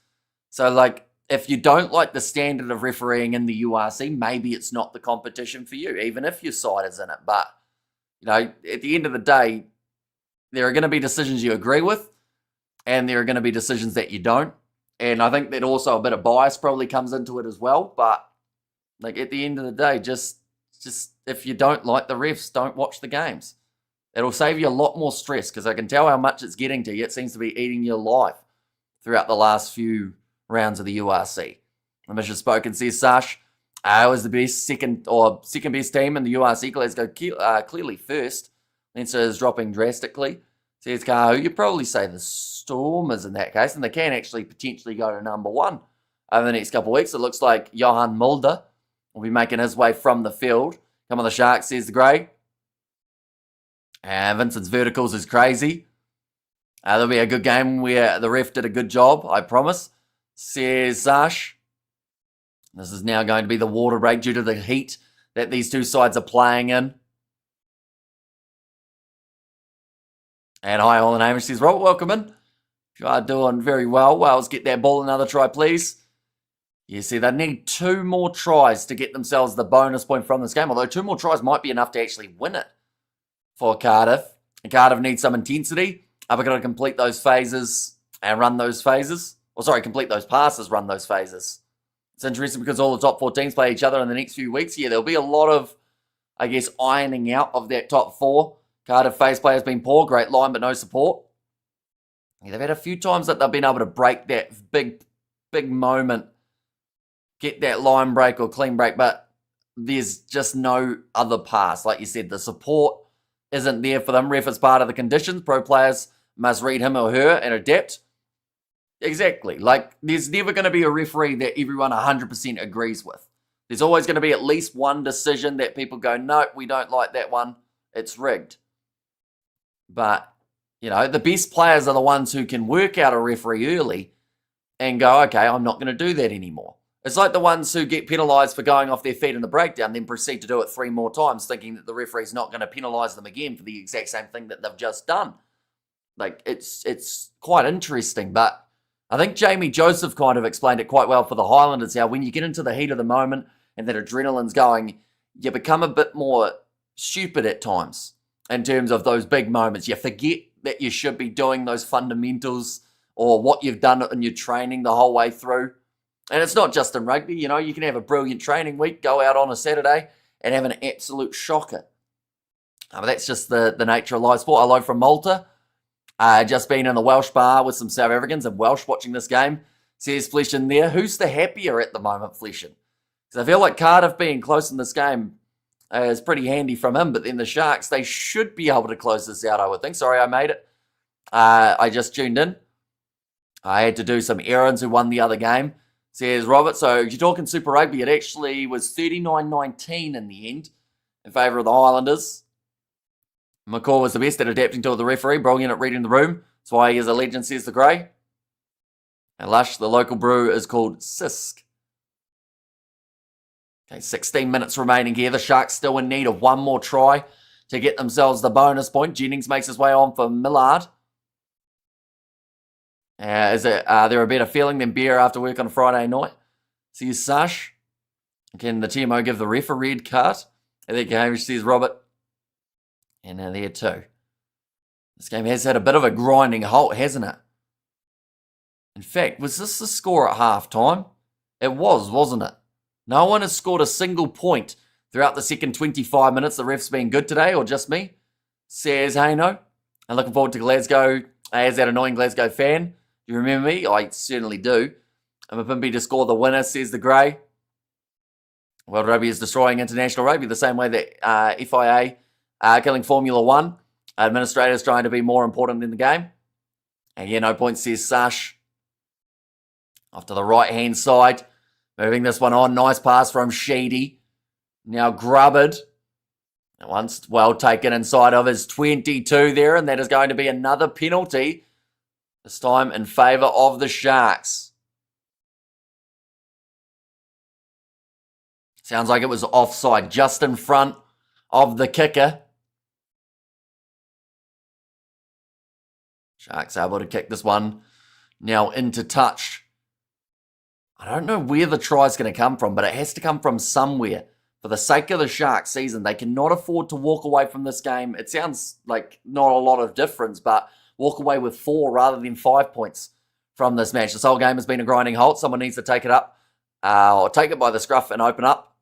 [SPEAKER 1] So, like, if you don't like the standard of refereeing in the URC, maybe it's not the competition for you, even if your side is in it. But, you know, at the end of the day, there are going to be decisions you agree with, and there are going to be decisions that you don't. And I think that also a bit of bias probably comes into it as well. But, like, at the end of the day, just if you don't like the refs, don't watch the games. It'll save you a lot more stress, because I can tell how much it's getting to you. It seems to be eating your life throughout the last few rounds of the URC. The mission spoken, says Sash. It was the best second best team in the URC. Glasgow clearly first. Leinster is dropping drastically. Says Kahu. You'd probably say the Stormers in that case, and they can actually potentially go to number 1 over the next couple of weeks. It looks like Johan Mulder will be making his way from the field. Come on, the Sharks, says the Grey. And Vincent's verticals is crazy. There'll be a good game where the ref did a good job, I promise, says Sash. This is now going to be the water break due to the heat that these two sides are playing in. And hi, all the name. Says, Robert, welcome in. You are doing very well. Wales, get that ball another try, please. You see, they need 2 more tries to get themselves the bonus point from this game, although 2 more tries might be enough to actually win it for Cardiff. And Cardiff needs some intensity. We've got to complete those phases and run those phases. Complete those passes, run those phases. It's interesting because all the top 4 teams play each other in the next few weeks. Yeah, there'll be a lot of, I guess, ironing out of that top 4. Cardiff phase play has been poor. Great line, but no support. Yeah, they've had a few times that they've been able to break that big moment, get that line break or clean break, but there's just no other pass. Like you said, the support isn't there for them. Ref is part of the conditions. Pro players must read him or her and adapt. Exactly. Like, there's never going to be a referee that everyone 100% agrees with. There's always going to be at least one decision that people go, no, we don't like that one. It's rigged. But, you know, the best players are the ones who can work out a referee early and go, okay, I'm not going to do that anymore. It's like the ones who get penalised for going off their feet in the breakdown, then proceed to do it 3 more times, thinking that the referee's not going to penalise them again for the exact same thing that they've just done. Like, it's quite interesting, but I think Jamie Joseph kind of explained it quite well for the Highlanders, how when you get into the heat of the moment and that adrenaline's going, you become a bit more stupid at times in terms of those big moments. You forget that you should be doing those fundamentals or what you've done in your training the whole way through. And it's not just in rugby, you know, you can have a brilliant training week, go out on a Saturday and have an absolute shocker. But that's just the nature of live sport. Hello from Malta. Just been in the Welsh bar with some South Africans and Welsh watching this game. Says Flesh in there. Who's the happier at the moment, Fleshin? Because I feel like Cardiff being close in this game is pretty handy from him. But then the Sharks, they should be able to close this out, I would think. Sorry, I made it. I just tuned in. I had to do some errands who won the other game. Says Robert, so you're talking Super Rugby. It actually was 39-19 in the end in favour of the Highlanders. McCall was the best at adapting to the referee, brilliant at reading the room. That's why he is a legend, says the Grey. And Lush, the local brew, is called Sisk. Okay, 16 minutes remaining here. The Sharks still in need of one more try to get themselves the bonus point. Jennings makes his way on for Millard. Is there a better feeling than beer after work on a Friday night? See Sash. Can the TMO give the ref a red card? And there Hamish sees Robert. And there too. This game has had a bit of a grinding halt, hasn't it? In fact, was this the score at halftime? It was, wasn't it? No one has scored a single point throughout the second 25 minutes. The ref's been good today, or just me? Says Hayno. I'm looking forward to Glasgow as that annoying Glasgow fan. Do you remember me? I certainly do. I'm a Pimpy to score the winner, says the Grey. World Rugby is destroying international rugby the same way that FIA killing Formula 1. Administrators trying to be more important than the game. And yeah, no points, says Sash. Off to the right-hand side. Moving this one on. Nice pass from Sheedy. Now Grubbard. That one's well taken inside of his 22 there. And that is going to be another penalty. This time in favour of the Sharks. Sounds like it was offside. Just in front of the kicker. Sharks able to kick this one now into touch. I don't know where the try is going to come from, but it has to come from somewhere. For the sake of the Sharks season, they cannot afford to walk away from this game. It sounds like not a lot of difference, but walk away with 4 rather than 5 points from this match. This whole game has been a grinding halt. Someone needs to take it up, or take it by the scruff and open up.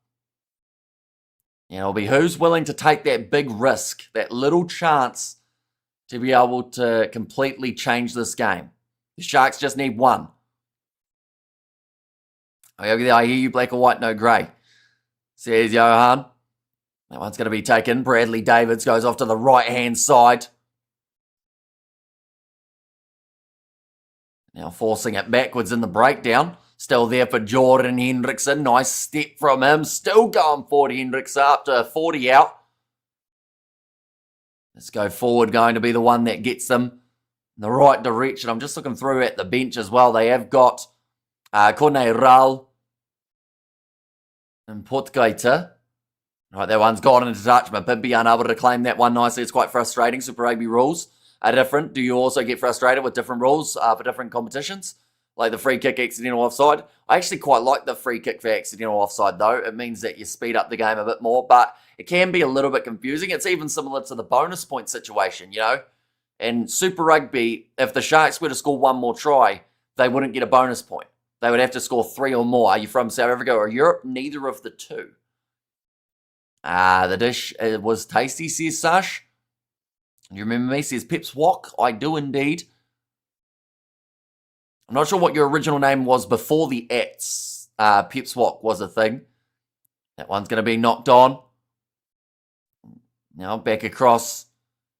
[SPEAKER 1] And it'll be who's willing to take that big risk, that little chance to be able to completely change this game. The Sharks just need one. I hear you, black or white, no grey, says Johan. That one's going to be taken. Bradley Davids goes off to the right-hand side. Now forcing it backwards in the breakdown. Still there for Jordan Hendrickson. Nice step from him. Still going forward, Hendrickson, up to 40 out. Let's go forward, going to be the one that gets them in the right direction. I'm just looking through at the bench as well. They have got Corne Ral and Potkaita. Right, that one's gone into touch, but Pimpy unable to claim that one nicely. It's quite frustrating. Super Rugby rules are different. Do you also get frustrated with different rules for different competitions? Like the free kick, accidental offside. I actually quite like the free kick for accidental offside, though. It means that you speed up the game a bit more, but it can be a little bit confusing. It's even similar to the bonus point situation, you know. In Super Rugby, if the Sharks were to score one more try, they wouldn't get a bonus point. They would have to score 3 or more. Are you from South Africa or Europe? Neither of the two. The dish was tasty, says Sash. You remember me, says Pips Wok. I do indeed. I'm not sure what your original name was before the ats. Pips Wok was a thing. That one's going to be knocked on. Now back across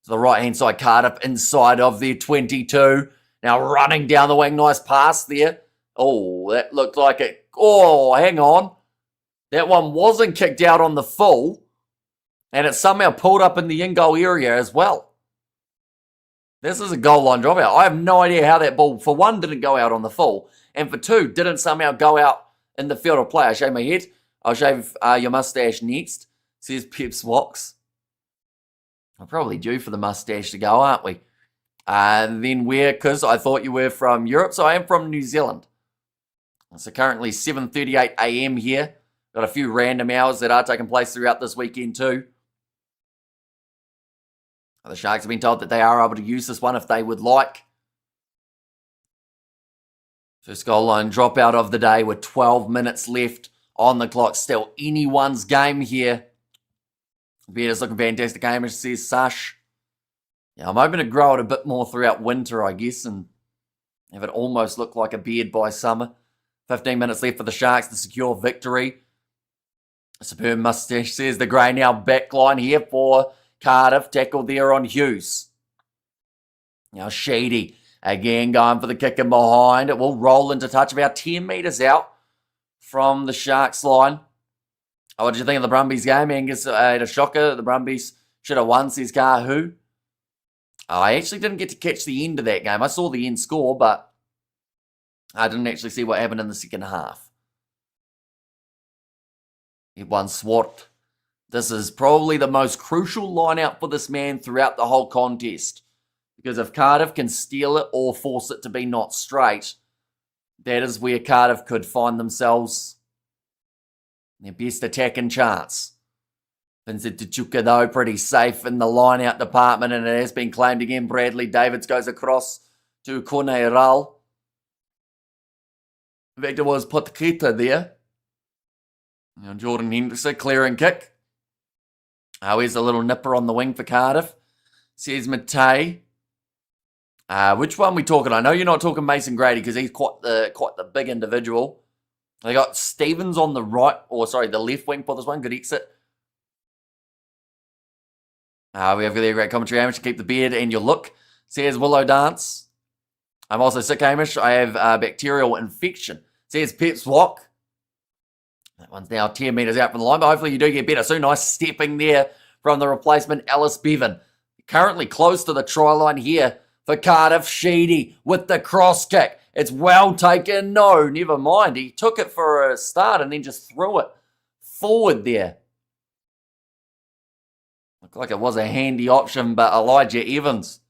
[SPEAKER 1] to the right-hand side. Cardiff inside of their 22. Now running down the wing. Nice pass there. Oh, that looked like it. Oh, hang on. That one wasn't kicked out on the full. And it somehow pulled up in the in-goal area as well. This is a goal line dropout. I have no idea how that ball, for one, didn't go out on the full. And for two, didn't somehow go out in the field of play. I shave my head. I'll shave your mustache next, says Pips Woks. We're probably due for the mustache to go, aren't we? And then where? Because I thought you were from Europe, so I am from New Zealand. So currently 7:38 a.m. here. Got a few random hours that are taking place throughout this weekend too. The Sharks have been told that they are able to use this one if they would like. First goal line dropout of the day with 12 minutes left on the clock. Still anyone's game here. Beard's looking fantastic game, as says Sash. Yeah, I'm hoping to grow it a bit more throughout winter, I guess, and have it almost look like a beard by summer. 15 minutes left for the Sharks to secure victory. A superb mustache, says the Grey. Now backline here for Cardiff. Tackle there on Hughes. Now Sheedy again going for the kick in behind. It will roll into touch about 10 metres out from the Sharks line. Oh, what did you think of the Brumbies game? Angus had a shocker. The Brumbies should have won, says Kahu. I actually didn't get to catch the end of that game. I saw the end score, but I didn't actually see what happened in the second half. One Swart. This is probably the most crucial line-out for this man throughout the whole contest. Because if Cardiff can steal it or force it to be not straight, that is where Cardiff could find themselves their best attacking chance. Vincent Tuchuka, though, pretty safe in the line-out department, and it has been claimed again. Bradley Davids goes across to Corneral. Victor was Potkita there. Now Jordan Henderson, clearing kick. Here's a little nipper on the wing for Cardiff. Says Matei. Which one we talking? I know you're not talking Mason Grady because he's quite the big individual. They got Stevens on the right, the left wing for this one. Good exit. We have the great commentary, Hamish. Keep the beard and your look. Says Willow Dance. I'm also sick, Hamish. I have bacterial infection. Says Peps Walk. That one's now 10 metres out from the line, but hopefully you do get better. So nice stepping there from the replacement, Alice Bevan. Currently close to the try line here for Cardiff. Sheedy with the cross kick. It's well taken. No, never mind. He took it for a start and then just threw it forward there. Looked like it was a handy option, but Elijah Evans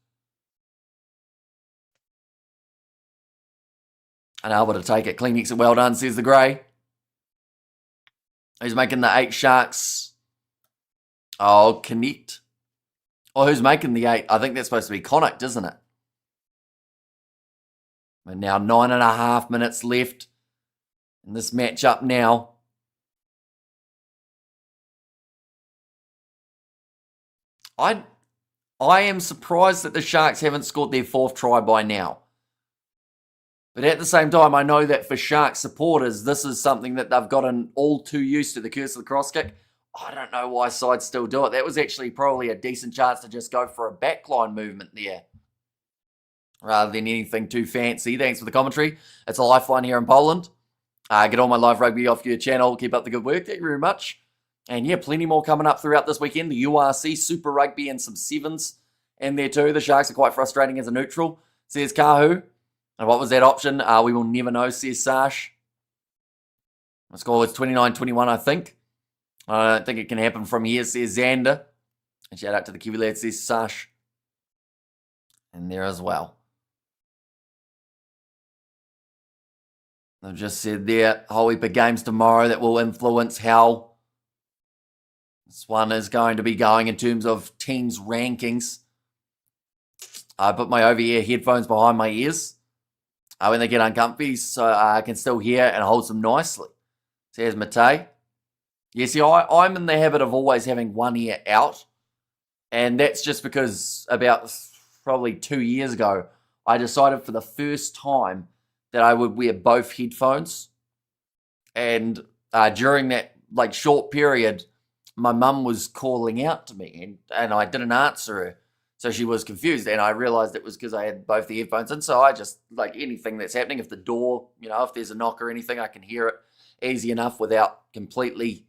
[SPEAKER 1] unable to take it. Clean exit, well done, says the Grey. Who's making the 8 Sharks? Oh, connect. Oh, who's making the 8? I think that's supposed to be Connacht, isn't it? And now 9.5 minutes left in this matchup now. I am surprised that the Sharks haven't scored their 4th try by now. But at the same time, I know that for Sharks supporters, this is something that they've gotten all too used to, the curse of the cross kick. I don't know why sides still do it. That was actually probably a decent chance to just go for a backline movement there, rather than anything too fancy. Thanks for the commentary. It's a lifeline here in Poland. Get all my live rugby off your channel. Keep up the good work. Thank you very much. And yeah, plenty more coming up throughout this weekend. The URC, Super Rugby, and some sevens in there too. The Sharks are quite frustrating as a neutral, says Kahu. And what was that option? We will never know, says Sash. The score was 29-21, I think. I don't think it can happen from here, says Xander. And shout out to the Kiwi lad, says Sash. And there as well. I've just said there, a whole heap of games tomorrow that will influence how this one is going to be going in terms of teams' rankings. I put my over-ear headphones behind my ears when they get uncomfy, so I can still hear and hold them nicely. Says Matei. Yeah, see, I'm in the habit of always having one ear out, and that's just because about probably 2 years ago, I decided for the first time that I would wear both headphones, and during that short period, my mum was calling out to me, and I didn't answer her. So she was confused, and I realized it was because I had both the headphones in. So I just, anything that's happening, if the door, if there's a knock or anything, I can hear it easy enough without completely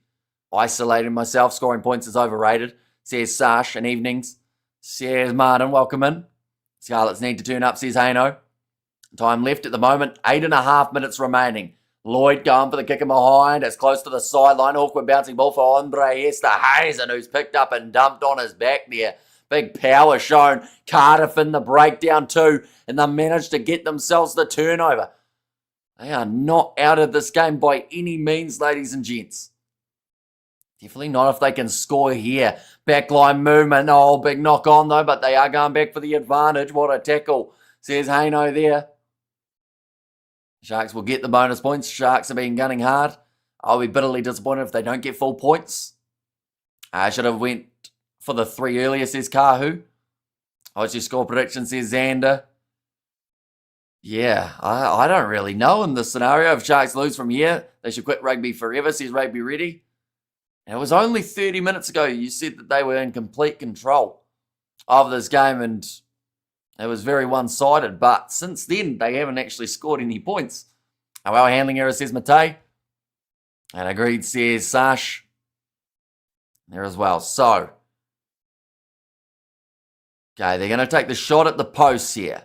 [SPEAKER 1] isolating myself. Scoring points is overrated, says Sash. And evenings, says Martin. Welcome in. Scarlets need to turn up, says Haino. Time left at the moment, 8.5 minutes remaining. Lloyd going for the kick in behind. It's close to the sideline. Awkward bouncing ball for Andre Esterhazen, who's picked up and dumped on his back there. Big power shown. Cardiff in the breakdown too, and they managed to get themselves the turnover. They are not out of this game by any means, ladies and gents. Definitely not if they can score here. Backline movement. Oh, big knock on though, but they are going back for the advantage. What a tackle, says Haino there. Sharks will get the bonus points. Sharks have been gunning hard. I'll be bitterly disappointed if they don't get full points. I should have went for the 3 earlier, says Kahu. What's your score prediction, says Xander. Yeah, I don't really know in this scenario. If Sharks lose from here, they should quit rugby forever, says Rugby Ready. And it was only 30 minutes ago you said that they were in complete control of this game, and it was very one-sided. But since then, they haven't actually scored any points. A well handling error, says Matei. And agreed, says Sash. There as well. So, okay, they're going to take the shot at the posts here.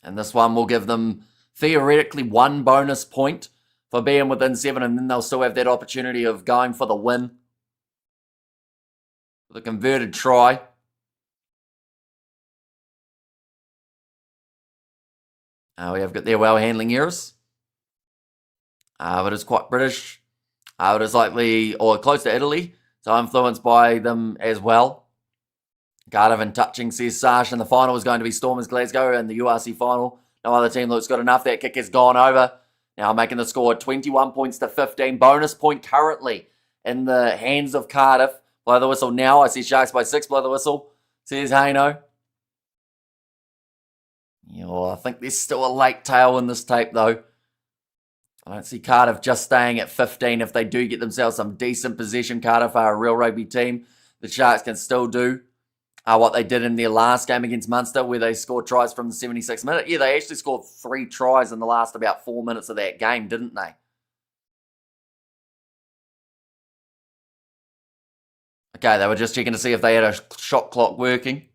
[SPEAKER 1] And this one will give them theoretically 1 bonus point for being within 7, and then they'll still have that opportunity of going for the win. The converted try. We have got their well handling errors. But it's quite British. It is likely, or close to Italy, so influenced by them as well. Cardiff in touching, says Sash, and the final is going to be Stormers Glasgow in the URC final. No other team looks good enough. That kick has gone over. Now making the score 21 points to 15. Bonus point currently in the hands of Cardiff. Blow the whistle now. I see Sharks by 6. Blow the whistle. Says Haino. I think there's still a late tail in this tape though. I don't see Cardiff just staying at 15. If they do get themselves some decent possession, Cardiff are a real rugby team. The Sharks can still do what they did in their last game against Munster, where they scored tries from the 76th minute. Yeah, they actually scored 3 tries in the last about 4 minutes of that game, didn't they? Okay, they were just checking to see if they had a shot clock working.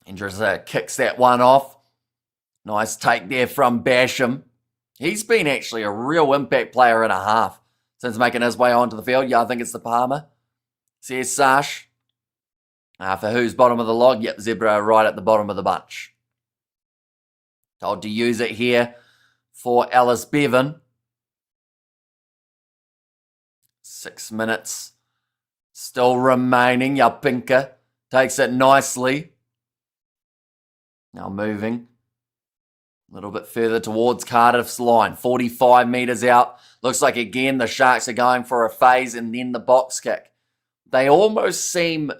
[SPEAKER 1] Andrews kicks that one off. Nice take there from Basham. He's been actually a real impact player and a half since making his way onto the field. Yeah, I think it's the Palmer. Says Sash. For who's bottom of the log? Yep, Zebra right at the bottom of the bunch. Told to use it here for Alice Bevan. 6 minutes still remaining. Yapinka takes it nicely. Now moving a little bit further towards Cardiff's line. 45 metres out. Looks like again the Sharks are going for a phase and then the box kick. They almost seem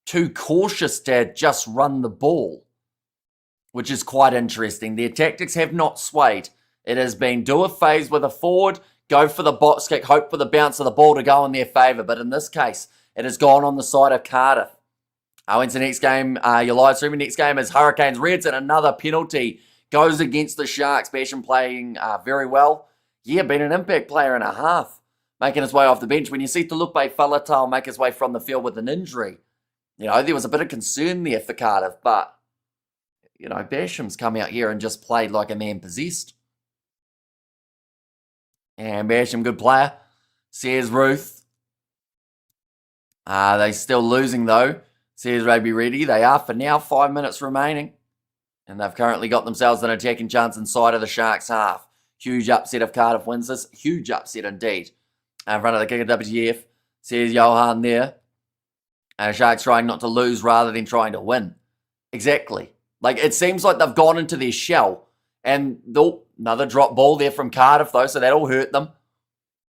[SPEAKER 1] too cautious to just run the ball, which is quite interesting. Their tactics have not swayed. It has been do a phase with a forward, go for the box kick, hope for the bounce of the ball to go in their favour. But in this case, it has gone on the side of Cardiff. Into the next game, your live streaming next game is Hurricanes Reds, and another penalty goes against the Sharks. Basham playing very well. Yeah, been an impact player and a half, making his way off the bench. When you see Talupe Faletau make his way from the field with an injury, there was a bit of concern there for Cardiff, but, Basham's come out here and just played like a man possessed. And Basham, good player, says Ruth. They still losing though. Says Rugby Ready. They are for now. 5 minutes remaining. And they've currently got themselves an attacking chance inside of the Sharks' half. Huge upset if Cardiff wins this. Huge upset indeed. In front of the kicker, WTF. Says Johan there. And the Sharks trying not to lose rather than trying to win. Exactly. It seems like they've gone into their shell. And another drop ball there from Cardiff though, so that'll hurt them.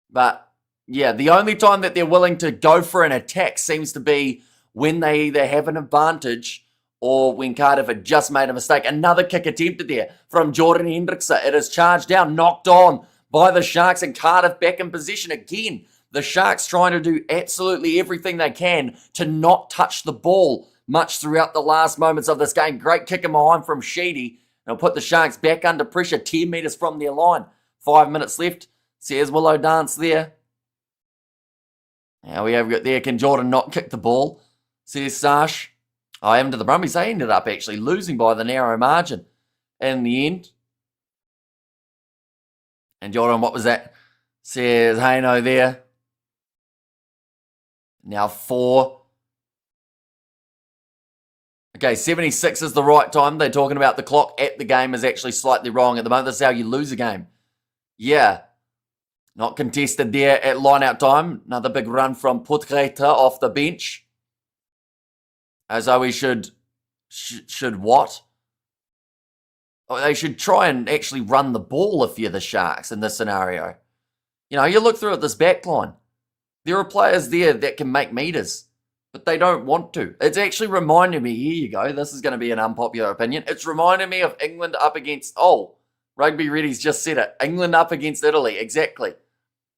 [SPEAKER 1] But yeah, the only time that they're willing to go for an attack seems to be when they either have an advantage or when Cardiff had just made a mistake. Another kick attempted there from Jordan Hendrickson. It is charged down, knocked on by the Sharks, and Cardiff back in position again. The Sharks trying to do absolutely everything they can to not touch the ball much throughout the last moments of this game. Great kick in behind from Sheedy. It'll put the Sharks back under pressure, 10 metres from their line. 5 minutes left. Says Willow Dance there. Now we have got there. Can Jordan not kick the ball? Says Sash. I am to the Brumbies. They ended up actually losing by the narrow margin in the end. And Jordan, what was that? Says Haino there. Now 4. Okay, 76 is the right time. They're talking about the clock at the game is actually slightly wrong at the moment. This is how you lose a game. Yeah. Not contested there at line-out time. Another big run from Putreta off the bench. As though we should what? Oh, they should try and actually run the ball if you're the Sharks in this scenario. You look through at this back line. There are players there that can make meters, but they don't want to. It's actually reminding me, here you go, this is going to be an unpopular opinion. It's reminding me of England up against, Rugby Ready's just said it, England up against Italy, exactly.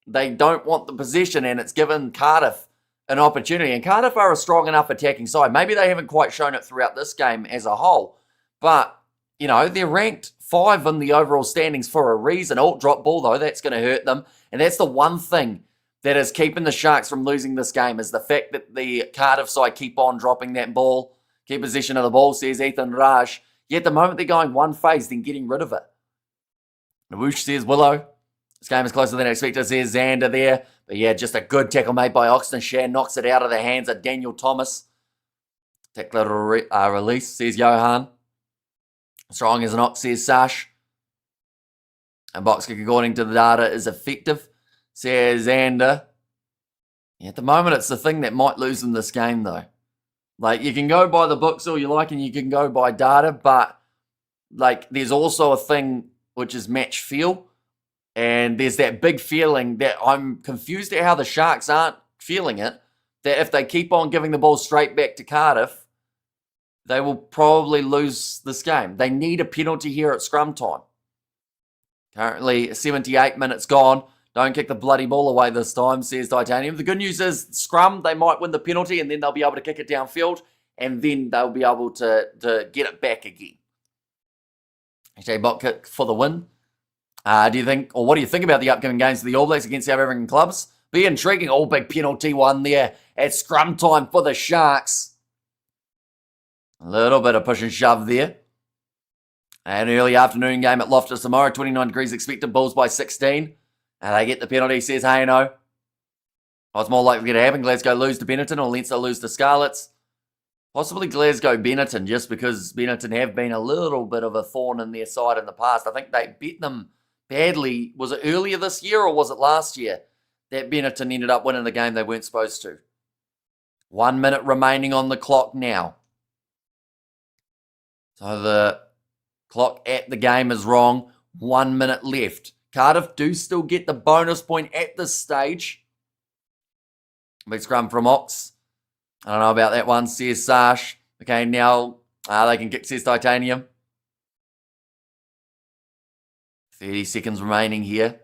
[SPEAKER 1] They don't want the possession, and it's given Cardiff an opportunity. And Cardiff are a strong enough attacking side. Maybe they haven't quite shown it throughout this game as a whole, but, they're ranked 5 in the overall standings for a reason. Drop ball, though, that's going to hurt them. And that's the one thing that is keeping the Sharks from losing this game, is the fact that the Cardiff side keep on dropping that ball. Keep possession of the ball, says Ethan Raj. Yet at the moment they're going one phase, then getting rid of it. Whoosh says Willow. This game is closer than expected, says Xander there. But yeah, just a good tackle made by Oxton. Shan knocks it out of the hands of Daniel Thomas. Tackler release, says Johan. Strong as an ox, says Sash. And box kick, according to the data, is effective, says Xander. Yeah, at the moment, it's the thing that might lose them this game, though. Like, you can go by the books all you like, and you can go by data, but, like, there's also a thing which is match feel. And there's that big feeling that I'm confused at how the Sharks aren't feeling it, that if they keep on giving the ball straight back to Cardiff, they will probably lose this game. They need a penalty here at scrum time. Currently, 78 minutes gone. Don't kick the bloody ball away this time, says Titanium. The good news is, scrum, they might win the penalty, and then they'll be able to kick it downfield, and then they'll be able to get it back again. AJ Bot kick for the win. What do you think about the upcoming games of the All Blacks against South African clubs? Be intriguing. All big penalty one there at scrum time for the Sharks. A little bit of push and shove there. An early afternoon game at Loftus tomorrow. 29 degrees expected. Bulls by 16. And they get the penalty, says Hayno. What's more likely to happen? Glasgow lose to Benetton or Leinster lose to Scarlets? Possibly Glasgow Benetton, just because Benetton have been a little bit of a thorn in their side in the past. I think they beat them badly. Was it earlier this year or was it last year that Benetton ended up winning the game they weren't supposed to? 1 minute remaining on the clock now. So the clock at the game is wrong. 1 minute left. Cardiff do still get the bonus point at this stage. Big scrum from Ox. I don't know about that one, says Sash. Okay, now they can kick, says Titanium. 30 seconds remaining here.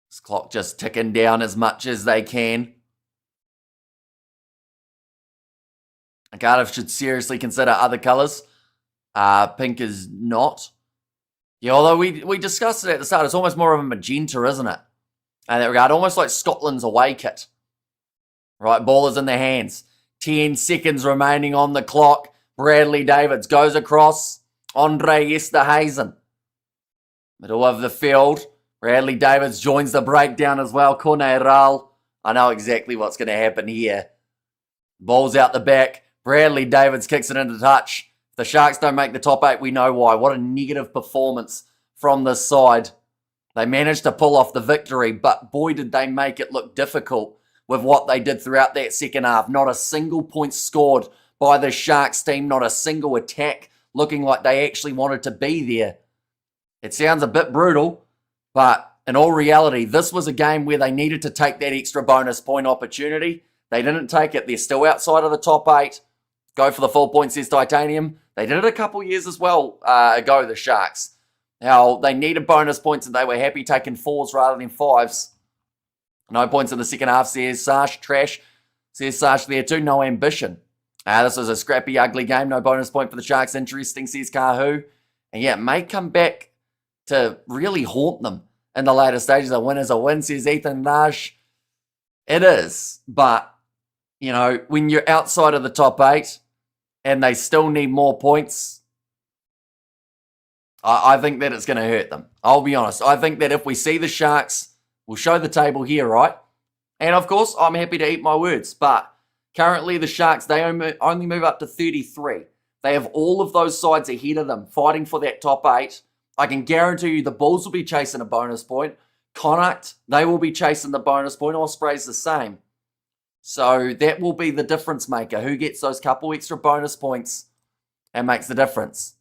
[SPEAKER 1] This clock just ticking down as much as they can. And Cardiff should seriously consider other colours. Pink is not. Yeah, although we discussed it at the start, it's almost more of a magenta, isn't it? In that regard, almost like Scotland's away kit. Right, ball is in their hands. 10 seconds remaining on the clock. Bradley Davids goes across. Andre Esterhazen. Middle of the field. Bradley Davids joins the breakdown as well. Corneral. I know exactly what's going to happen here. Ball's out the back. Bradley Davids kicks it into touch. If the Sharks don't make the top 8, we know why. What a negative performance from this side. They managed to pull off the victory, but boy did they make it look difficult with what they did throughout that second half. Not a single point scored by the Sharks team. Not a single attack looking like they actually wanted to be there. It sounds a bit brutal, but in all reality, this was a game where they needed to take that extra bonus point opportunity. They didn't take it. They're still outside of the top 8. Go for the full point, says Titanium. They did it a couple years as well ago, the Sharks. Now, they needed bonus points and they were happy taking 4s rather than 5s. No points in the second half, says Sash. Trash, says Sash there too. No ambition. This was a scrappy, ugly game. No bonus point for the Sharks. Interesting, says Kahu. And yeah, it may come back to really haunt them in the later stages. A win is a win, says Ethan Nash. It is, but, you know, when you're outside of the top 8 and they still need more points, I think that it's going to hurt them. I'll be honest. I think that if we see the Sharks, we'll show the table here, right? And of course, I'm happy to eat my words, but currently the Sharks, they only move up to 33. They have all of those sides ahead of them fighting for that top 8. I can guarantee you the Bulls will be chasing a bonus point. Connacht, they will be chasing the bonus point. Osprey's the same. So that will be the difference maker. Who gets those couple extra bonus points and makes the difference?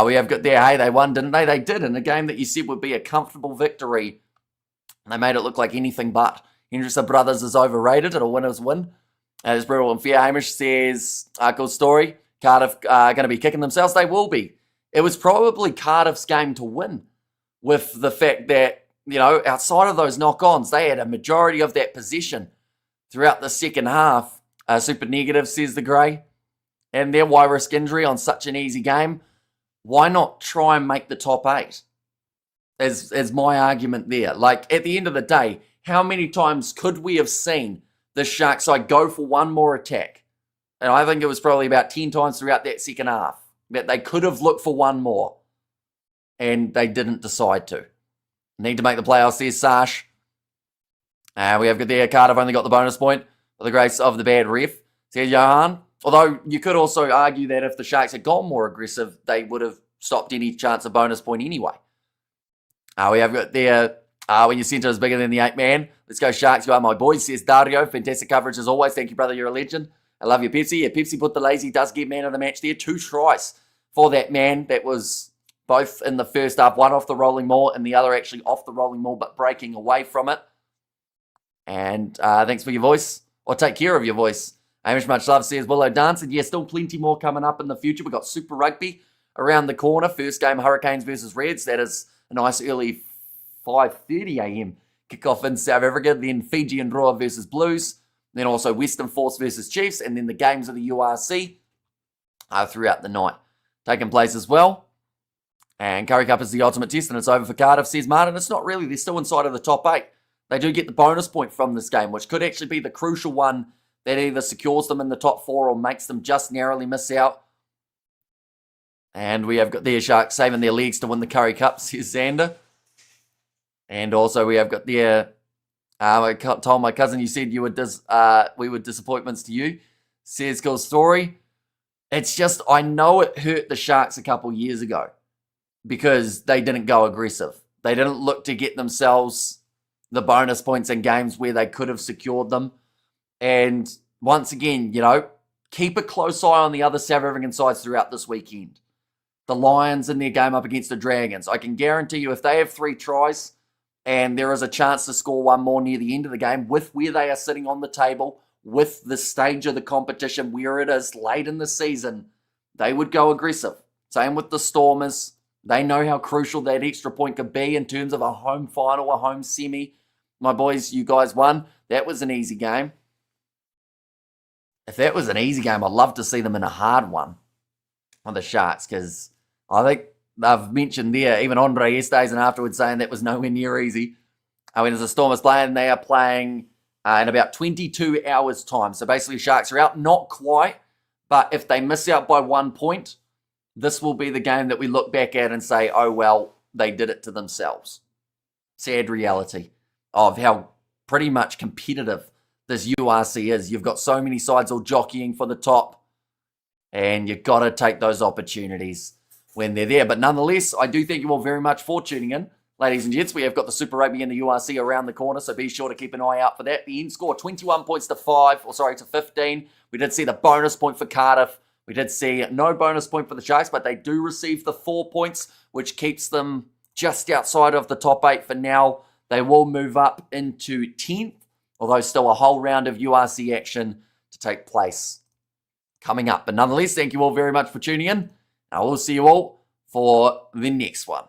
[SPEAKER 1] We have got there. Hey, they won, didn't they? They did in a game that you said would be a comfortable victory. They made it look like anything but. Henderson Brothers is overrated. It'll win as win. It's brutal and fair. Hamish says, cool story. Cardiff are going to be kicking themselves. They will be. It was probably Cardiff's game to win with the fact that, you know, outside of those knock-ons, they had a majority of that possession throughout the second half. Super negative, says the Grey. And then why risk injury on such an easy game? Why not try and make the top 8? As my argument there. Like, at the end of the day, how many times could we have seen the Sharks side go for one more attack and I think it was probably about 10 times throughout that second half, that they could have looked for one more, and they didn't decide to. Need to make the playoffs there, Sash. We have there, Cardiff only got the bonus point for the grace of the bad ref, says Johan. Although you could also argue that if the Sharks had gone more aggressive, they would have stopped any chance of bonus point anyway. We have got there, when your centre is bigger than the 8-man. Let's go Sharks, you are my boys, says Dario. Fantastic coverage as always. Thank you, brother. You're a legend. I love you, Pepsi. Yeah, Pepsi put the lazy does get man of the match there. 2 tries for that man. That was both in the first half. One off the rolling maul and the other actually off the rolling maul, but breaking away from it. And thanks for your voice. Or take care of your voice. Hamish Much Love says, Willow dancing. Yeah, still plenty more coming up in the future. We've got Super Rugby around the corner. First game, Hurricanes versus Reds. That is a nice early 5:30 a.m. kickoff in South Africa. Then Fiji and Roa versus Blues. Then also Western Force versus Chiefs. And then the games of the URC throughout the night taking place as well. And Curry Cup is the ultimate test, and it's over for Cardiff, says Martin. It's not really. They're still inside of the top 8. They do get the bonus point from this game, which could actually be the crucial one that either secures them in the top 4 or makes them just narrowly miss out. And we have got their Sharks saving their legs to win the Curry Cup, says Xander. And also we have got their, I told my cousin you said we were disappointments to you, says Cool Story. It's just, I know it hurt the Sharks a couple years ago because they didn't go aggressive. They didn't look to get themselves the bonus points in games where they could have secured them. And once again, keep a close eye on the other South African sides throughout this weekend. The Lions in their game up against the Dragons. I can guarantee you if they have 3 tries and there is a chance to score one more near the end of the game with where they are sitting on the table, with the stage of the competition where it is late in the season, they would go aggressive. Same with the Stormers. They know how crucial that extra point could be in terms of a home final, a home semi. My boys, you guys won. That was an easy game. If that was an easy game, I'd love to see them in a hard one on the Sharks, because I think they've mentioned there, even Andre Estes and afterwards saying that was nowhere near easy. When as the Stormers playing, they are playing in about 22 hours' time. So basically, Sharks are out, not quite, but if they miss out by 1 point, this will be the game that we look back at and say, oh, well, they did it to themselves. Sad reality of how pretty much competitive this URC is. You've got so many sides all jockeying for the top, and you've got to take those opportunities when they're there. But nonetheless, I do thank you all very much for tuning in. Ladies and gents, we have got the Super Rugby and the URC around the corner, so be sure to keep an eye out for that. The end score, 21 points to 15. We did see the bonus point for Cardiff. We did see no bonus point for the Sharks, but they do receive the 4 points, which keeps them just outside of the top 8 for now. They will move up into 10th, although still a whole round of URC action to take place coming up. But nonetheless, thank you all very much for tuning in. I will see you all for the next one.